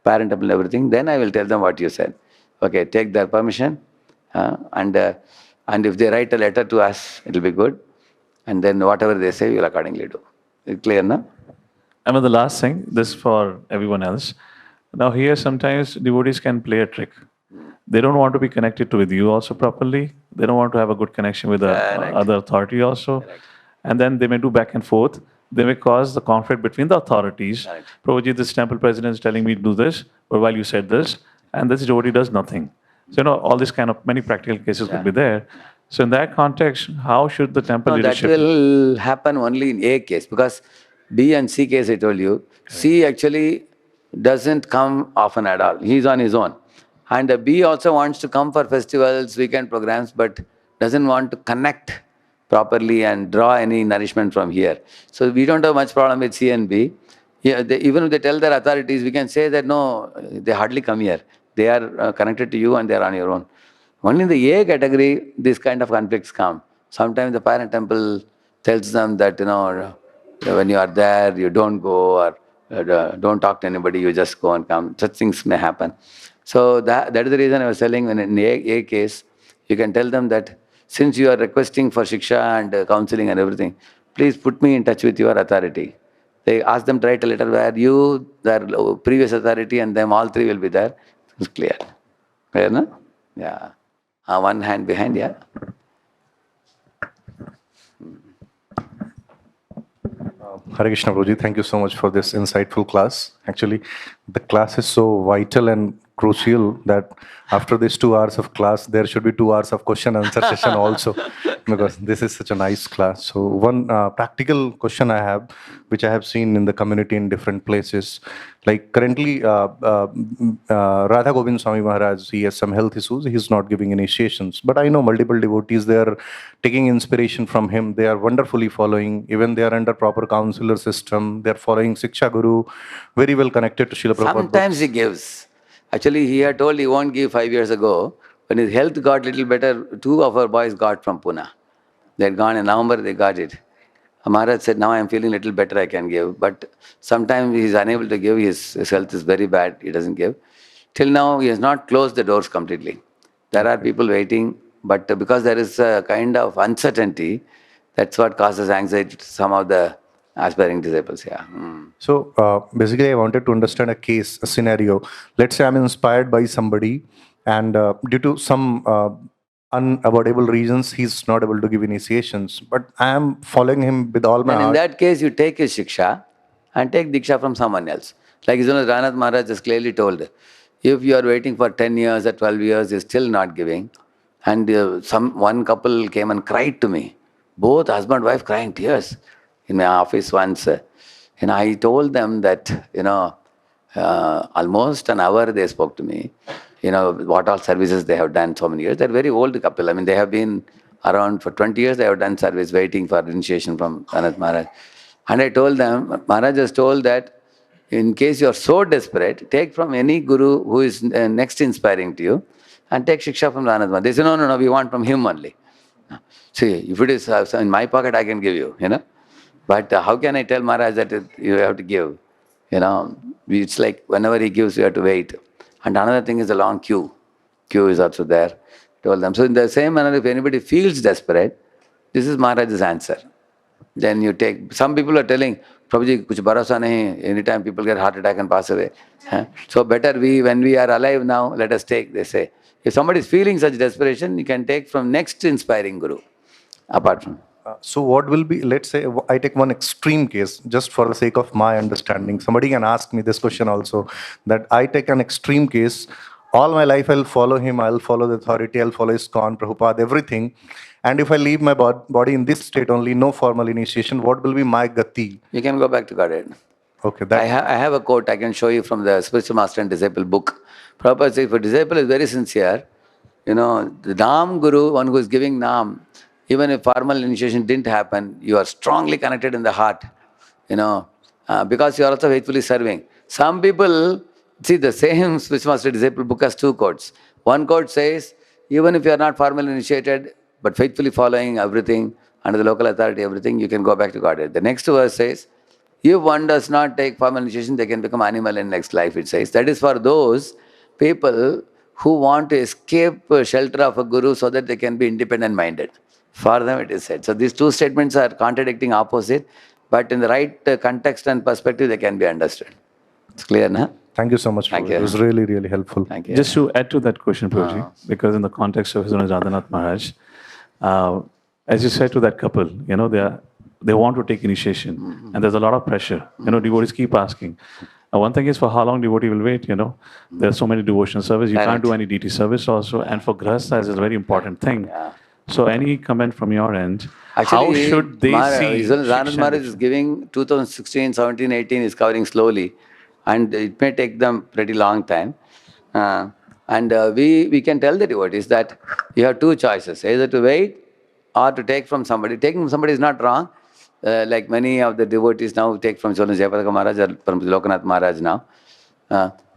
parent and everything, then I will tell them what you said. Okay, take their permission, and if they write a letter to us, it will be good. And then whatever they say, we will accordingly do. Is it clear, no? And then the last thing, this for everyone else. Now here sometimes devotees can play a trick. They don't want to be connected to with you also properly. They don't want to have a good connection with the Correct. other authority also. And then they may do back and forth. They may cause the conflict between the authorities. Correct. Prabhuji, this temple president is telling me to do this, but while you said this, and this devotee does nothing. So, all this kind of many practical cases could be there. So in that context, how should the temple No, that leadership... will happen only in A case, because B and C case I told you, C actually doesn't come often at all. He's on his own. And the B also wants to come for festivals, weekend programs, but doesn't want to connect properly and draw any nourishment from here. So we don't have much problem with C and B. Yeah, even if they tell their authorities, we can say that no, they hardly come here. They are connected to you and they are on your own. Only in the A category, these kind of conflicts come. Sometimes the parent temple tells them that, when you are there, you don't go, or don't talk to anybody, you just go and come. Such things may happen. So that is the reason I was telling, when in A case, you can tell them that since you are requesting for Shiksha and counseling and everything, please put me in touch with your authority. They ask them to write a letter where you, their previous authority, and them all three will be there. It's clear. Clear, no? Yeah. One hand behind, yeah. Hare Krishna Prabhuji, thank you so much for this insightful class. Actually, the class is so vital and crucial that after these 2 hours of class, there should be 2 hours of question and answer session also, because this is such a nice class. So one practical question I have, which I have seen in the community in different places, like currently Radha Govind Swami Maharaj, he has some health issues, he's not giving initiations. But I know multiple devotees, they are taking inspiration from him, they are wonderfully following, even they are under proper counselor system, they are following Siksha Guru, very well connected to Srila Prabhupada. Sometimes he gives. Actually, he had told he won't give 5 years ago. When his health got little better, 2 of our boys got from Pune. They had gone in November, they got it. Maharaj said, now I am feeling little better, I can give. But sometimes he is unable to give, his health is very bad, he doesn't give. Till now, he has not closed the doors completely. There are people waiting, but because there is a kind of uncertainty, that's what causes anxiety to some of the aspiring disciples. Yeah. So basically, I wanted to understand a case, a scenario. Let's say I'm inspired by somebody, and due to some unavoidable reasons, he's not able to give initiations. But I am following him with all my And in heart. that case, you take his Shiksha and take Diksha from someone else. Like Ranath Maharaj has clearly told, if you are waiting for 10 years or 12 years, you're still not giving, and one couple came and cried to me, both husband and wife crying tears in my office once. I told them that, almost an hour they spoke to me, what all services they have done so many years. They're very old couple. I mean, they have been around for 20 years, they have done service waiting for initiation from Ranath Maharaj. And I told them, Maharaj has told that in case you are so desperate, take from any guru who is next inspiring to you and take Shiksha from Ranath Maharaj. They say, no, we want from him only. See, if it is in my pocket, I can give you, But how can I tell Maharaj that you have to give? It's like whenever he gives, you have to wait. And another thing is the long queue. Queue is also there. Told them. So in the same manner, if anybody feels desperate, this is Maharaj's answer. Then you take. Some people are telling, Prabhuji, kuch bharosa nahi. Anytime people get heart attack and pass away. So better when we are alive now, let us take, they say. If somebody is feeling such desperation, you can take from next inspiring guru, apart from. So what will be, let's say, I take one extreme case, just for the sake of my understanding. Somebody can ask me this question also, that I take an extreme case, all my life I'll follow him, I'll follow the authority, I'll follow ISKCON, Prabhupada, everything. And if I leave my body in this state only, no formal initiation, what will be my gati? You can go back to Godhead. Okay, I have a quote I can show you from the Spiritual Master and Disciple book. Prabhupada says, if a disciple is very sincere, the Nam Guru, one who is giving Nam, even if formal initiation didn't happen, you are strongly connected in the heart, because you are also faithfully serving. Some people, See, the same Switchmaster Disciple book has two quotes. One quote says, even if you are not formally initiated, but faithfully following everything under the local authority, everything, you can go back to Godhead. The next verse says, if one does not take formal initiation, they can become animal in next life, it says. That is for those people who want to escape shelter of a guru so that they can be independent minded. For them it is said. So these two statements are contradicting opposite, but in the right context and perspective, they can be understood. It's clear, na? Thank you so much. Thank Prabhuji. you. It was really, really helpful. Thank you. Just to add to that question, Prabhuji, because in the context of His Holiness Radhanath Maharaj, as you said to that couple, they want to take initiation, and there's a lot of pressure. Devotees keep asking. One thing is, for how long devotee will wait? There are so many devotional service. You can't do any DT service also, and for grahasthas is a very important thing. Yeah. So, any comment from your end? Actually, how should they see? His Holiness Radhanath Shiksha? Maharaj is giving 2016, 17, 18 is covering slowly, and it may take them pretty long time. We can tell the devotees that you have two choices, either to wait or to take from somebody. Taking from somebody is not wrong. Like many of the devotees now take from His Holiness Jayapadaka Maharaj or from Lokanath Maharaj now.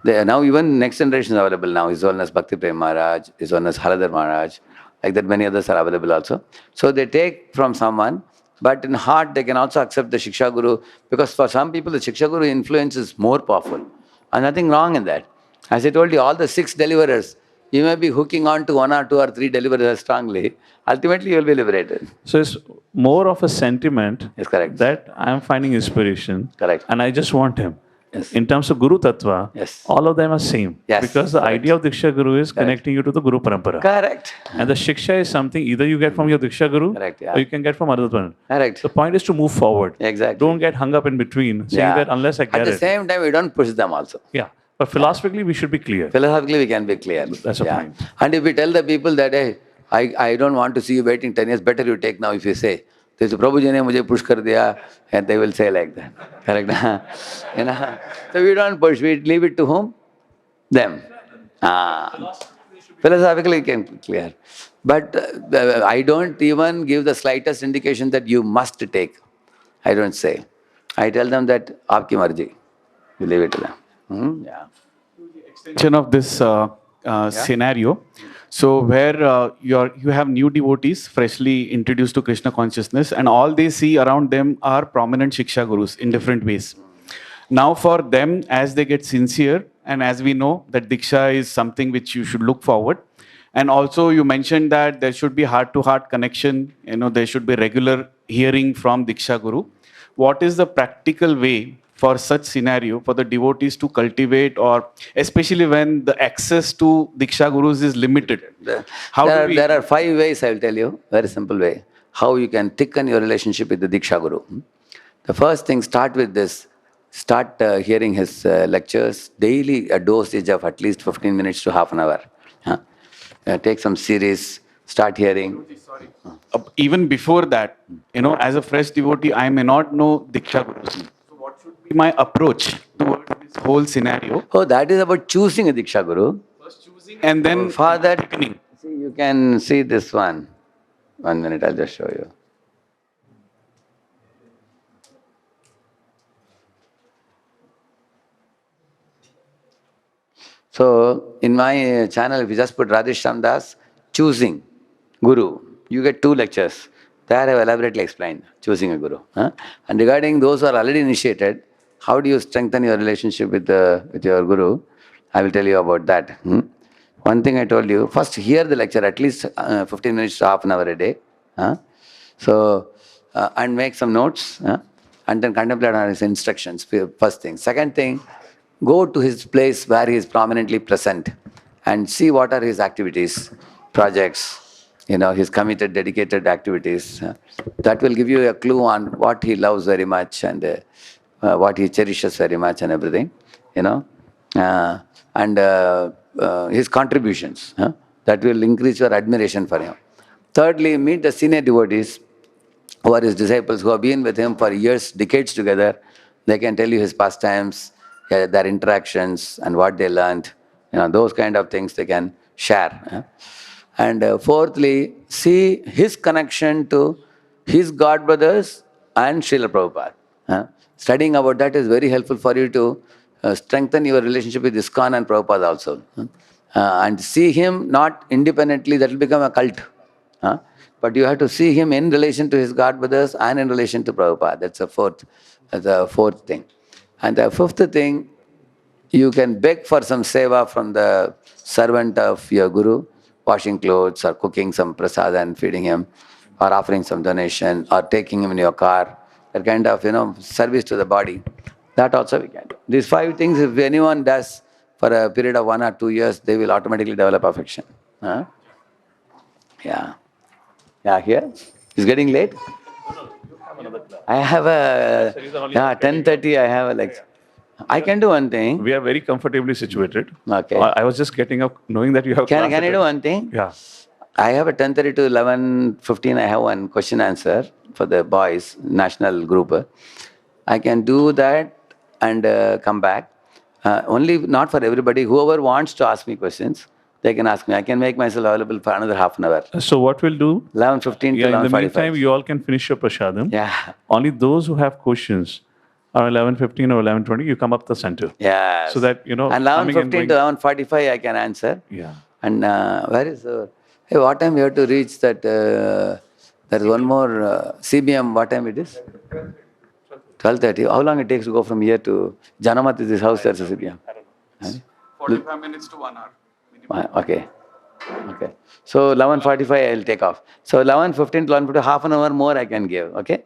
Now even next generation is available now. His Holiness Bhakti Prem Maharaj, His Holiness Haladhar Maharaj, like that many others are available also. So they take from someone, but in heart they can also accept the Shiksha Guru, because for some people the Shiksha Guru influence is more powerful. And nothing wrong in that. As I told you, all the 6 deliverers, you may be hooking on to 1 or 2 or 3 deliverers strongly. Ultimately, you will be liberated. So it's more of a sentiment Yes, correct. that I am finding inspiration. Correct. And I just want him. Yes. In terms of Guru Tattva, Yes. all of them are same. Yes, Because the correct. idea of Diksha Guru is connecting you to the Guru Parampara. Correct. And the Shiksha is something either you get from your Diksha Guru Correct, yeah. or you can get from other one. Correct. The point is to move forward. Exactly. Don't get hung up in between, saying that unless I get At the it. same time, we don't push them also. Yeah. But philosophically, we should be clear. Philosophically, we can be clear. That's a point. And if we tell the people that, hey, I don't want to see you waiting 10 years, better you take now if you say, this Prabhuji ne mujhe push kar diya, and they will say like that. Correct? So we don't push, we leave it to whom? Them. Philosophically, we can be clear. But I don't even give the slightest indication that you must take. I don't say. I tell them that, aapki marji. You leave it to them. Yeah. Extension of this scenario. So where you have new devotees freshly introduced to Krishna consciousness, and all they see around them are prominent Shiksha Gurus in different ways. Now for them, as they get sincere, and as we know that Diksha is something which you should look forward, and also you mentioned that there should be heart-to-heart connection, there should be regular hearing from Diksha Guru. What is the practical way for such scenario for the devotees to cultivate, or especially when the access to Diksha Gurus is limited? There are 5 ways, I will tell you, very simple way, how you can thicken your relationship with the Diksha Guru. The first thing, start with this. Start hearing his lectures, daily a dosage of at least 15 minutes to half an hour. Take some series, start hearing. Even before that, as a fresh devotee, I may not know Diksha Gurus. So what should be my approach towards this whole scenario? Oh, that is about choosing a Diksha Guru. First choosing and then For that, beginning. see, you can see this one. 1 minute, I'll just show you. So, in my channel, if you just put Radheshyamdas choosing Guru, you get 2 lectures. There I have elaborately explained choosing a Guru. And regarding those who are already initiated, how do you strengthen your relationship with your Guru? I will tell you about that. One thing I told you, first hear the lecture at least 15 minutes to half an hour a day. And make some notes, and then contemplate on his instructions, first thing. Second thing, go to his place where he is prominently present and see what are his activities, projects, his committed, dedicated activities. That will give you a clue on what he loves very much and what he cherishes very much and everything, and his contributions. That will increase your admiration for him. Thirdly, meet the senior devotees who are his disciples, who have been with him for years, decades together. They can tell you his pastimes, their interactions and what they learned. Those kind of things they can share. And fourthly, see his connection to his godbrothers and Srila Prabhupada. Studying about that is very helpful for you to strengthen your relationship with ISKCON and Prabhupada also. And see him not independently, that will become a cult. But you have to see him in relation to his God brothers and in relation to Prabhupada. That's the fourth thing. And the fifth thing, you can beg for some seva from the servant of your guru, washing clothes or cooking some prasada and feeding him, or offering some donation, or taking him in your car. That kind of, service to the body. That also we can do. These 5 things, if anyone does for a period of 1 or 2 years, they will automatically develop affection. Yeah. Yeah, here? It's getting late? I have a, 10:30 I have a lecture. I can do one thing. We are very comfortably situated. Okay. I was just getting up knowing that you have Can class I do one thing? Yeah. I have a 10:30 to 11:15. I have one question answer for the boys, national group. I can do that and come back. Only not for everybody. Whoever wants to ask me questions, they can ask me. I can make myself available for another half an hour. So what we'll do? 11:15 to 11:45. In the meantime, you all can finish your prasadam. Yeah. Only those who have questions around 11:15 or 11:20, you come up the center. Yeah. So that, And 11:15 to 11:45, I can answer. Yeah. And where is hey, what time we have to reach that? There's one more CBM. What time it is? 12:30. How long it takes to go from here to Janamat? Is this house? There's a CBM. 45 minutes to 1 hour. Okay. So 11:45 I'll take off. So 11:15 to 11:50, half an hour more I can give. Okay.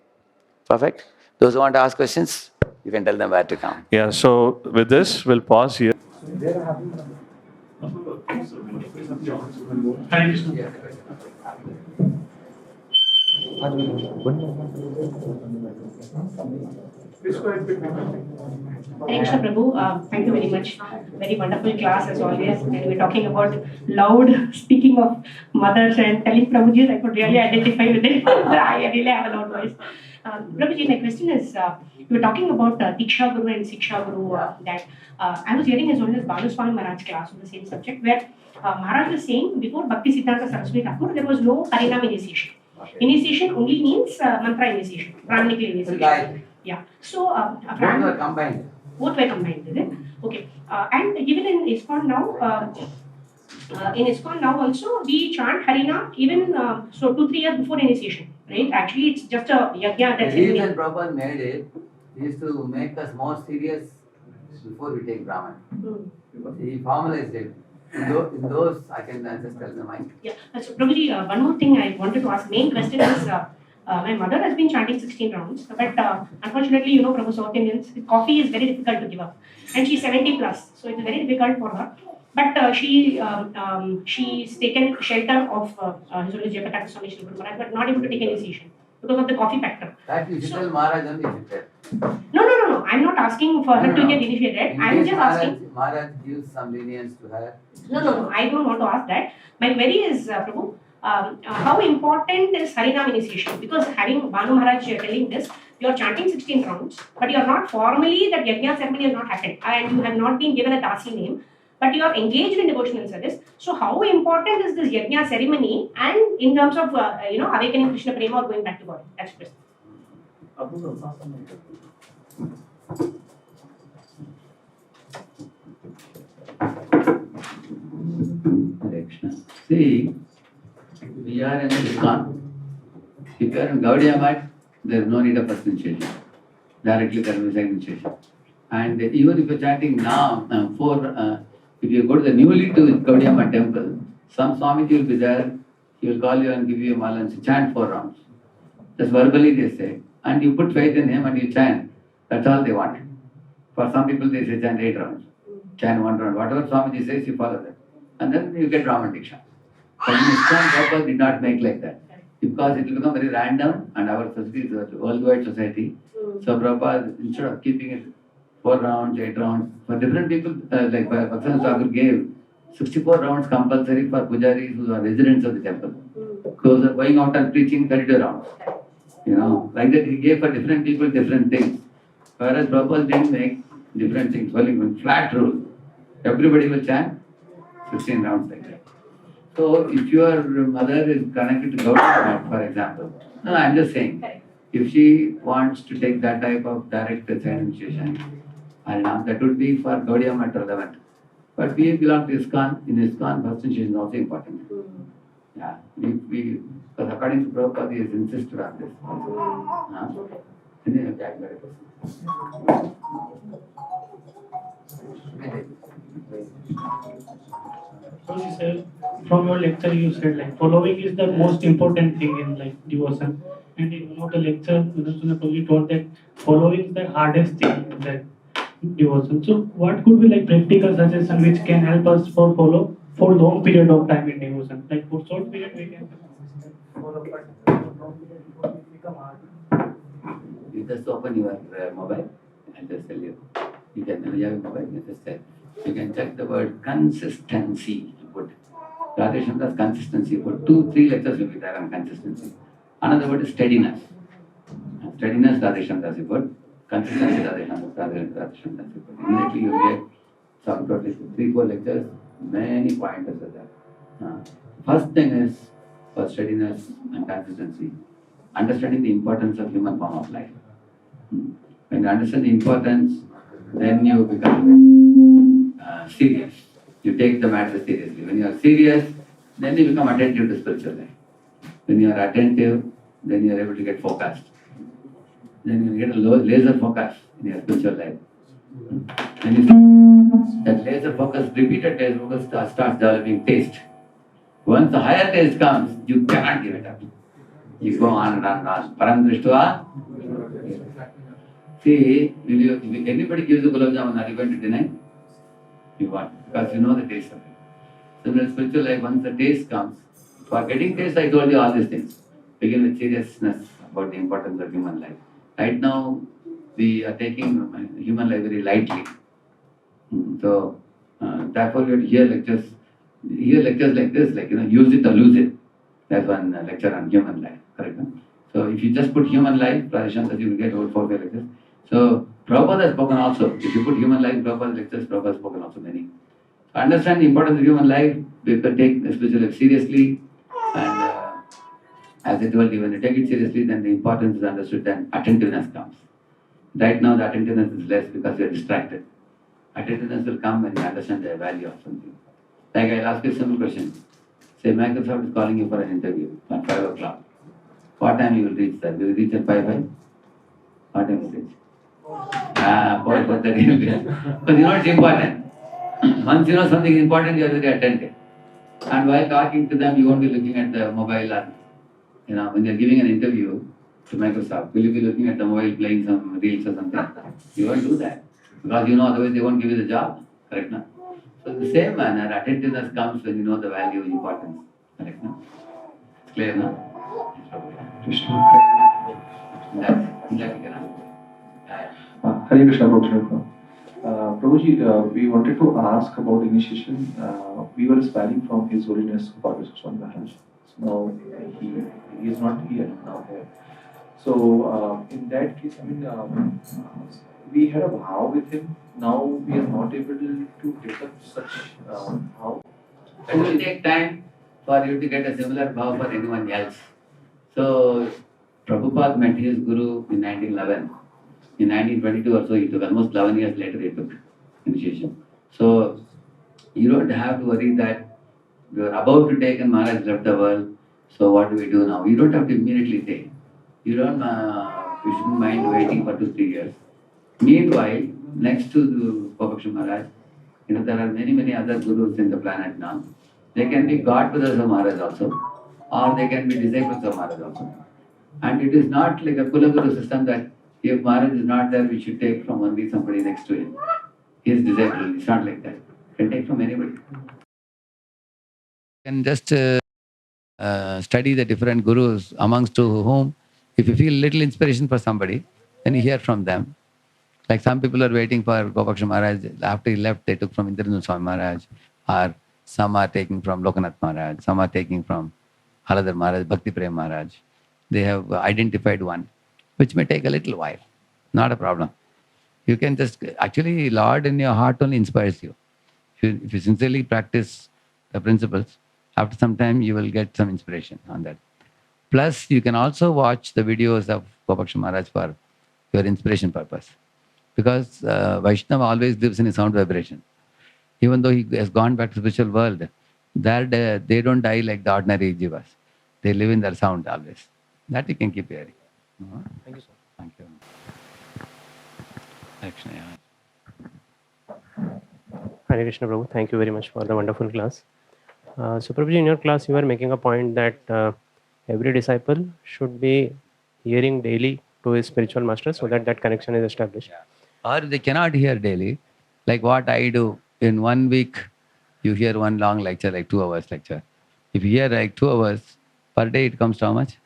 Perfect. Those who want to ask questions, you can tell them where to come. Yeah. So with this, we'll pause here. Hare Krishna Prabhu, thank you very much. Very wonderful class as always. And we're talking about loud speaking of mothers and telling Prabhuji, I could really identify with it. I really have a loud voice. Prabhuji, my question is, you were talking about Diksha Guru and Shiksha Guru. That I was hearing as well as Baluswami Maharaj class on the same subject, where Maharaj was saying before Bhakti Siddhanta Saraswati Thakur, there was no Harinam initiation. Initiation only means mantra initiation, Brahminical initiation. Yeah. So, Both were combined. Both were combined, is it? Okay. And even in ISKCON now, also we chant Harina even 2-3 years before initiation, right? Actually, it's just a yajna that's The reason Prabhupada made it is to make us more serious before we take Brahman. He formalized it. In those, I can just tell the mind. Yeah. So, Prabhuji, one more thing I wanted to ask. Main question is, my mother has been chanting 16 rounds, but unfortunately, Prabhu, South Indians, coffee is very difficult to give up. And she's 70 plus, so it's very difficult for her. But she's taken shelter of His Holiness Jayapataka Swami Shri Guru Maharaj, but not able to take initiation because of the coffee factor. That you should tell Maharaj only if you tell. No. I'm not asking for her to get initiated. I'm just asking. Maharaj gives some lenience to her. No. I don't want to ask that. My query is, Prabhu, how important is Harinam initiation? Because having Banu Maharaj telling this, you are chanting 16 rounds, but you are not formally, that yajna ceremony has not happened, and you have not been given a Dasi name, but you are engaged in devotional service. So how important is this yajna ceremony, and in terms of awakening Krishna Prema or going back to God? That's the question. See, we are in ISKCON. If you are in Gaudiya Math, there is no need of first initiation. Directly there is second initiation. And even if you are chanting now, if you go to the newly to Gaudiya Math temple, some Swamiji will be there, he will call you and give you a mala and say, chant 4 rounds. Just verbally they say. And you put faith in him and you chant. That's all they want. For some people they say chant 8 rounds. Chant 1 round. Whatever Swamiji says, you follow that. And then you get Brahman Diksha. But in ISKCON, Prabhupada did not make like that. Because it will become very random and our society is a worldwide society. So Prabhupada, instead of keeping it 4 rounds, 8 rounds, for different people, like Bhaktivinoda Thakur gave 64 rounds compulsory for pujaris who are residents of the temple. Those are going out and preaching 32 rounds. Like that he gave for different people different things. Whereas Prabhupada didn't make different things, only flat rule. Everybody will chant 16 rounds like that. So if your mother is connected to Gaudiya, for example, no, I'm just saying, if she wants to take that type of direct initiation, Harinam. That would be for Gaudiya Math relevant. But we belong to ISKCON. In ISKCON, first initiation is also important. Yeah, because according to Prabhupada, he has insisted on this. Anyway, okay, I got a question. So you said, from your lecture, you said like following is the most important thing in like devotion. And in one of the lecture, Radheshyam Prabhuji told that following is the hardest thing in that devotion. So what could be like practical suggestion which can help us for follow for long period of time in devotion? Like for short period we can follow, but for long period it will become hard. You just open your mobile and just tell you. You can, you have a mobile, you just tell. You can check the word consistency. You put Radheshyamdas consistency. Put 2-3 lectures will be there on consistency. Another word is steadiness. Steadiness, Radheshyamdas you put. Consistency, Radheshyamdas you put. Immediately you get some totally 3-4 lectures, many pointers are there. First thing is for steadiness and consistency, understanding the importance of human form of life. When you understand the importance, then you become serious. You take the matter seriously. When you are serious, then you become attentive to spiritual life. When you are attentive, then you are able to get focused. Then you get a laser focus in your spiritual life. When you that laser focus, repeated laser focus starts developing taste. Once the higher taste comes, you cannot give it up. You go on and on and on. Param Drishtva. See, if anybody gives you gulab jamun, are you going to deny? You want, because you know the taste of it. So in spiritual life, once the taste comes, for getting taste, I told you all these things. Begin with seriousness about the importance of human life. Right now, we are taking human life very lightly. So, therefore, you have to hear lectures like this, like, use it or lose it. That's one lecture on human life, correct? No? So, if you just put human life, Radheshyamdas, you will get over 4-5 lectures. So, Prabhupada has spoken also. If you put human life, Prabhupada lectures, Prabhupada has spoken also many. So, understand the importance of human life, people take spiritual life seriously, and as I told you, when you take it seriously, then the importance is understood, then attentiveness comes. Right now, the attentiveness is less because you are distracted. Attentiveness will come when you understand the value of something. Like I'll ask you a simple question. Say Microsoft is calling you for an interview at 5 o'clock. What time you will reach, sir? Will you reach at 5? What time will you reach? 4:30. But you know it's important. Once you know something important, you are very attentive. And while talking to them, you won't be looking at the mobile. And, when you are giving an interview to Microsoft, will you be looking at the mobile playing some reels or something? You won't do that. Because otherwise they won't give you the job. Correct? No? So in the same manner, attentiveness comes when you know the value and importance. Correct? No? It's clear, no? That we can answer. Hare Krishna, Prabhuji. Prabhuji, we wanted to ask about initiation. We were aspiring from His Holiness Qualifications Maharaj. So now he is not here now here. So in that case, we had a vow with him. Now we are not able to take up such vow. It will take time for you to get a similar vow for anyone else. So Prabhupada met his guru in 1911. In 1922 or so, he took almost 11 years later, he took initiation. So you don't have to worry that you are about to take and Maharaj left the world. So what do we do now? You don't have to immediately take. You shouldn't mind waiting for 2-3 years. Meanwhile, next to Gopaksha Maharaj, there are many other gurus in the planet now. They can be godbrothers of Maharaj also, or they can be disciples of Maharaj also. And it is not like a Kulaguru system that if Maharaj is not there, we should take from only somebody next to him. He is disciple. It's not like that. You can take from anybody. You can just study the different gurus, amongst whom, if you feel little inspiration for somebody, then you hear from them. Like some people are waiting for Gopaksha Maharaj. After he left, they took from Indranu Swami Maharaj, or some are taking from Lokanath Maharaj, some are taking from Haladhar Maharaj, Bhakti Prem Maharaj. They have identified one, which may take a little while. Not a problem. You can just, actually, Lord in your heart only inspires you. If you sincerely practice the principles, after some time you will get some inspiration on that. Plus, you can also watch the videos of Gopaksha Maharaj for your inspiration purpose. Because Vaishnava always lives in a sound vibration. Even though he has gone back to the spiritual world, there they don't die like the ordinary jivas. They live in their sound always. That you can keep hearing. Thank you, sir. Thank you. Actually, Hare Krishna Prabhu, thank you very much for the wonderful class. So Prabhuji, in your class you were making a point that every disciple should be hearing daily to his spiritual master so that that connection is established. or if they cannot hear daily, like what I do, in 1 week, you hear one long lecture, like 2 hours lecture. If you hear like 2 hours, per day it comes to how much?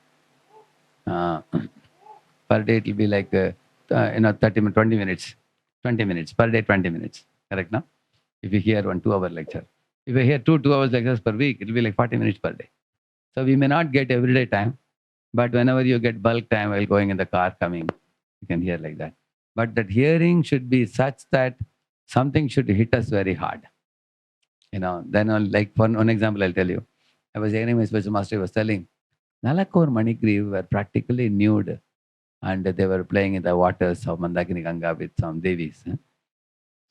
Per day it will be like, 30 minutes, 20 minutes. 20 minutes, per day 20 minutes. Correct, no? If you hear 1 2-hour lecture. If you hear 2 hours lectures per week, it will be like 40 minutes per day. So we may not get everyday time, but whenever you get bulk time while going in the car, coming, you can hear like that. But that hearing should be such that something should hit us very hard. Then like for one example, I'll tell you. I was hearing my spiritual master was telling, Nalakor Manigriv were practically nude and they were playing in the waters of Mandakini Ganga with some devis.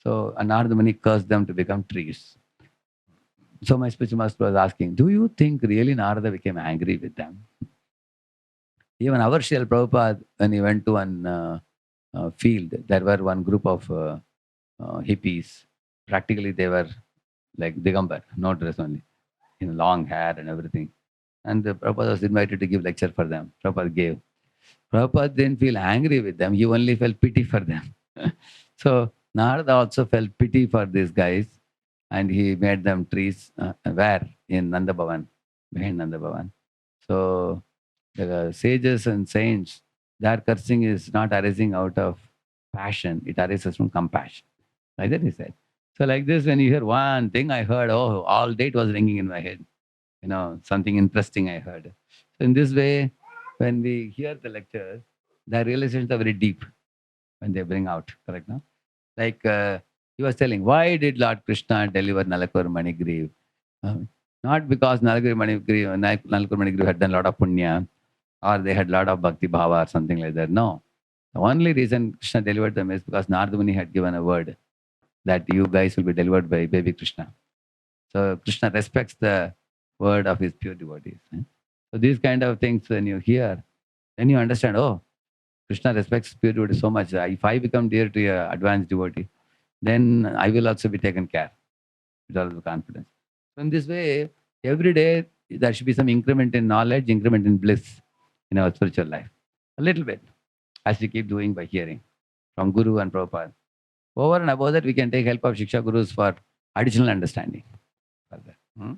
So Narada Muni cursed them to become trees. So my spiritual master was asking, do you think really Narada became angry with them? Even our Srila Prabhupada, when he went to one field, there were one group of hippies. Practically they were like Digambar, no dress only, in long hair and everything. And the Prabhupada was invited to give lecture for them. Prabhupada gave. Prabhupada didn't feel angry with them. He only felt pity for them. So Narada also felt pity for these guys and he made them trees where? In Nanda Bhavan, behind Nanda Bhavan. So the sages and saints, their cursing is not arising out of passion, it arises from compassion. Like that he said. So like this, when you hear one thing I heard, oh, all day it was ringing in my head. Something interesting I heard. So in this way, when we hear the lectures, the realizations are very deep when they bring out, correct? No? Like he was telling, why did Lord Krishna deliver Nalakur Manigriv? Not because Nalakur Manigriv had done a lot of punya or they had a lot of bhakti bhava or something like that. No. The only reason Krishna delivered them is because Narada Muni had given a word that you guys will be delivered by baby Krishna. So Krishna respects the word of his pure devotees. So these kind of things when you hear, then you understand, oh, Krishna respects pure devotees so much. If I become dear to an advanced devotee, then I will also be taken care with all the confidence. So in this way, every day there should be some increment in knowledge, increment in bliss in our spiritual life. A little bit, as we keep doing by hearing from Guru and Prabhupada. Over and above that, we can take help of Shiksha Gurus for additional understanding. Further.